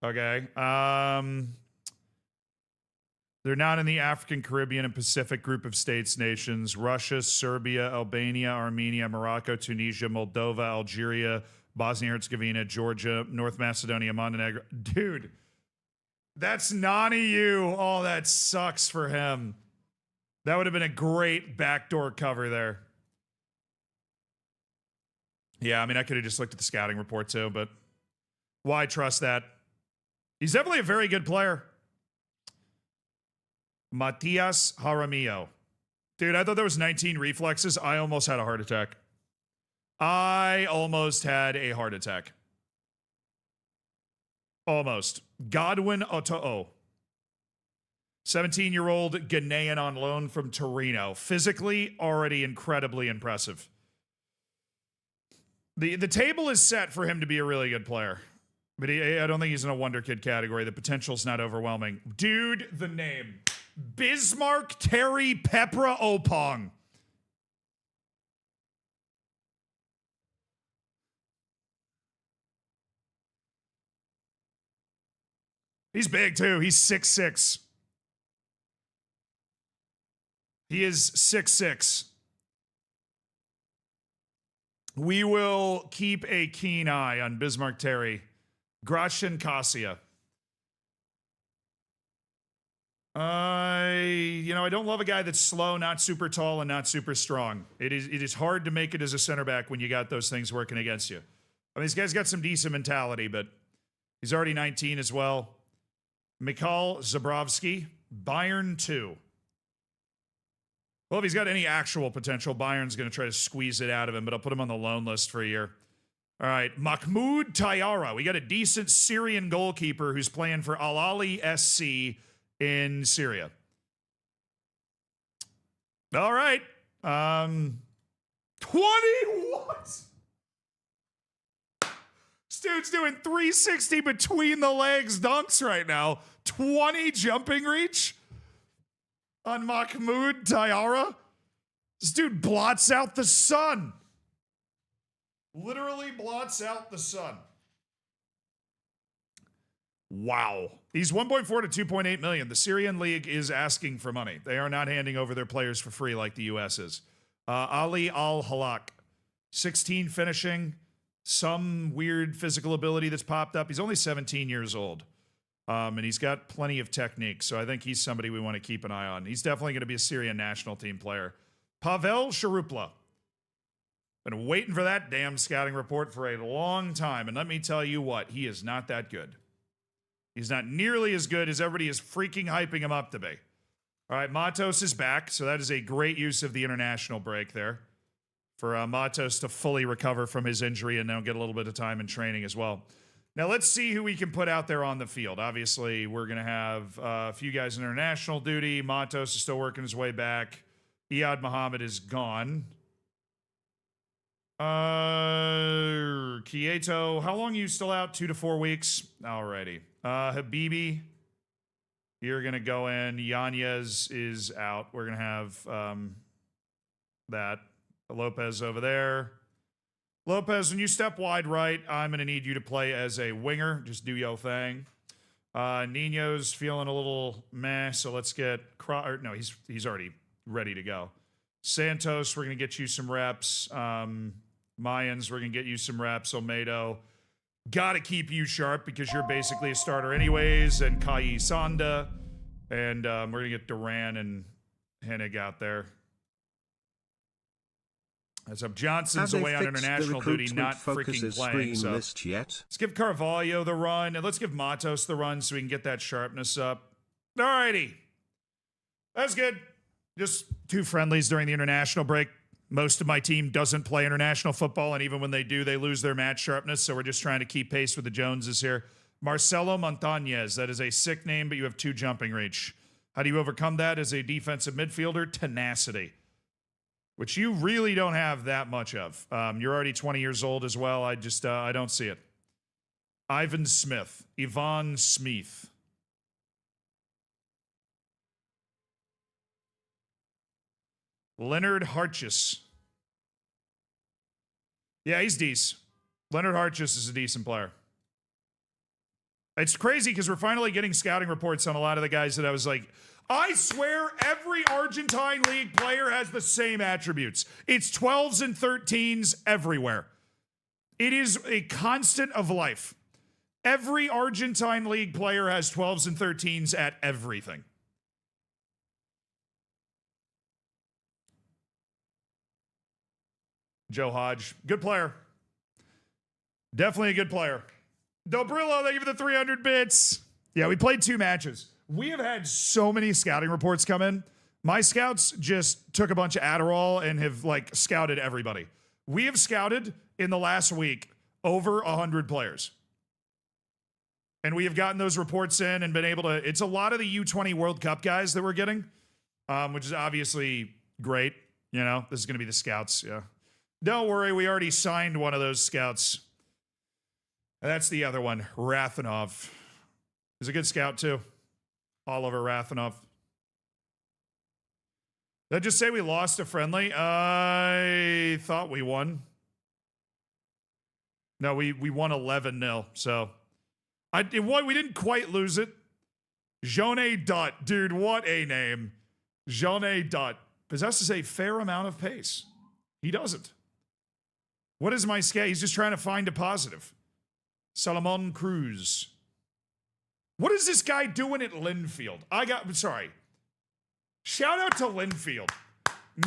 Okay. They're not in the African, Caribbean, and Pacific Group of States nations. Russia, Serbia, Albania, Armenia, Morocco, Tunisia, Moldova, Algeria, Bosnia-Herzegovina, Georgia, North Macedonia, Montenegro. Dude, that's non-EU. Oh, that sucks for him. That would have been a great backdoor cover there. Yeah, I mean, I could have just looked at the scouting report too, but why trust that? He's definitely a very good player. Matias Jaramillo. Dude, I thought there was 19 reflexes. I almost had a heart attack. Almost. 'Godwin Otoo. 17-year-old Ghanaian on loan from Torino. Physically, already incredibly impressive. The table is set for him to be a really good player. But I don't think he's in a wonder kid category. The potential's not overwhelming. Dude, the name. Bismarck Terry Pepra Opong. He's big, too. He's 6'6". He is 6'6". We will keep a keen eye on Bismarck Terry. Gratian Kasia. I don't love a guy that's slow, not super tall, and not super strong. It is hard to make it as a center back when you got those things working against you. I mean, this guy's got some decent mentality, but he's already 19 as well. Mikhail Zabrovsky, Bayern 2. Well, if he's got any actual potential, Bayern's going to try to squeeze it out of him, but I'll put him on the loan list for a year. All right, Mahmoud Tayara. We got a decent Syrian goalkeeper who's playing for Al Ahly SC in Syria. All right. 20 what? This dude's doing 360 between the legs dunks right now. 20 jumping reach on Mahmoud Tayara. This dude blots out the sun. Literally blots out the sun. Wow. He's 1.4 to 2.8 million. The Syrian league is asking for money. They are not handing over their players for free like the U.S. is. Ali Al-Halak, 16 finishing, some weird physical ability that's popped up. He's only 17 years old. And he's got plenty of technique, so I think he's somebody we want to keep an eye on. He's definitely going to be a Syrian national team player. Pavel Sharupla. Been waiting for that damn scouting report for a long time, and let me tell you what, he is not that good. He's not nearly as good as everybody is freaking hyping him up to be. All right, Matos is back, so that is a great use of the international break there for Matos to fully recover from his injury and now get a little bit of time in training as well. Now, let's see who we can put out there on the field. Obviously, we're going to have a few guys in international duty. Matos is still working his way back. Iyad Muhammad is gone. Kieto, how long are you still out? 2 to 4 weeks? Alrighty. Habibi, you're going to go in. Yanez is out. We're going to have that. Lopez over there. Lopez, when you step wide right, I'm going to need you to play as a winger. Just do your thing. Nino's feeling a little meh, so let's get... No, he's already ready to go. Santos, we're going to get you some reps. Mayans, we're going to get you some reps. Olmedo, got to keep you sharp because you're basically a starter anyways. And Kai Sanda. And we're going to get Duran and Hennig out there. As up, Johnson's away on international duty, not freaking playing. So list yet? Let's give Carvalho the run, and let's give Matos the run so we can get that sharpness up. Alrighty. That's good. Just 2 friendlies during the international break. Most of my team doesn't play international football, and even when they do, they lose their match sharpness, so we're just trying to keep pace with the Joneses here. Marcelo Montañez, that is a sick name, but you have 2 jumping reach. How do you overcome that as a defensive midfielder? Tenacity, which you really don't have that much of. You're already 20 years old as well. I don't see it. Ivan Smith. Yvonne Smith. Leonard Harchis. Yeah, he's decent. Leonard Harchis is a decent player. It's crazy because we're finally getting scouting reports on a lot of the guys that I was like, I swear every Argentine league player has the same attributes. It's 12s and 13s everywhere. It is a constant of life. Every Argentine league player has 12s and 13s at everything. Joe Hodge, good player. Definitely a good player. Dobrillo, thank you for the 300 bits. Yeah, we played 2 matches. We have had so many scouting reports come in. My scouts just took a bunch of Adderall and have scouted everybody. We have scouted in the last week over 100 players. And we have gotten those reports in and been able to, it's a lot of the U20 World Cup guys that we're getting, which is obviously great. You know, this is going to be the scouts. Yeah. Don't worry, we already signed one of those scouts. That's the other one, Rathanov. He's a good scout too. Oliver Rathanov. Did I just say we lost a friendly? I thought we won. No, we won 11-0. So we didn't quite lose it. Jone Dutt. Dude, what a name. Jone Dutt possesses a fair amount of pace. He doesn't. What is my scat? He's just trying to find a positive. Salomon Cruz. What is this guy doing at Linfield? Sorry. Shout out to Linfield.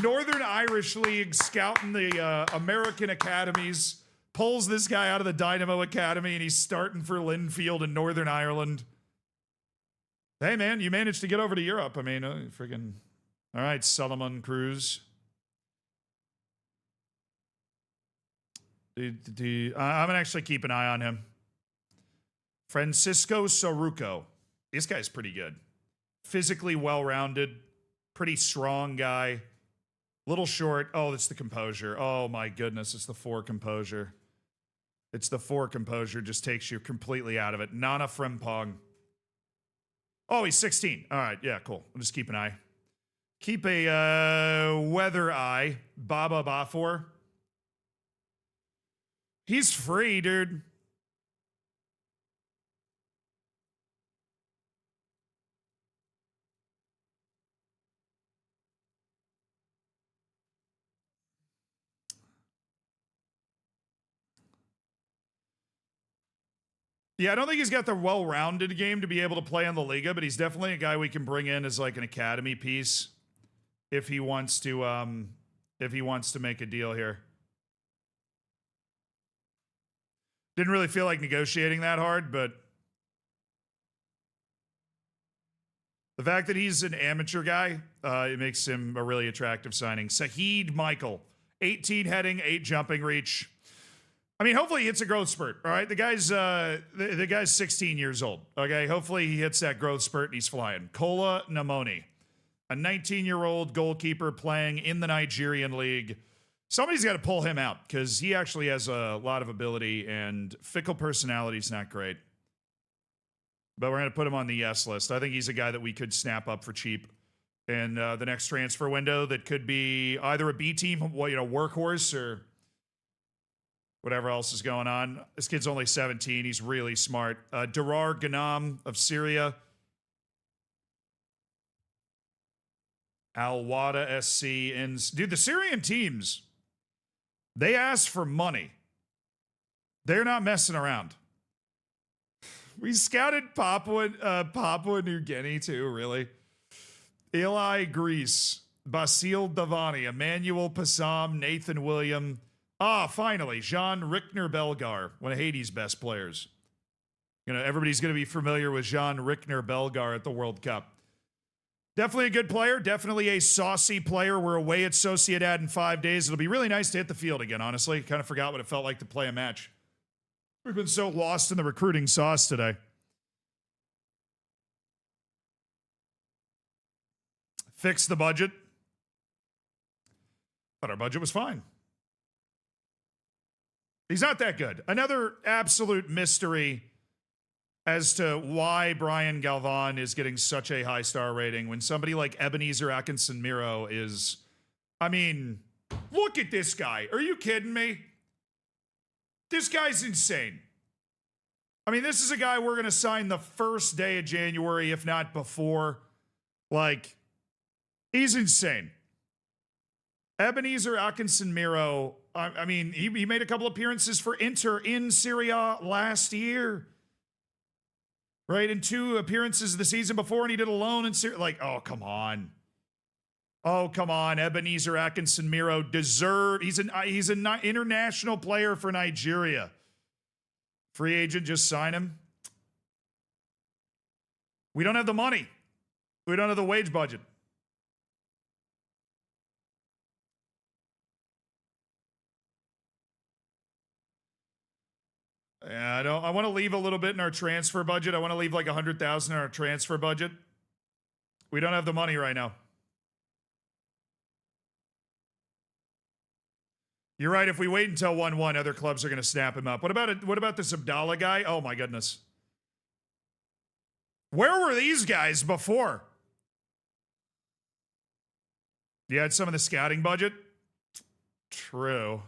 Northern Irish League scouting the American academies. Pulls this guy out of the Dynamo Academy and he's starting for Linfield in Northern Ireland. Hey, man, you managed to get over to Europe. I mean, freaking. All right, Salomon Cruz. I'm going to actually keep an eye on him. Francisco Soruco. This guy's pretty good. Physically well-rounded. Pretty strong guy. Little short. Oh, it's the composure. Oh, my goodness. It's the 4 composure. It's the 4 composure. Just takes you completely out of it. Nana Frimpong. Oh, he's 16. All right. Yeah, cool. We'll just keep an eye. Keep a weather eye. Baba Bafor. He's free, dude. Yeah, I don't think he's got the well-rounded game to be able to play in the Liga, but he's definitely a guy we can bring in as like an academy piece if he wants to make a deal here. Didn't really feel like negotiating that hard, but the fact that he's an amateur guy, it makes him a really attractive signing. Saheed Michael, 18 heading, 8 jumping reach. I mean, hopefully he hits a growth spurt. All right, the guy's 16 years old. Okay, hopefully he hits that growth spurt and he's flying. Kola Namoni, a 19-year-old goalkeeper playing in the Nigerian league. Somebody's got to pull him out because he actually has a lot of ability and fickle personality is not great. But we're going to put him on the yes list. I think he's a guy that we could snap up for cheap in the next transfer window. That could be either a B team, workhorse, or whatever else is going on. This kid's only 17. He's really smart. Durar Ghanam of Syria. Al Wada SC. And dude, the Syrian teams, they ask for money. They're not messing around. We scouted Papua New Guinea too, really. Eli Greece, Basil Davani, Emmanuel Passam, Nathan William. Finally, Jean Rickner Belgar, one of Haiti's best players. Everybody's going to be familiar with Jean Rickner Belgar at the World Cup. Definitely a good player. Definitely a saucy player. We're away at Sociedad in 5 days. It'll be really nice to hit the field again, honestly. Kind of forgot what it felt like to play a match. We've been so lost in the recruiting sauce today. Fix the budget. Thought our budget was fine. He's not that good. Another absolute mystery as to why Brian Galvan is getting such a high star rating when somebody like Ebenezer Atkinson Miro is, I mean, look at this guy. Are you kidding me? This guy's insane. I mean, this is a guy we're going to sign the first day of January, if not before. Like, he's insane. Ebenezer Atkinson Miro, I mean, he made a couple appearances for Inter in Syria last year. Right? And 2 appearances the season before, and he did a loan in Syria. Like, oh, come on. Oh, come on. Ebenezer Atkinson Miro he's an international player for Nigeria. Free agent, just sign him. We don't have the money. We don't have the wage budget. Yeah, I want to leave a little bit in our transfer budget. I want to leave like 100,000 in our transfer budget. We don't have the money right now. You're right. If we wait until 1-1, other clubs are going to snap him up. What about this Abdallah guy? Oh my goodness. Where were these guys before? You had some of the scouting budget? True.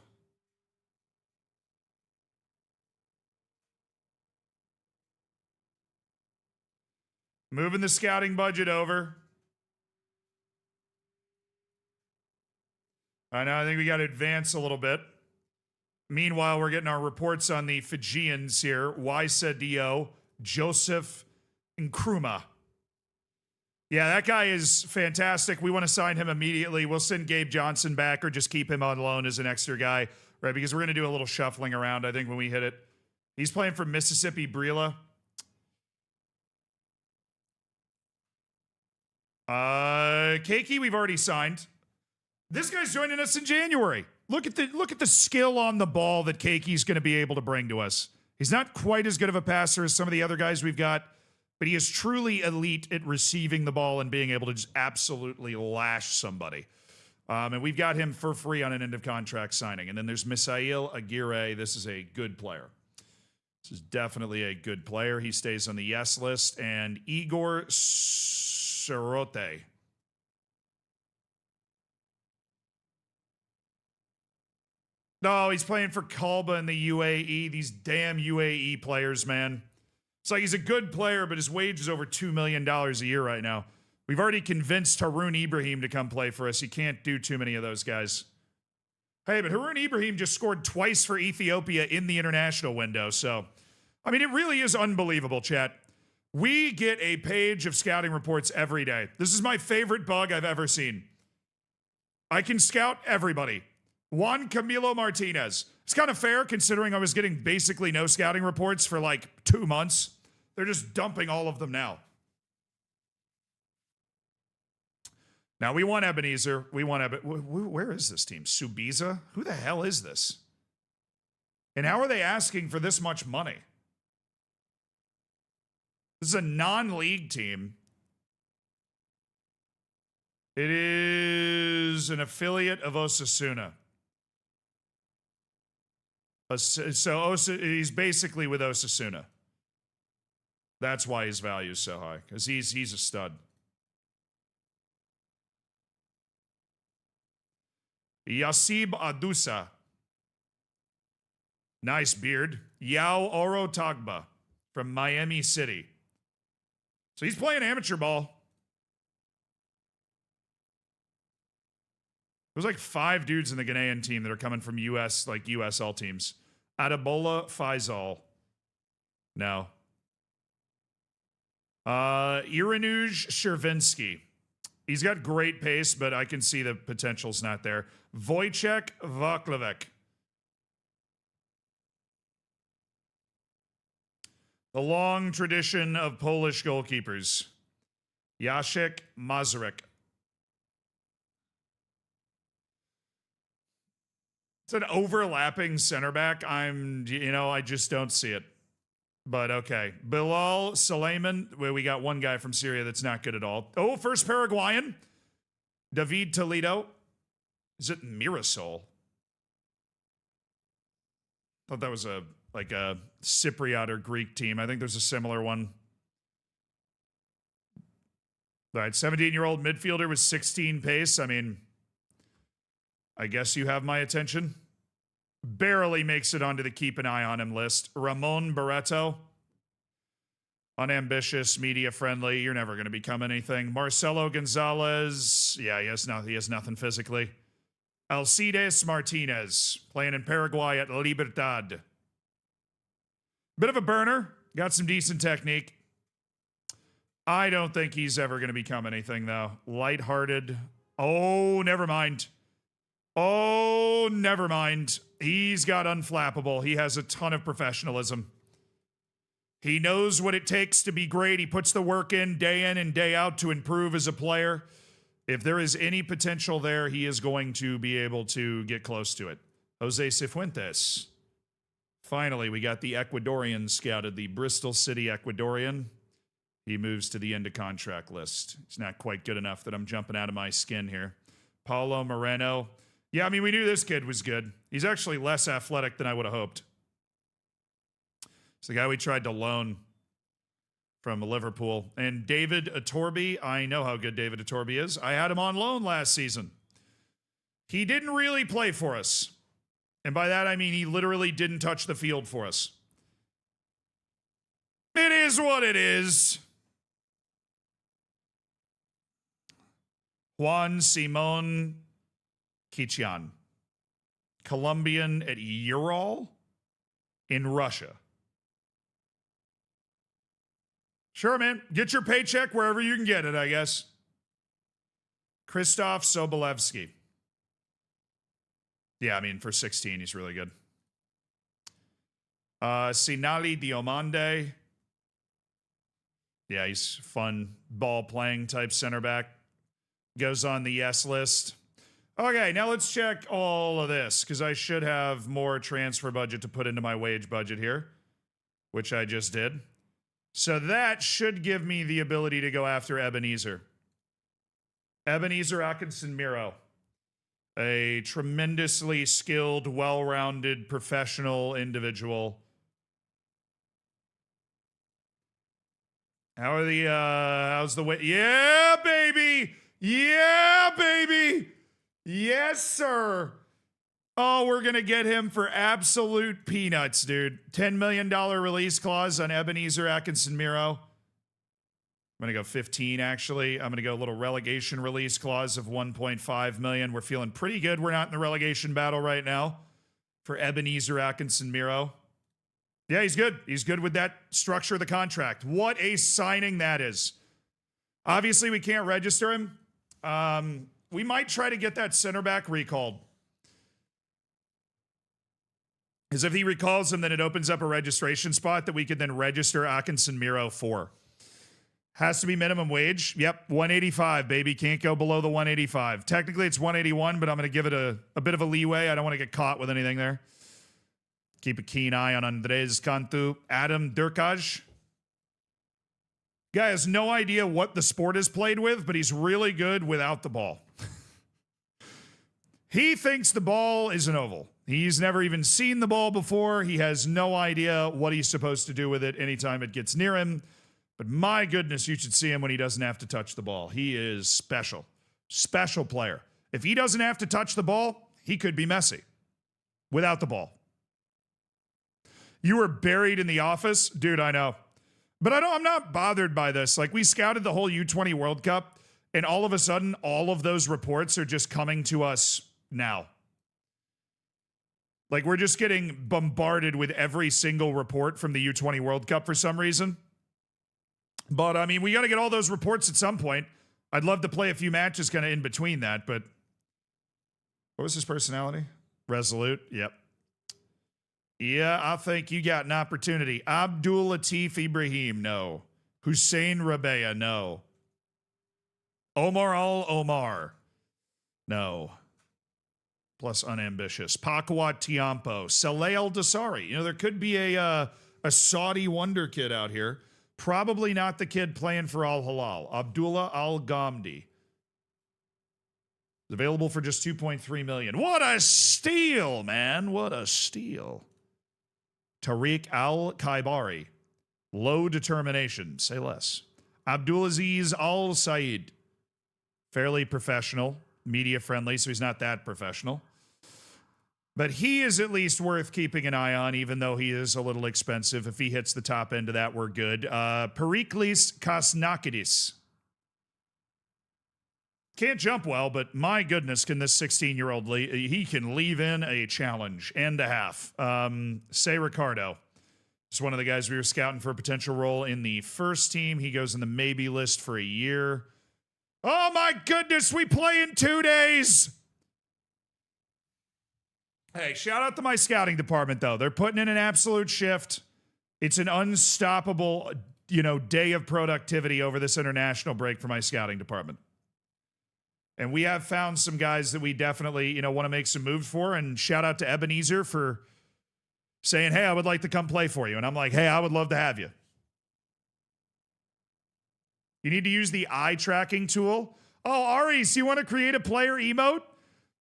Moving the scouting budget over. I know, I think we got to advance a little bit. Meanwhile, we're getting our reports on the Fijians here. Waisa Dio, Joseph Nkrumah. Yeah, that guy is fantastic. We want to sign him immediately. We'll send Gabe Johnson back or just keep him on loan as an extra guy, right? Because we're going to do a little shuffling around, I think, when we hit it. He's playing for Mississippi Brila. Keiki, we've already signed. This guy's joining us in January. Look at the skill on the ball that Keiki's going to be able to bring to us. He's not quite as good of a passer as some of the other guys we've got, but he is truly elite at receiving the ball and being able to just absolutely lash somebody. And we've got him for free on an end of contract signing. And then there's Misail Aguirre. This is a good player. This is definitely a good player. He stays on the yes list. And Igor Sorote. No, he's playing for Kalba in the UAE. These damn UAE players, man. It's like he's a good player, but his wage is over $2 million a year right now. We've already convinced Haroon Ibrahim to come play for us. You can't do too many of those guys. Hey, but Haroon Ibrahim just scored twice for Ethiopia in the international window, so I mean, it really is unbelievable, chat. We get a page of scouting reports every day. This is my favorite bug I've ever seen. I can scout everybody. Juan Camilo Martinez. It's kind of fair considering I was getting basically no scouting reports for like 2 months. They're just dumping all of them now. Now, we want Ebenezer. We want where is this team? Subiza? Who the hell is this? And how are they asking for this much money? This is a non-league team. It is an affiliate of Osasuna. So he's basically with Osasuna. That's why his value is so high, because he's a stud. Yasib Adusa. Nice beard. Yao Oro Tagba from Miami City. So he's playing amateur ball. There's like 5 dudes in the Ghanaian team that are coming from US, like USL teams. Adebola Faisal. No. Iranuj Shervinsky. He's got great pace, but I can see the potential's not there. Wojciech Vaclavek. The long tradition of Polish goalkeepers. Jacek Mazurek. It's an overlapping center back. I just don't see it. But okay. Bilal Suleiman. Well, we got one guy from Syria that's not good at all. Oh, first Paraguayan. David Toledo. Is it Mirasol? Thought that was a Cypriot or Greek team. I think there's a similar one. All right, 17-year-old midfielder with 16 pace. I mean, I guess you have my attention. Barely makes it onto the keep an eye on him list. Ramon Barreto. Unambitious, media friendly. You're never going to become anything. Marcelo Gonzalez. Yeah, he has nothing physically. Alcides Martinez. Playing in Paraguay at Libertad. Bit of a burner. Got some decent technique. I don't think he's ever going to become anything, though. Lighthearted. Oh, never mind. Oh, never mind. He's got unflappable. He has a ton of professionalism. He knows what it takes to be great. He puts the work in and day out to improve as a player. If there is any potential there, he is going to be able to get close to it. Jose Cifuentes. Finally, we got the Ecuadorian scouted, the Bristol City Ecuadorian. He moves to the end of contract list. He's not quite good enough that I'm jumping out of my skin here. Paulo Moreno. Yeah, I mean, we knew this kid was good. He's actually less athletic than I would have hoped. It's the guy we tried to loan from Liverpool. And David Atorbi, I know how good David Atorbi is. I had him on loan last season. He didn't really play for us. And by that, I mean he literally didn't touch the field for us. It is what it is. Juan Simon Kichian, Colombian at Ural in Russia. Sure, man. Get your paycheck wherever you can get it, I guess. Krzysztof Sobolewski. Yeah, I mean, for 16, he's really good. Sinali Diomande. Yeah, he's fun ball-playing type center back. Goes on the yes list. Okay, now let's check all of this, because I should have more transfer budget to put into my wage budget here, which I just did. So that should give me the ability to go after Ebenezer. Ebenezer Atkinson Miro. A tremendously skilled, well-rounded, professional individual. How's the way? Yeah, baby! Yeah, baby! Yes, sir! Oh, we're going to get him for absolute peanuts, dude. $10 million release clause on Ebenezer Atkinson Miro. I'm going to go 15, actually. I'm going to go a little relegation release clause of 1.5 million. We're feeling pretty good. We're not in the relegation battle right now for Ebenezer Atkinson Miro. Yeah, he's good. He's good with that structure of the contract. What a signing that is. Obviously, we can't register him. We might try to get that center back recalled. Because if he recalls him, then it opens up a registration spot that we could then register Atkinson Miro for. Has to be minimum wage. Yep, 185, baby. Can't go below the 185. Technically, it's 181, but I'm going to give it a bit of a leeway. I don't want to get caught with anything there. Keep a keen eye on Andres Cantu. Adam Durkaj. Guy has no idea what the sport is played with, but he's really good without the ball. He thinks the ball is an oval. He's never even seen the ball before. He has no idea what he's supposed to do with it anytime it gets near him. But my goodness, you should see him when he doesn't have to touch the ball. He is special. Special player. If he doesn't have to touch the ball, he could be Messi without the ball. You were buried in the office? Dude, I know. But I'm not bothered by this. Like, we scouted the whole U20 World Cup, and all of a sudden, all of those reports are just coming to us now. Like, we're just getting bombarded with every single report from the U20 World Cup for some reason. But, I mean, we got to get all those reports at some point. I'd love to play a few matches kind of in between that, but what was his personality? Resolute, yep. Yeah, I think you got an opportunity. Abdul Latif Ibrahim, no. Hussein Rabea, no. Omar Al-Omar, no. Plus unambitious. Pakwa Tiampo, Saleh Al-Dasari. You know, there could be a Saudi wonder kid out here. Probably not the kid playing for Al-Hilal. Abdullah Al-Ghamdi. Available for just $2.3 million. What a steal, man. What a steal. Tariq Al-Kaibari. Low determination. Say less. Abdulaziz Al-Said. Fairly professional. Media friendly, so he's not that professional. But he is at least worth keeping an eye on, even though he is a little expensive. If he hits the top end of that, we're good. Periklis Kasnakidis. Can't jump well, but my goodness, can this 16-year-old he can leave in a challenge and a half. Say Ricardo. It's one of the guys we were scouting for a potential role in the first team. He goes in the maybe list for a year. Oh my goodness, we play in 2 days. Hey, shout out to my scouting department, though. They're putting in an absolute shift. It's an unstoppable, day of productivity over this international break for my scouting department. And we have found some guys that we definitely, want to make some moves for. And shout out to Ebenezer for saying, hey, I would like to come play for you. And I'm like, hey, I would love to have you. You need to use the eye tracking tool. Oh, Aris, you want to create a player emote?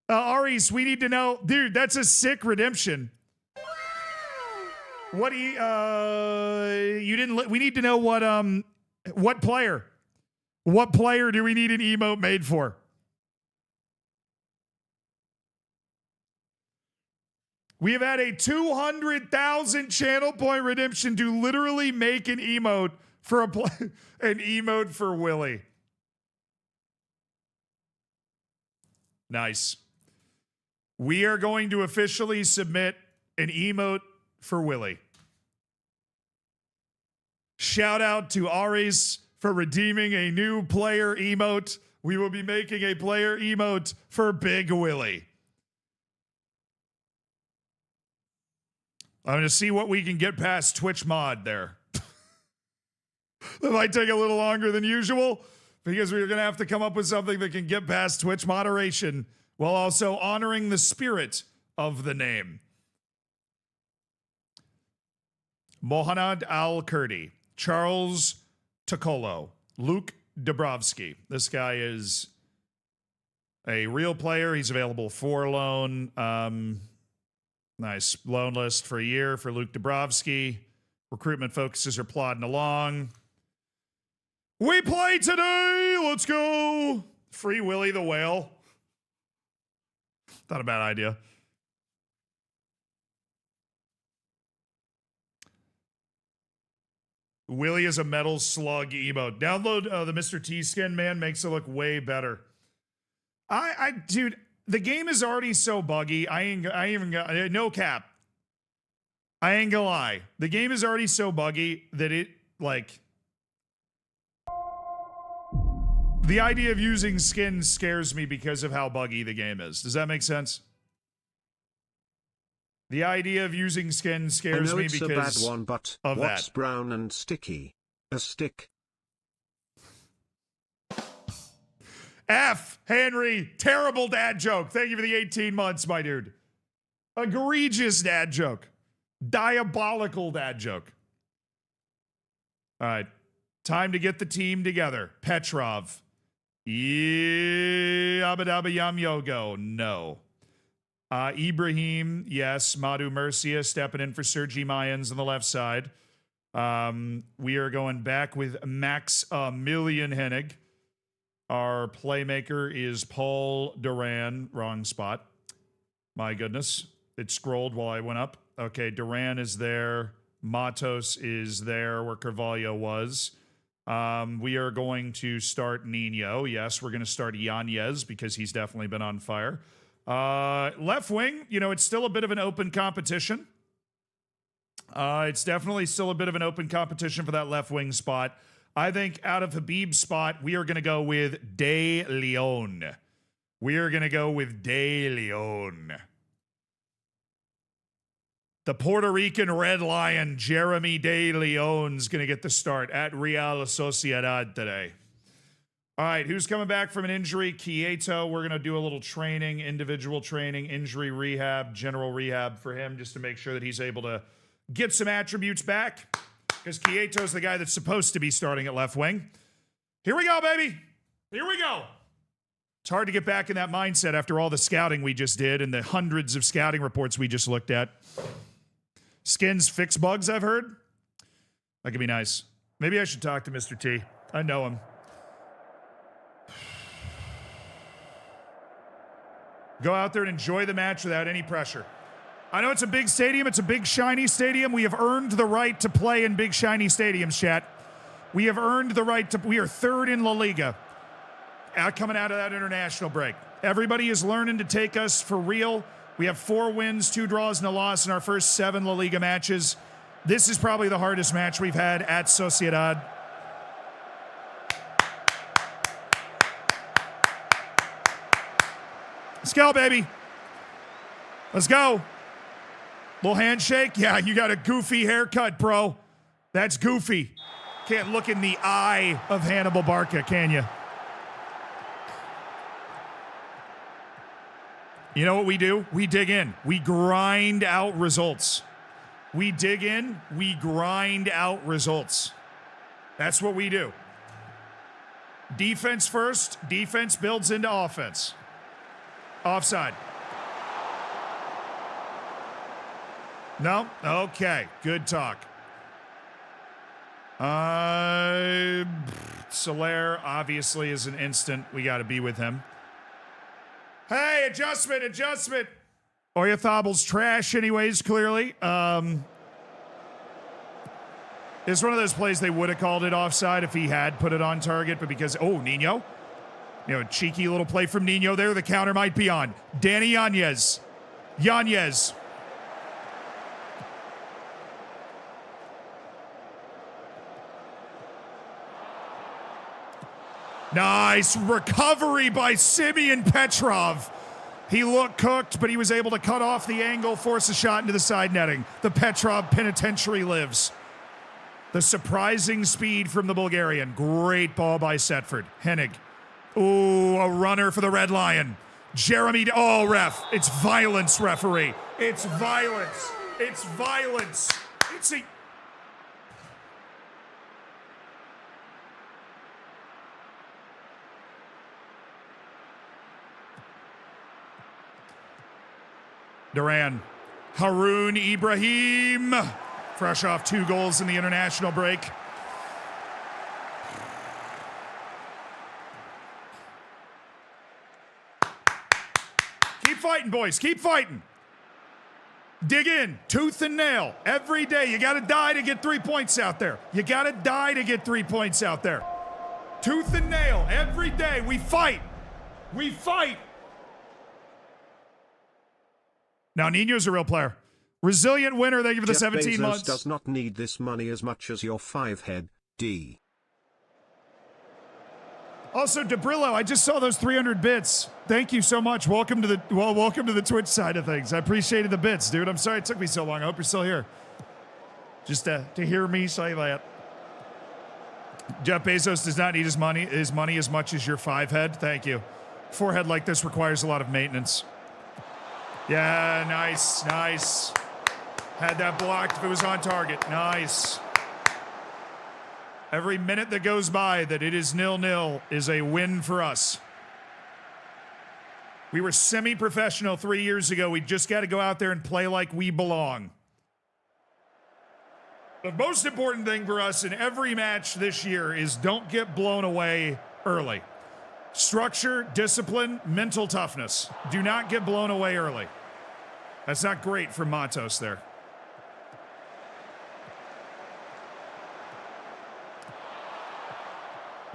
Aris, we need to know. Dude, that's a sick redemption. What do you didn't, we need to know what player? What player do we need an emote made for? We have had a 200,000 channel point redemption to literally make an emote for an emote for Willie. Nice. We are going to officially submit an emote for Willie. Shout out to Aris for redeeming a new player emote. We will be making a player emote for Big Willie. I'm going to see what we can get past Twitch mod there. That might take a little longer than usual because we're going to have to come up with something that can get past Twitch moderation while also honoring the spirit of the name. Mohanad Al-Kurdi, Charles Tokolo, Luke Dabrowski. This guy is a real player. He's available for loan. Nice loan list for a year for Luke Dabrowski. Recruitment focuses are plodding along. We play today. Let's go. Free Willie the Whale. Not a bad idea. Willie is a metal slug emote. Download the Mr. T skin, man. Makes it look way better. Dude, the game is already so buggy. I even got no cap. I ain't gonna lie. The game is already so buggy that it, like... The idea of using skins scares me because of how buggy the game is. Does that make sense? The idea of using skins scares me because I know it's a bad one, but of what's that. brown and sticky? A stick. F. Henry. Terrible dad joke. Thank you for the 18 months, my dude. Egregious dad joke. Diabolical dad joke. All right. Time to get the team together. Petrov. Abadaba Yam Yogo. No. Ibrahim. Yes. Madhu Murcia stepping in for Sergi Mayans on the left side. We are going back with Max Million Hennig. Our playmaker is Paul Duran. Wrong spot. My goodness. It scrolled while I went up. Okay, Duran is there. Matos is there where Carvalho was. We are going to start Nino. Yes, we're going to start Yanez because he's definitely been on fire. Left wing, you know, it's still a bit of an open competition. It's definitely still a bit of an open competition for that left wing spot. I think out of Habib's spot, we are going to go with De Leon. We are going to go with De Leon. The Puerto Rican Red Lion, Jeremy De Leon's going to get the start at Real Sociedad today. All right, who's coming back from an injury? Quieto. We're going to do a little training, individual training, injury rehab, general rehab for him just to make sure that he's able to get some attributes back because Quieto's the guy that's supposed to be starting at left wing. Here we go, baby. Here we go. It's hard to get back in that mindset after all the scouting we just did and the hundreds of scouting reports we just looked at. Skins fix bugs, I've heard. That could be nice. Maybe I should talk to Mr. T. I know him. Go out there and enjoy the match without any pressure. I know it's a big stadium. It's a big, shiny stadium. We have earned the right to play in big, shiny stadiums, chat. We have earned the right to... We are third in La Liga. Coming out of that international break. Everybody is learning to take us for real. We have 4 wins, 2 draws, and a loss in our first 7 La Liga matches. This is probably the hardest match we've had at Sociedad. Let's go, baby. Let's go. Little handshake. Yeah, you got a goofy haircut, bro. That's goofy. Can't look in the eye of Hannibal Barca, can you? You know what we do? We dig in. We grind out results. We dig in. We grind out results. That's what we do. Defense first. Defense builds into offense. Offside. No? Okay. Good talk. Soler obviously is an instant. We got to be with him. Hey, adjustment. Oyathabal's trash anyways, clearly. It's one of those plays they would have called it offside if he had put it on target, but because, Nino. You know, cheeky little play from Nino there. The counter might be on. Danny Yanez. Nice recovery by Simeon Petrov. He looked cooked, but he was able to cut off the angle, force a shot into the side netting. The Petrov penitentiary lives. The surprising speed from the Bulgarian. Great ball by Setford. Hennig. Ooh, a runner for the Red Lion. Jeremy, ref. It's violence, referee. It's violence. It's a... Duran. Haroun Ibrahim. Fresh off 2 goals in the international break. Keep fighting, boys. Keep fighting. Dig in. Tooth and nail. Every day. You got to die to get 3 points out there. Tooth and nail. Every day. We fight. Now, Nino's a real player. Resilient winner, thank you for the Jeff 17 Bezos months. does not need this money as much as your 5-head, D. Also, Debrillo, I just saw those 300 bits. Thank you so much. Welcome to the Twitch side of things. I appreciated the bits, dude. I'm sorry it took me so long. I hope you're still here. Just to hear me say that. Jeff Bezos does not need his money as much as your 5-head. Thank you. 4-head like this requires a lot of maintenance. Yeah, nice, nice. Had that blocked if it was on target. Nice. Every minute that goes by that it is 0-0 is a win for us. We were semi-professional 3 years ago. We just got to go out there and play like we belong. The most important thing for us in every match this year is don't get blown away early. Structure, discipline, mental toughness. Do not get blown away early. That's not great from Matos there.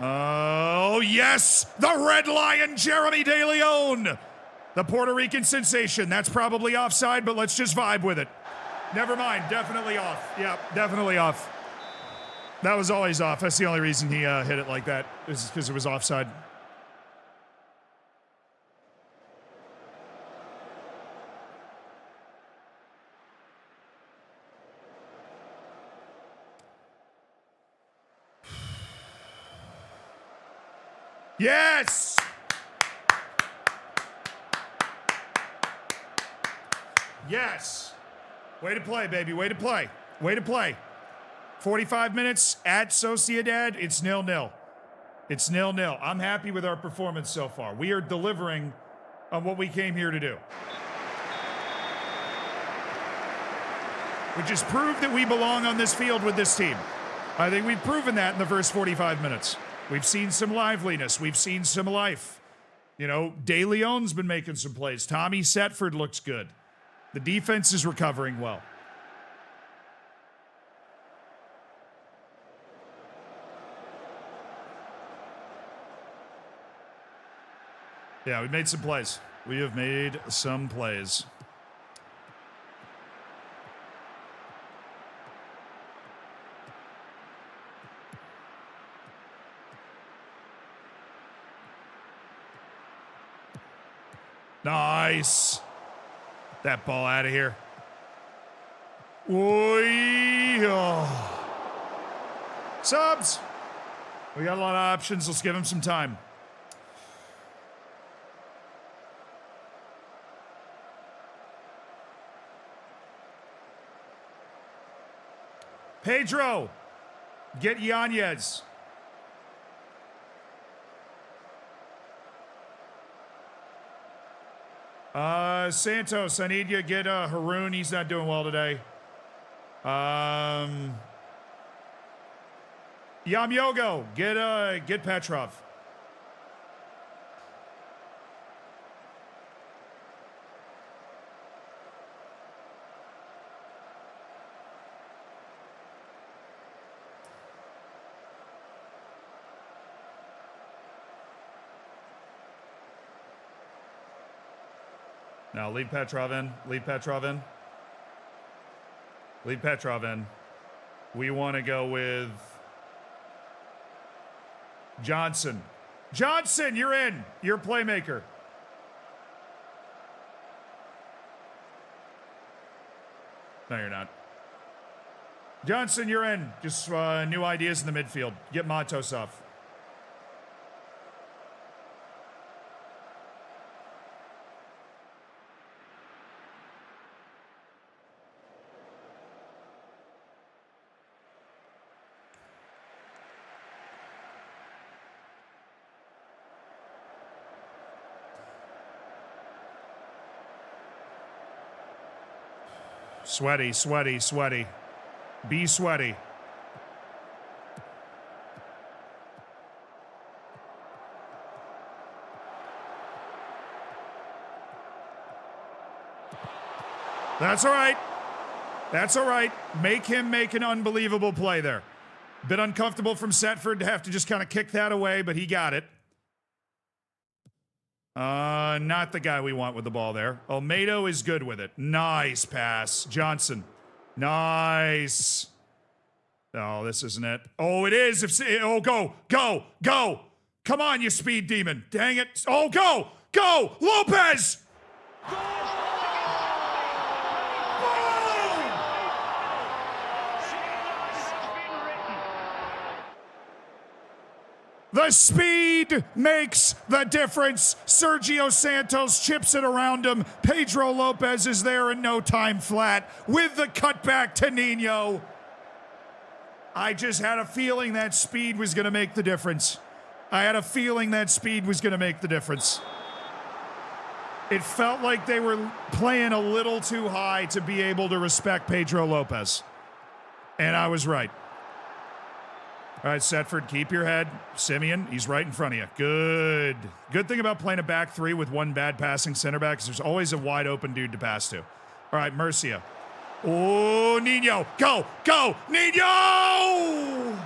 Oh, yes! The Red Lion, Jeremy De Leon! The Puerto Rican sensation. That's probably offside, but let's just vibe with it. Never mind. Definitely off. Yeah, definitely off. That was always off. That's the only reason he hit it like that, is because it was offside. Yes! Yes! Way to play, baby. Way to play. Way to play. 45 minutes at Sociedad. It's 0-0. It's 0-0. I'm happy with our performance so far. We are delivering on what we came here to do. Which is prove that we belong on this field with this team. I think we've proven that in the first 45 minutes. We've seen some liveliness. We've seen some life. You know, De Leon's been making some plays. Tommy Setford looks good. The defense is recovering well. Yeah, we made some plays. We have made some plays. Nice. That ball out of here. Oy, oh. Subs. We got a lot of options. Let's give him some time. Pedro, get Yanez. Santos, I need you to get Haroon. He's not doing well today. Yamyogo, get Petrov. Now leave Petrov in. Leave Petrov in. Leave Petrov in. We want to go with Johnson. Johnson, you're in. You're a playmaker. No, you're not. Johnson, you're in. Just new ideas in the midfield. Get Matos off. Sweaty, sweaty, sweaty. Be sweaty. That's all right. That's all right. Make him make an unbelievable play there. Bit uncomfortable from Setford to have to just kind of kick that away, but he got it. Not the guy we want with the ball there. Olmedo is good with it. Nice pass. Johnson. Nice. Oh, this isn't it. Oh, it is. Oh, go. Come on, you speed demon. Dang it. Oh, go. Lopez. The speed makes the difference. Sergio Santos chips it around him. Pedro Lopez is there in no time flat with the cutback to Nino. I just had a feeling that speed was going to make the difference. It felt like they were playing a little too high to be able to respect Pedro Lopez. And I was right. All right, Setford, keep your head. Simeon, he's right in front of you. Good. Good thing about playing a back three with one bad passing center back is there's always a wide open dude to pass to. All right, Murcia. Oh, Nino. Go. Nino!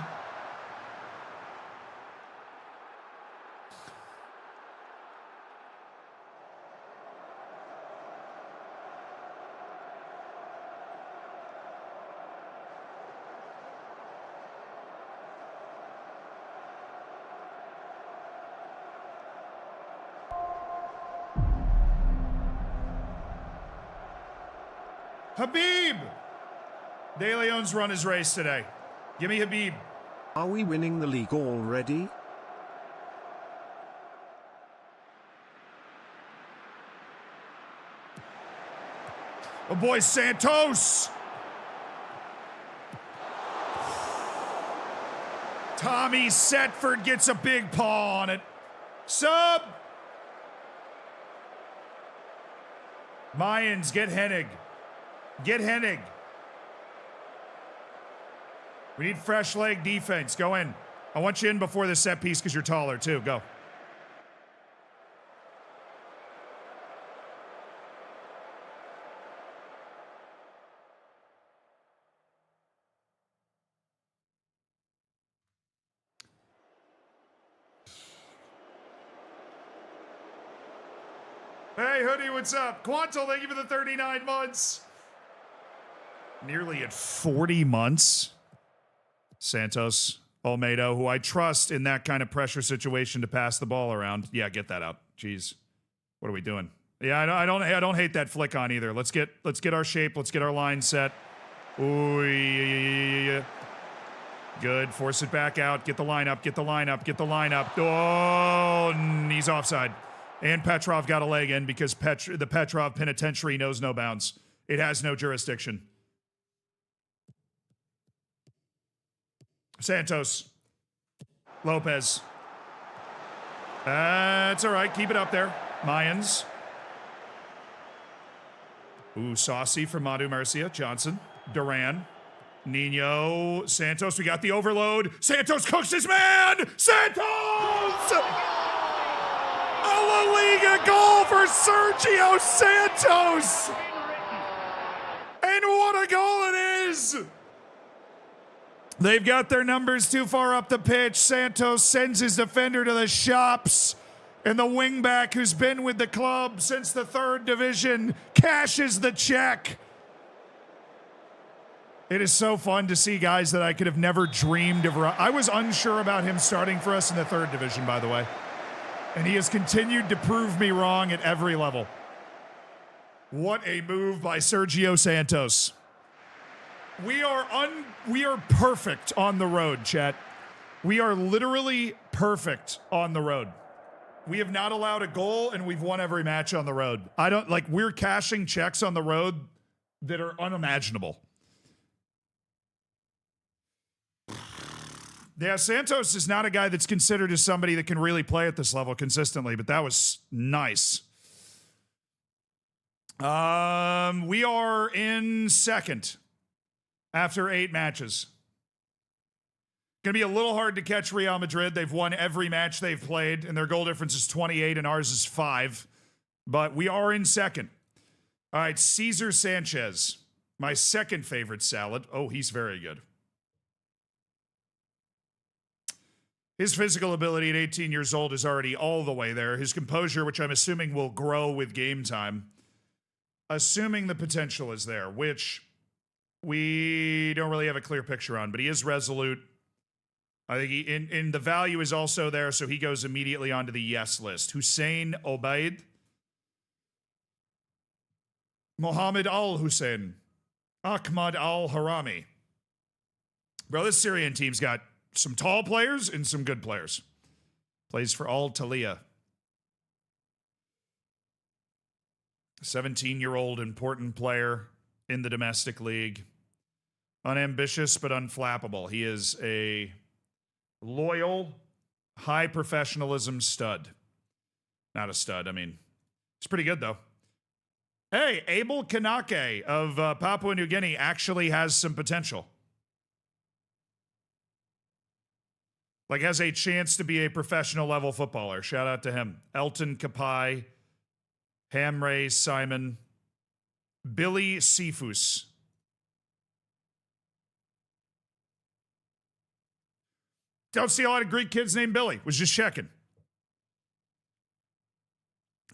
Habib! De Leon's run his race today. Give me Habib. Are we winning the league already? Oh boy, Santos! Tommy Setford gets a big paw on it. Sub! Mayans, get Hennig. We need fresh leg defense. Go in. I want you in before the set piece because you're taller too. Go. Hey, Hoodie, what's up? Quanto, thank you for the 39 months. Nearly at 40 months. Santos, Olmedo, who I trust in that kind of pressure situation to pass the ball around. Yeah, get that out. Jeez. What are we doing? Yeah, I don't hate that flick on either. Let's get our shape. Let's get our line set. Ooh, yeah. Good. Force it back out. Get the line up. Oh, he's offside. And Petrov got a leg in because the Petrov Penitentiary knows no bounds. It has no jurisdiction. Santos. Lopez. That's all right. Keep it up there. Mayans. Ooh, saucy from Madu Murcia. Johnson. Duran. Nino. Santos. We got the overload. Santos cooks his man. Santos! A La Liga goal for Sergio Santos! And what a goal it is! They've got their numbers too far up the pitch. Santos sends his defender to the shops. And the wingback who's been with the club since the third division cashes the check. It is so fun to see guys that I could have never dreamed of. I was unsure about him starting for us in the third division, by the way. And he has continued to prove me wrong at every level. What a move by Sergio Santos. We are perfect on the road, chat. We are literally perfect on the road. We have not allowed a goal, and we've won every match on the road. We're cashing checks on the road that are unimaginable. Yeah, Santos is not a guy that's considered as somebody that can really play at this level consistently, but that was nice. We are in second after 8 matches. Going to be a little hard to catch Real Madrid. They've won every match they've played, and their goal difference is 28, and ours is 5. But we are in second. All right, Cesar Sanchez, my second favorite salad. Oh, he's very good. His physical ability at 18 years old is already all the way there. His composure, which I'm assuming will grow with game time, assuming the potential is there, which we don't really have a clear picture on, but he is resolute. I think in the value is also there, so he goes immediately onto the yes list. Hussein Obaid. Mohammed Al-Hussein. Ahmad Al-Harami. Bro, this Syrian team's got some tall players and some good players. Plays for Al Talia. 17-year-old important player in the domestic league. Unambitious but unflappable. He is a loyal, high professionalism stud. Not a stud, I mean, he's pretty good though. Hey, Abel Kanake of Papua New Guinea actually has some potential. Like, has a chance to be a professional level footballer. Shout out to him. Elton Kapai, Hamray Simon, Billy Sifus. Don't see a lot of Greek kids named Billy. Was just checking.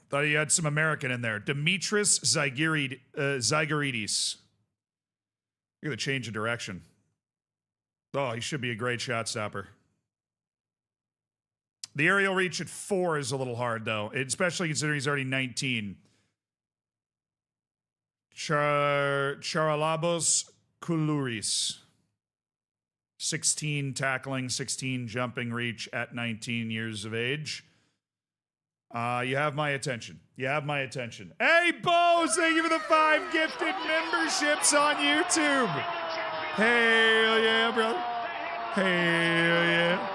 Thought he had some American in there. Dimitris Zygaridis. Look at the change of direction. Oh, he should be a great shot stopper. The aerial reach at 4 is a little hard, though, especially considering he's already 19. Charalabos Koulouris. 16 tackling, 16 jumping reach at 19 years of age. You have my attention. You have my attention. Hey, Bose, thank you for the 5 gifted memberships on YouTube. Hell yeah, brother. Hell yeah.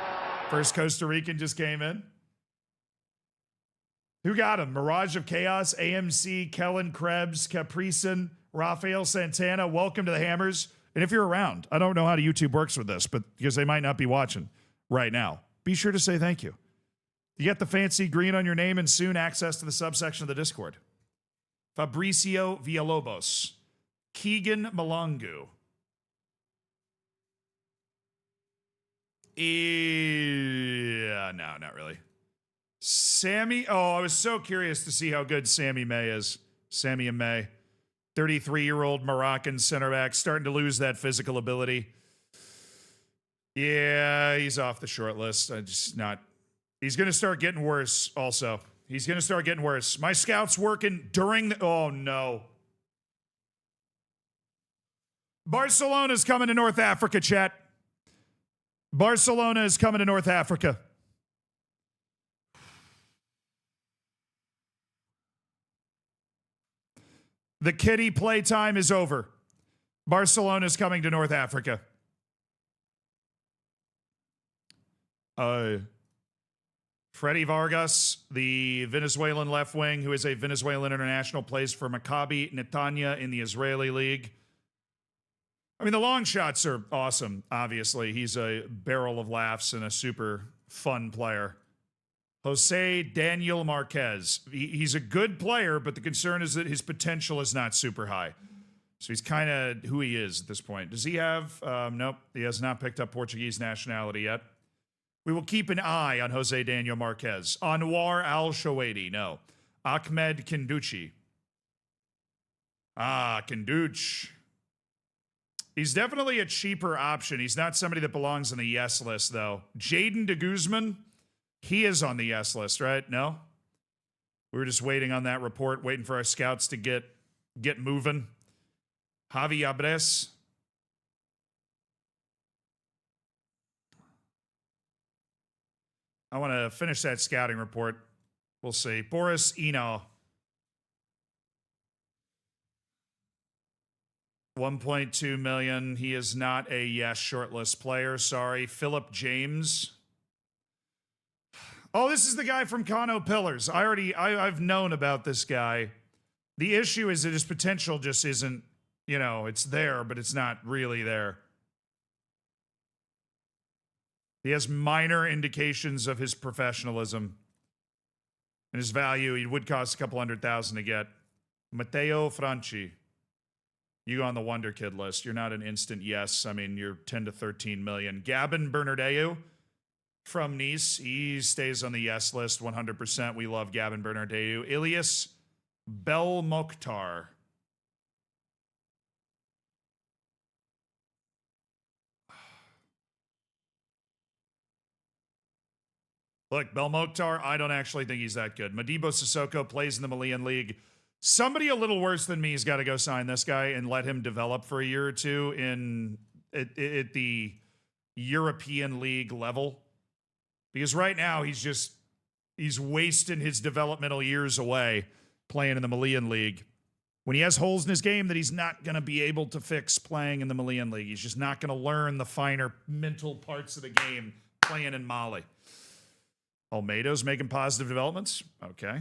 First Costa Rican just came in. Who got him? Mirage of Chaos, AMC, Kellen Krebs, Capricin, Rafael Santana. Welcome to the Hammers. And if you're around, I don't know how YouTube works with this, but because they might not be watching right now, be sure to say thank you. You get the fancy green on your name and soon access to the subsection of the Discord. Fabricio Villalobos. Keegan Malangu. Yeah, no, not really. Sammy. Oh, I was so curious to see how good Sammy May is. Sammy and May. 33-year-old Moroccan center back, starting to lose that physical ability. Yeah, he's off the short list. He's going to start getting worse also. He's going to start getting worse. My scout's working during the... Oh, no. Barcelona's coming to North Africa, chat. Barcelona is coming to North Africa. The kiddie playtime is over. Barcelona's coming to North Africa. Freddy Vargas, the Venezuelan left wing, who is a Venezuelan international, plays for Maccabi Netanya in the Israeli league. I mean, the long shots are awesome, obviously. He's a barrel of laughs and a super fun player. Jose Daniel Marquez. He's a good player, but the concern is that his potential is not super high. So he's kind of who he is at this point. Does he have... nope, he has not picked up Portuguese nationality yet. We will keep an eye on Jose Daniel Marquez. Anwar Al-Shawadi, no. Ahmed Kenduchi. Kenduch. He's definitely a cheaper option. He's not somebody that belongs on the yes list, though. Jaden de Guzman, he is on the yes list, right? No? We were just waiting on that report, waiting for our scouts to get moving. Javi Abres. I want to finish that scouting report. We'll see. Boris Eno. 1.2 million. He is not a yes shortlist player. Sorry. Philip James. Oh, this is the guy from Kano Pillars. I've known about this guy. The issue is that his potential just isn't, it's there, but it's not really there. He has minor indications of his professionalism. And his value, he would cost a couple $100,000 to get. Matteo Franchi. You go on the Wonder Kid list. You're not an instant yes. I mean, you're 10 to 13 million. Gabin Bernardeu. from Nice. He stays on the yes list 100%. We love Gavin Bernardeu. Ilyas Belmokhtar. Look, Belmokhtar, I don't actually think he's that good. Modibo Sissoko plays in the Malian League. Somebody a little worse than me has got to go sign this guy and let him develop for a year or two at the European League level. Because right now he's wasting his developmental years away playing in the Malian League. When he has holes in his game that he's not going to be able to fix playing in the Malian League. He's just not going to learn the finer mental parts of the game playing in Mali. Olmedo's making positive developments. Okay.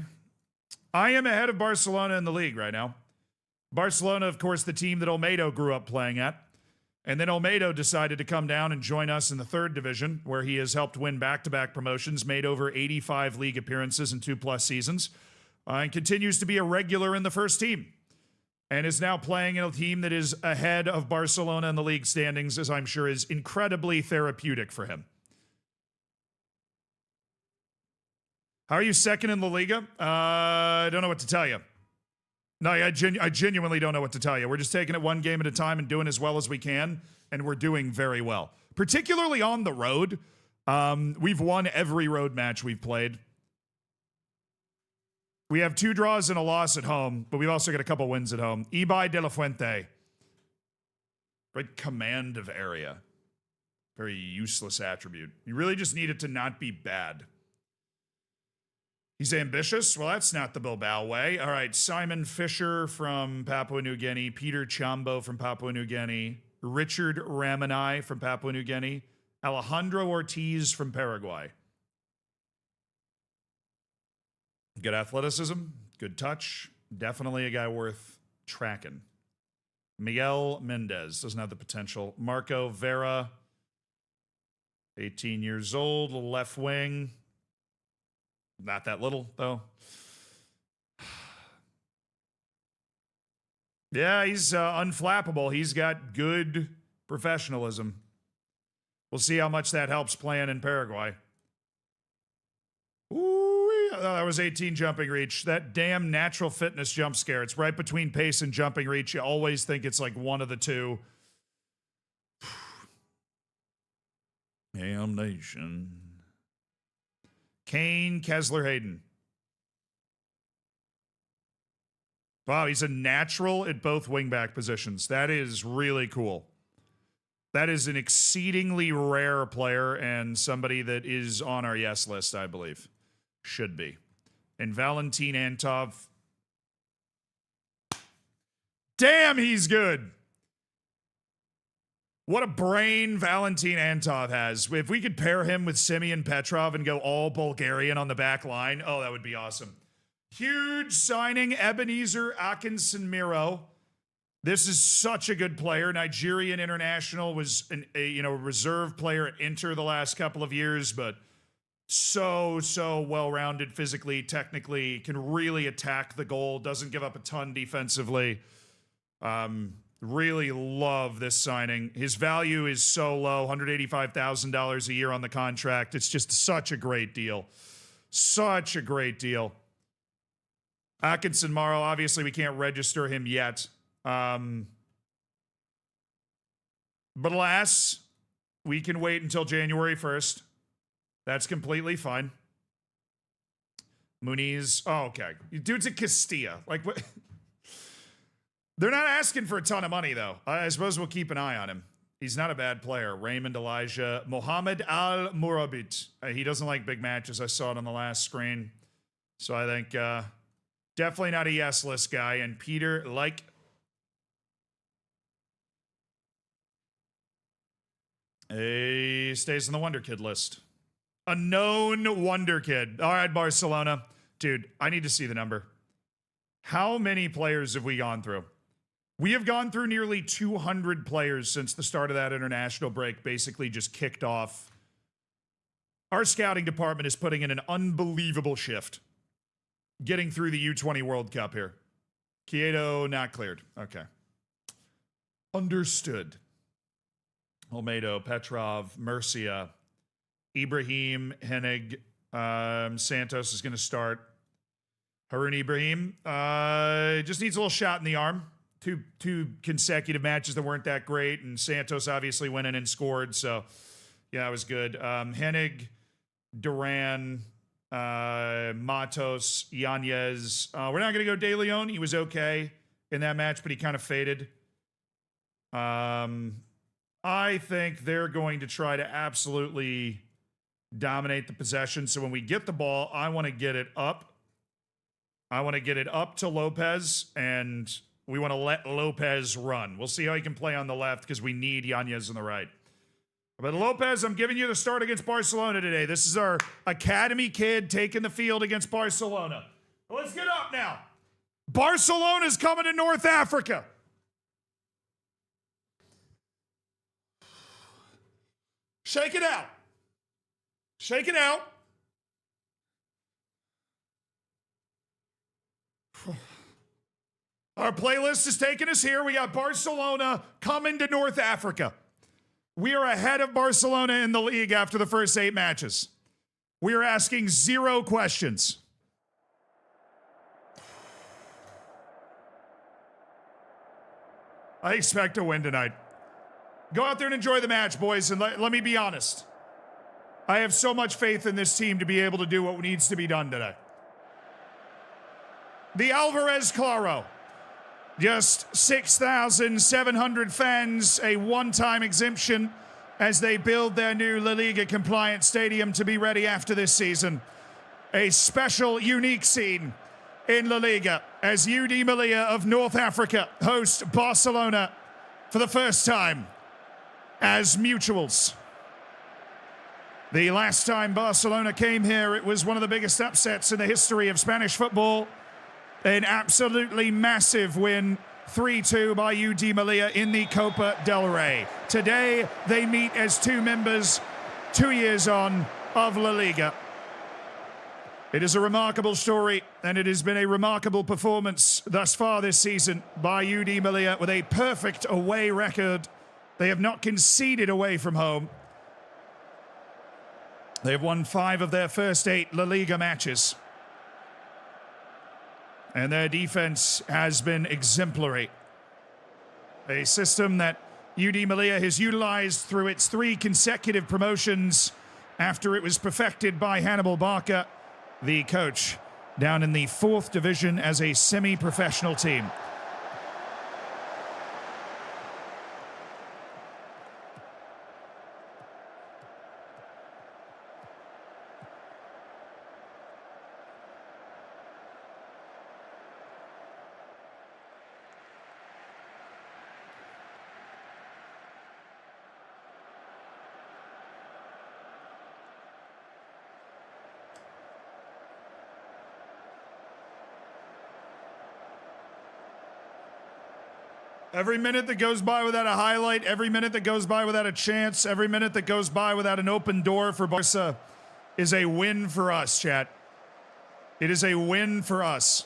I am ahead of Barcelona in the league right now. Barcelona, of course, the team that Olmedo grew up playing at. And then Olmedo decided to come down and join us in the third division, where he has helped win back-to-back promotions, made over 85 league appearances in 2+ seasons, and continues to be a regular in the first team. And is now playing in a team that is ahead of Barcelona in the league standings, as I'm sure is incredibly therapeutic for him. How are you second in La Liga? I don't know what to tell you. No, I genuinely don't know what to tell you. We're just taking it one game at a time and doing as well as we can, and we're doing very well. Particularly on the road. We've won every road match we've played. We have 2 draws and a loss at home, but we've also got a couple wins at home. Ibai de la Fuente. Right command of area. Very useless attribute. You really just need it to not be bad. He's ambitious? Well, that's not the Bilbao way. All right, Simon Fisher from Papua New Guinea, Peter Chambo from Papua New Guinea, Richard Ramanai from Papua New Guinea, Alejandro Ortiz from Paraguay. Good athleticism, good touch, definitely a guy worth tracking. Miguel Mendez doesn't have the potential. Marco Vera, 18 years old, left wing. Not that little, though. Yeah, he's unflappable. He's got good professionalism. We'll see how much that helps playing in Paraguay. Ooh, that was 18 jumping reach. That damn natural fitness jump scare. It's right between pace and jumping reach. You always think it's like one of the two. Damnation. Kane, Kessler, Hayden. Wow, he's a natural at both wingback positions. That is really cool. That is an exceedingly rare player and somebody that is on our yes list, I believe. Should be. And Valentin Antov. Damn, he's good. What a brain Valentin Antov has. If we could pair him with Simeon Petrov and go all Bulgarian on the back line, oh, that would be awesome. Huge signing, Ebenezer Akinsinmiro. This is such a good player. Nigerian international, was a reserve player at Inter the last couple of years, but so well-rounded physically, technically, can really attack the goal, doesn't give up a ton defensively. Really love this signing. His value is so low, $185,000 a year on the contract. It's just such a great deal. Such a great deal. Atkinson Morrow, obviously we can't register him yet. But alas, we can wait until January 1st. That's completely fine. Muniz. Oh, okay. Dude's at Castilla. Like, what? They're not asking for a ton of money, though. I suppose we'll keep an eye on him. He's not a bad player. Raymond Elijah. Mohamed Al-Murabit. He doesn't like big matches. I saw it on the last screen. So I think definitely not a yes list guy. And Peter, like... he stays on the Wonder Kid list. A known Wonder Kid. All right, Barcelona. Dude, I need to see the number. How many players have we gone through? We have gone through nearly 200 players since the start of that international break basically just kicked off. Our scouting department is putting in an unbelievable shift getting through the U20 World Cup here. Quieto not cleared. Okay. Understood. Olmedo, Petrov, Murcia, Ibrahim, Hennig, Santos is going to start. Haroon Ibrahim just needs a little shot in the arm. Two consecutive matches that weren't that great, and Santos obviously went in and scored, so yeah, it was good. Hennig, Duran, Matos, Yanez. We're not going to go De Leon. He was okay in that match, but he kind of faded. I think they're going to try to absolutely dominate the possession. So when we get the ball, I want to get it up. I want to get it up to Lopez, and we want to let Lopez run. We'll see how he can play on the left because we need Yanez on the right. But Lopez, I'm giving you the start against Barcelona today. This is our academy kid taking the field against Barcelona. Let's get up now. Barcelona's coming to North Africa. Shake it out. Shake it out. Our playlist is taking us here. We got Barcelona coming to North Africa. We are ahead of Barcelona in the league after the first 8 matches. We are asking 0 questions. I expect a win tonight. Go out there and enjoy the match, boys, and let me be honest. I have so much faith in this team to be able to do what needs to be done today. The Alvarez Claro. Just 6,700 fans, a one-time exemption as they build their new La Liga compliant stadium to be ready after this season. A special, unique scene in La Liga as UD Melilla of North Africa host Barcelona for the first time as mutuals. The last time Barcelona came here, it was one of the biggest upsets in the history of Spanish football. An absolutely massive win, 3-2 by UD Melilla in the Copa del Rey. Today, they meet as 2 members, 2 years on, of La Liga. It is a remarkable story, and it has been a remarkable performance thus far this season by UD Melilla with a perfect away record. They have not conceded away from home. They have won 5 of their first 8 La Liga matches. And their defense has been exemplary. A system that UD Melilla has utilized through its 3 consecutive promotions after it was perfected by Hannibal Barca, the coach, down in the 4th division as a semi-professional team. Every minute that goes by without a highlight, every minute that goes by without a chance, every minute that goes by without an open door for Barca is a win for us, chat. It is a win for us.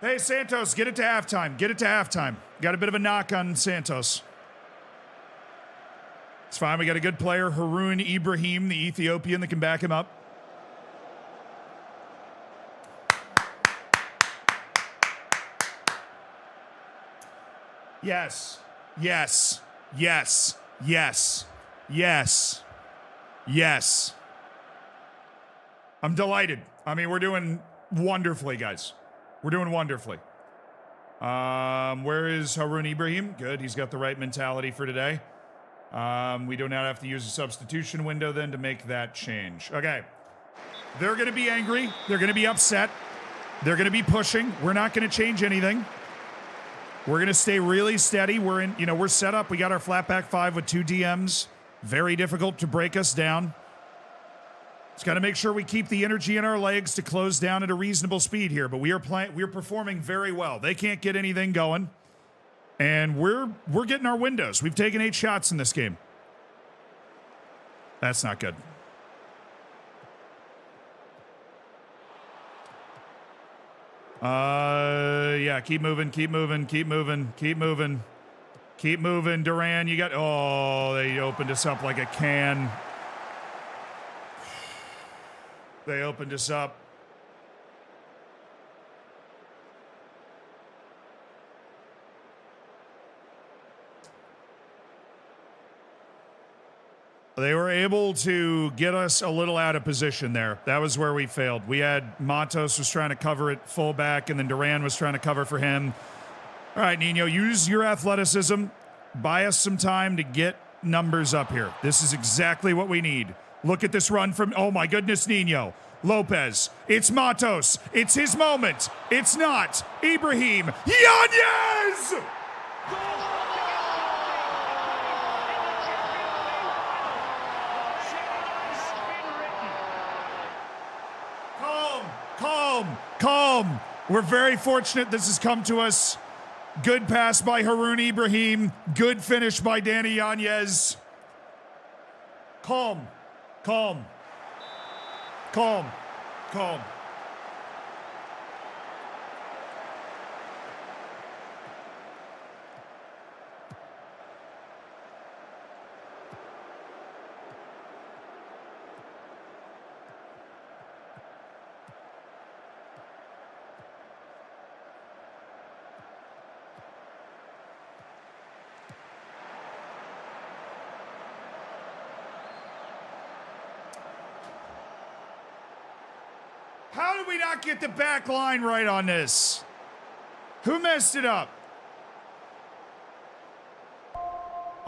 Hey, Santos, get it to halftime. Get it to halftime. Got a bit of a knock on Santos. It's fine. We got a good player, Haroon Ibrahim, the Ethiopian, that can back him up. Yes. Yes. Yes. Yes. Yes. Yes. I'm delighted. I mean, we're doing wonderfully, guys. We're doing wonderfully. Where is Haroon Ibrahim? Good. He's got the right mentality for today. We do not have to use a substitution window then to make that change. Okay. They're going to be angry. They're going to be upset. They're going to be pushing. We're not going to change anything. We're going to stay really steady. We're set up. We got our flat back 5 with 2 DMs. Very difficult to break us down. Just got to make sure we keep the energy in our legs to close down at a reasonable speed here. But we're performing very well. They can't get anything going. And we're getting our windows. We've taken 8 shots in this game. That's not good. Yeah, keep moving, keep moving, keep moving, keep moving. Keep moving, Duran. You got... Oh, they opened us up like a can. They opened us up. They were able to get us a little out of position there. That was where we failed. We had Matos was trying to cover it fullback, and then Duran was trying to cover for him. All right, Nino, use your athleticism. Buy us some time to get numbers up here. This is exactly what we need. Look at this run from, oh my goodness, Nino. Lopez. It's Matos. It's his moment. It's not. Ibrahim. Yanez! Calm. We're very fortunate this has come to us. Good pass by Haroun Ibrahim. Good finish by Danny Yanez. Calm. How did we not get the back line right on this? Who messed it up?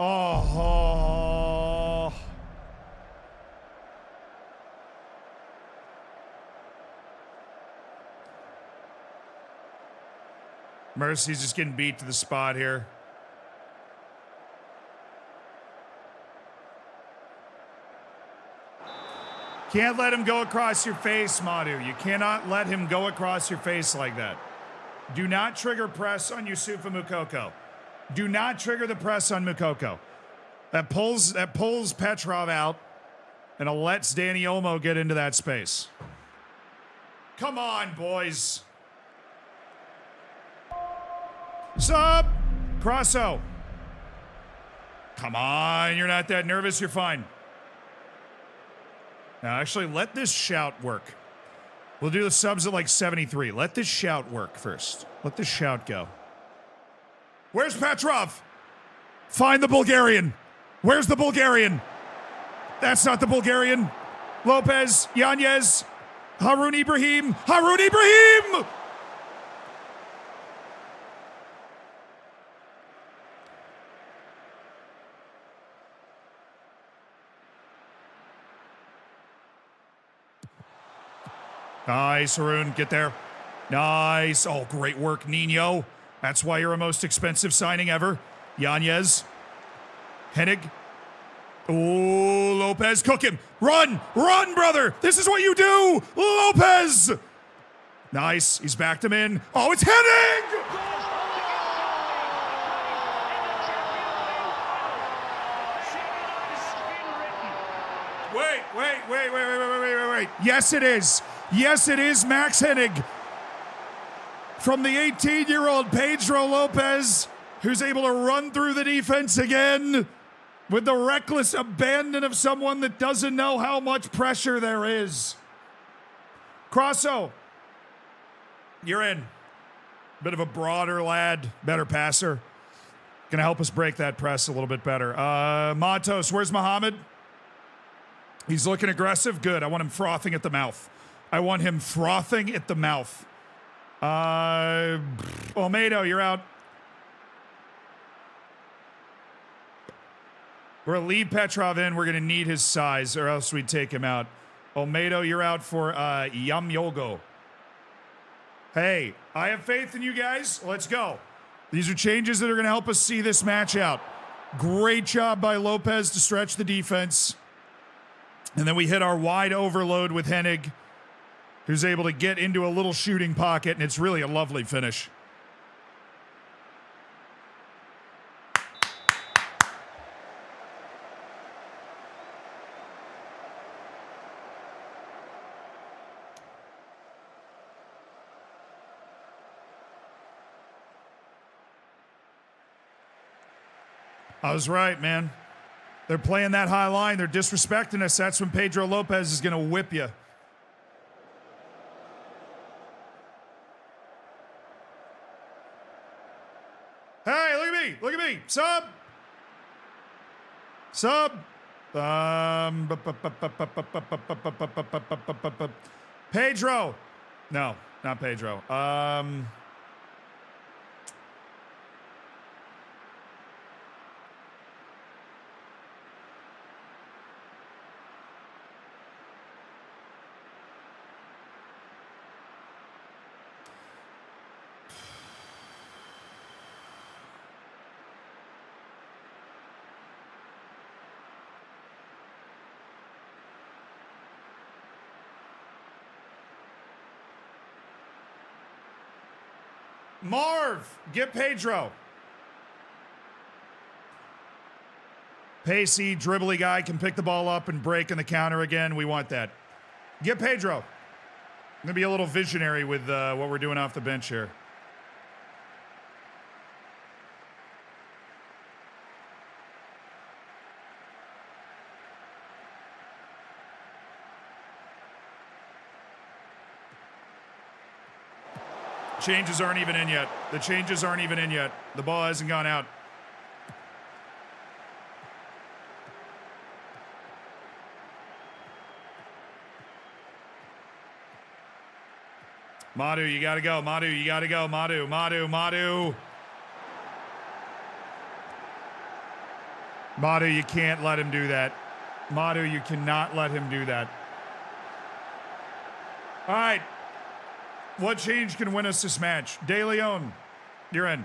Oh. Mercy's just getting beat to the spot here. Can't let him go across your face, Madhu. You cannot let him go across your face like that. Do not trigger press on Yusufa Mukoko. Do not trigger the press on Mukoko. That pulls Petrov out and it lets Danny Olmo get into that space. Come on, boys. Sup? Crosso. Come on, you're not that nervous, you're fine. Now, actually, let this shout work. We'll do the subs at like 73. Let this shout work first. Let this shout go. Where's Petrov? Find the Bulgarian. Where's the Bulgarian? That's not the Bulgarian. Lopez, Yanez, Haroun Ibrahim. Haroun Ibrahim! Nice, Haroun. Get there. Nice. Oh, great work, Nino. That's why you're a most expensive signing ever. Yanez. Hennig. Oh, Lopez. Cook him. Run. Run, brother. This is what you do. Lopez. Nice. He's backed him in. Oh, it's Hennig. Wait. Yes, it is. Yes, it is Max Hennig. From the 18-year-old Pedro Lopez, who's able to run through the defense again with the reckless abandon of someone that doesn't know how much pressure there is. Crosso, you're in. Bit of a broader lad, better passer. Gonna help us break that press a little bit better. Matos, where's Muhammad? He's looking aggressive. Good. I want him frothing at the mouth. Olmedo, you're out. We're going to leave Petrov in. We're going to need his size or else we'd take him out. Olmedo, you're out for Yamyogo. Hey, I have faith in you guys. Let's go. These are changes that are going to help us see this match out. Great job by Lopez to stretch the defense. And then we hit our wide overload with Hennig, who's able to get into a little shooting pocket, and it's really a lovely finish. I was right, man. They're playing that high line. They're disrespecting us. That's when Pedro Lopez is going to whip you. Hey, look at me. Look at me. Sub. Sub. Pedro. No, not Pedro. Marv, get Pedro. Pacey, dribbly guy can pick the ball up and break in the counter again. We want that. Get Pedro. I'm going to be a little visionary with what we're doing off the bench here. Changes aren't even in yet. The changes aren't even in yet. The ball hasn't gone out. Madu, you gotta go. Madu, you gotta go. Madu. Madu, you can't let him do that. Madu, you cannot let him do that. All right. What change can win us this match? De Leon, you're in.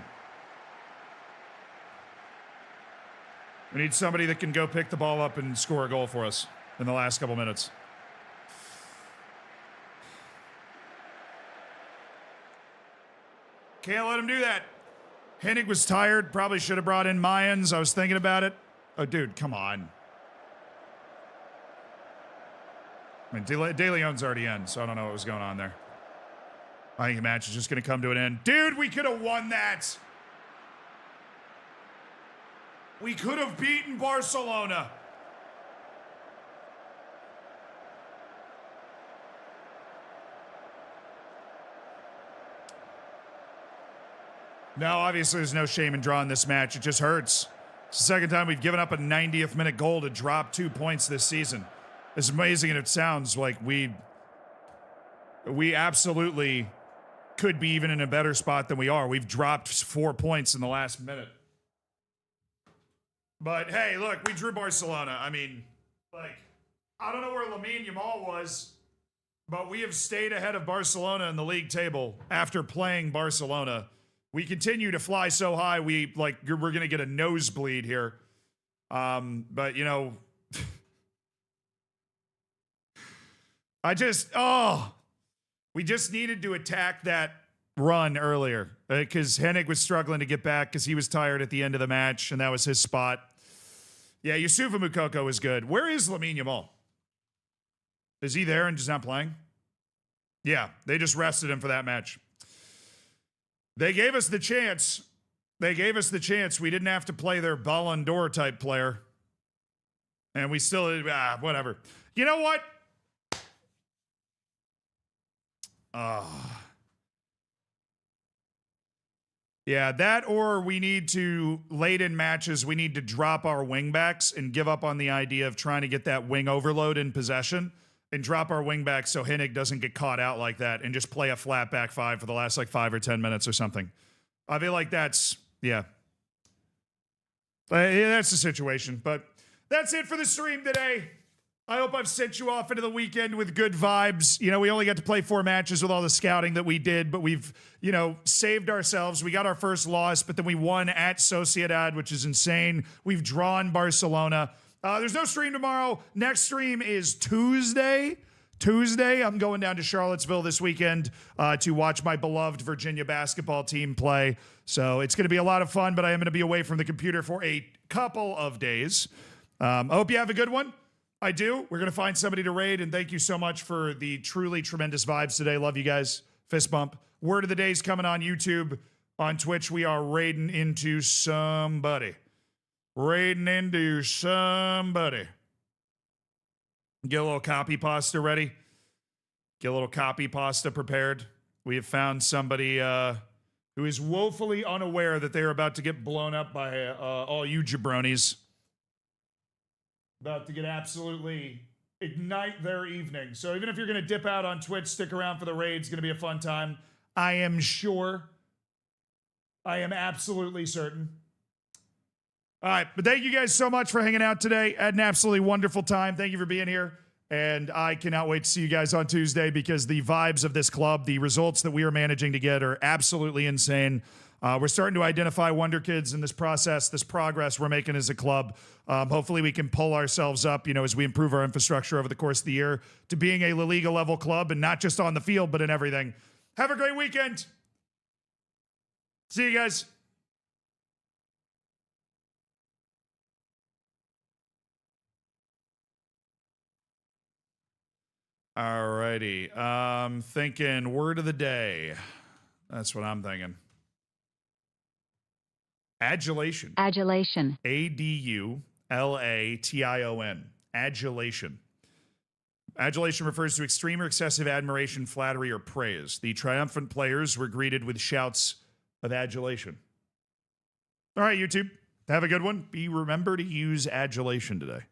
We need somebody that can go pick the ball up and score a goal for us in the last couple minutes. Can't let him do that. Hennig was tired. Probably should have brought in Mayans. I was thinking about it. Oh, dude, come on. I mean, De Leon's already in, so I don't know what was going on there. I think the match is just going to come to an end. Dude, we could have won that. We could have beaten Barcelona. Now, obviously, there's no shame in drawing this match. It just hurts. It's the second time we've given up a 90th minute goal to drop 2 points this season. As amazing as it sounds, like we absolutely could be even in a better spot than we are. We've dropped 4 points in the last minute. But hey, look, we drew Barcelona. I mean, like, I don't know where Lamine Yamal was, but we have stayed ahead of Barcelona in the league table after playing Barcelona. We continue to fly so high, we're going to get a nosebleed here. But, you know, we just needed to attack that run earlier because Hennig was struggling to get back because he was tired at the end of the match, and that was his spot. Yeah, Yusufa Moukoko is good. Where is Lamine Yamal? Is he there and just not playing? Yeah, they just rested him for that match. They gave us the chance. We didn't have to play their Ballon d'Or type player. And we still, whatever. You know what? Yeah, that or we need to, late in matches, we need to drop our wingbacks and give up on the idea of trying to get that wing overload in possession and drop our wingbacks so Hennig doesn't get caught out like that and just play a flat back five for the last 5 or 10 minutes or something. I feel like that's the situation. But that's it for the stream today. I hope I've sent you off into the weekend with good vibes. You know, we only got to play 4 matches with all the scouting that we did, but we've, saved ourselves. We got our first loss, but then we won at Sociedad, which is insane. We've drawn Barcelona. There's no stream tomorrow. Next stream is Tuesday. I'm going down to Charlottesville this weekend to watch my beloved Virginia basketball team play. So it's going to be a lot of fun, but I am going to be away from the computer for a couple of days. I hope you have a good one. I do. We're going to find somebody to raid, and thank you so much for the truly tremendous vibes today. Love you guys. Fist bump. Word of the day's coming on YouTube. On Twitch, we are raiding into somebody. raiding into somebody. Get a little copy pasta ready. Get a little copy pasta prepared. We have found somebody who is woefully unaware that they are about to get blown up by all you jabronis. About to get absolutely ignite their evening. So even if you're going to dip out on Twitch, stick around for the raid. It's going to be a fun time. I am sure. I am absolutely certain. All right, but thank you guys so much for hanging out today. Had an absolutely wonderful time. Thank you for being here. And I cannot wait to see you guys on Tuesday because the vibes of this club, the results that we are managing to get are absolutely insane. We're starting to identify wonder kids in this process, this progress we're making as a club. Hopefully we can pull ourselves up, as we improve our infrastructure over the course of the year to being a La Liga level club and not just on the field, but in everything. Have a great weekend. See you guys. Alrighty. Thinking word of the day. That's what I'm thinking. Adulation. Adulation. Adulation. Adulation. Adulation refers to extreme or excessive admiration, flattery, or praise. The triumphant players were greeted with shouts of adulation. All right, YouTube. Have a good one. Remember to use adulation today.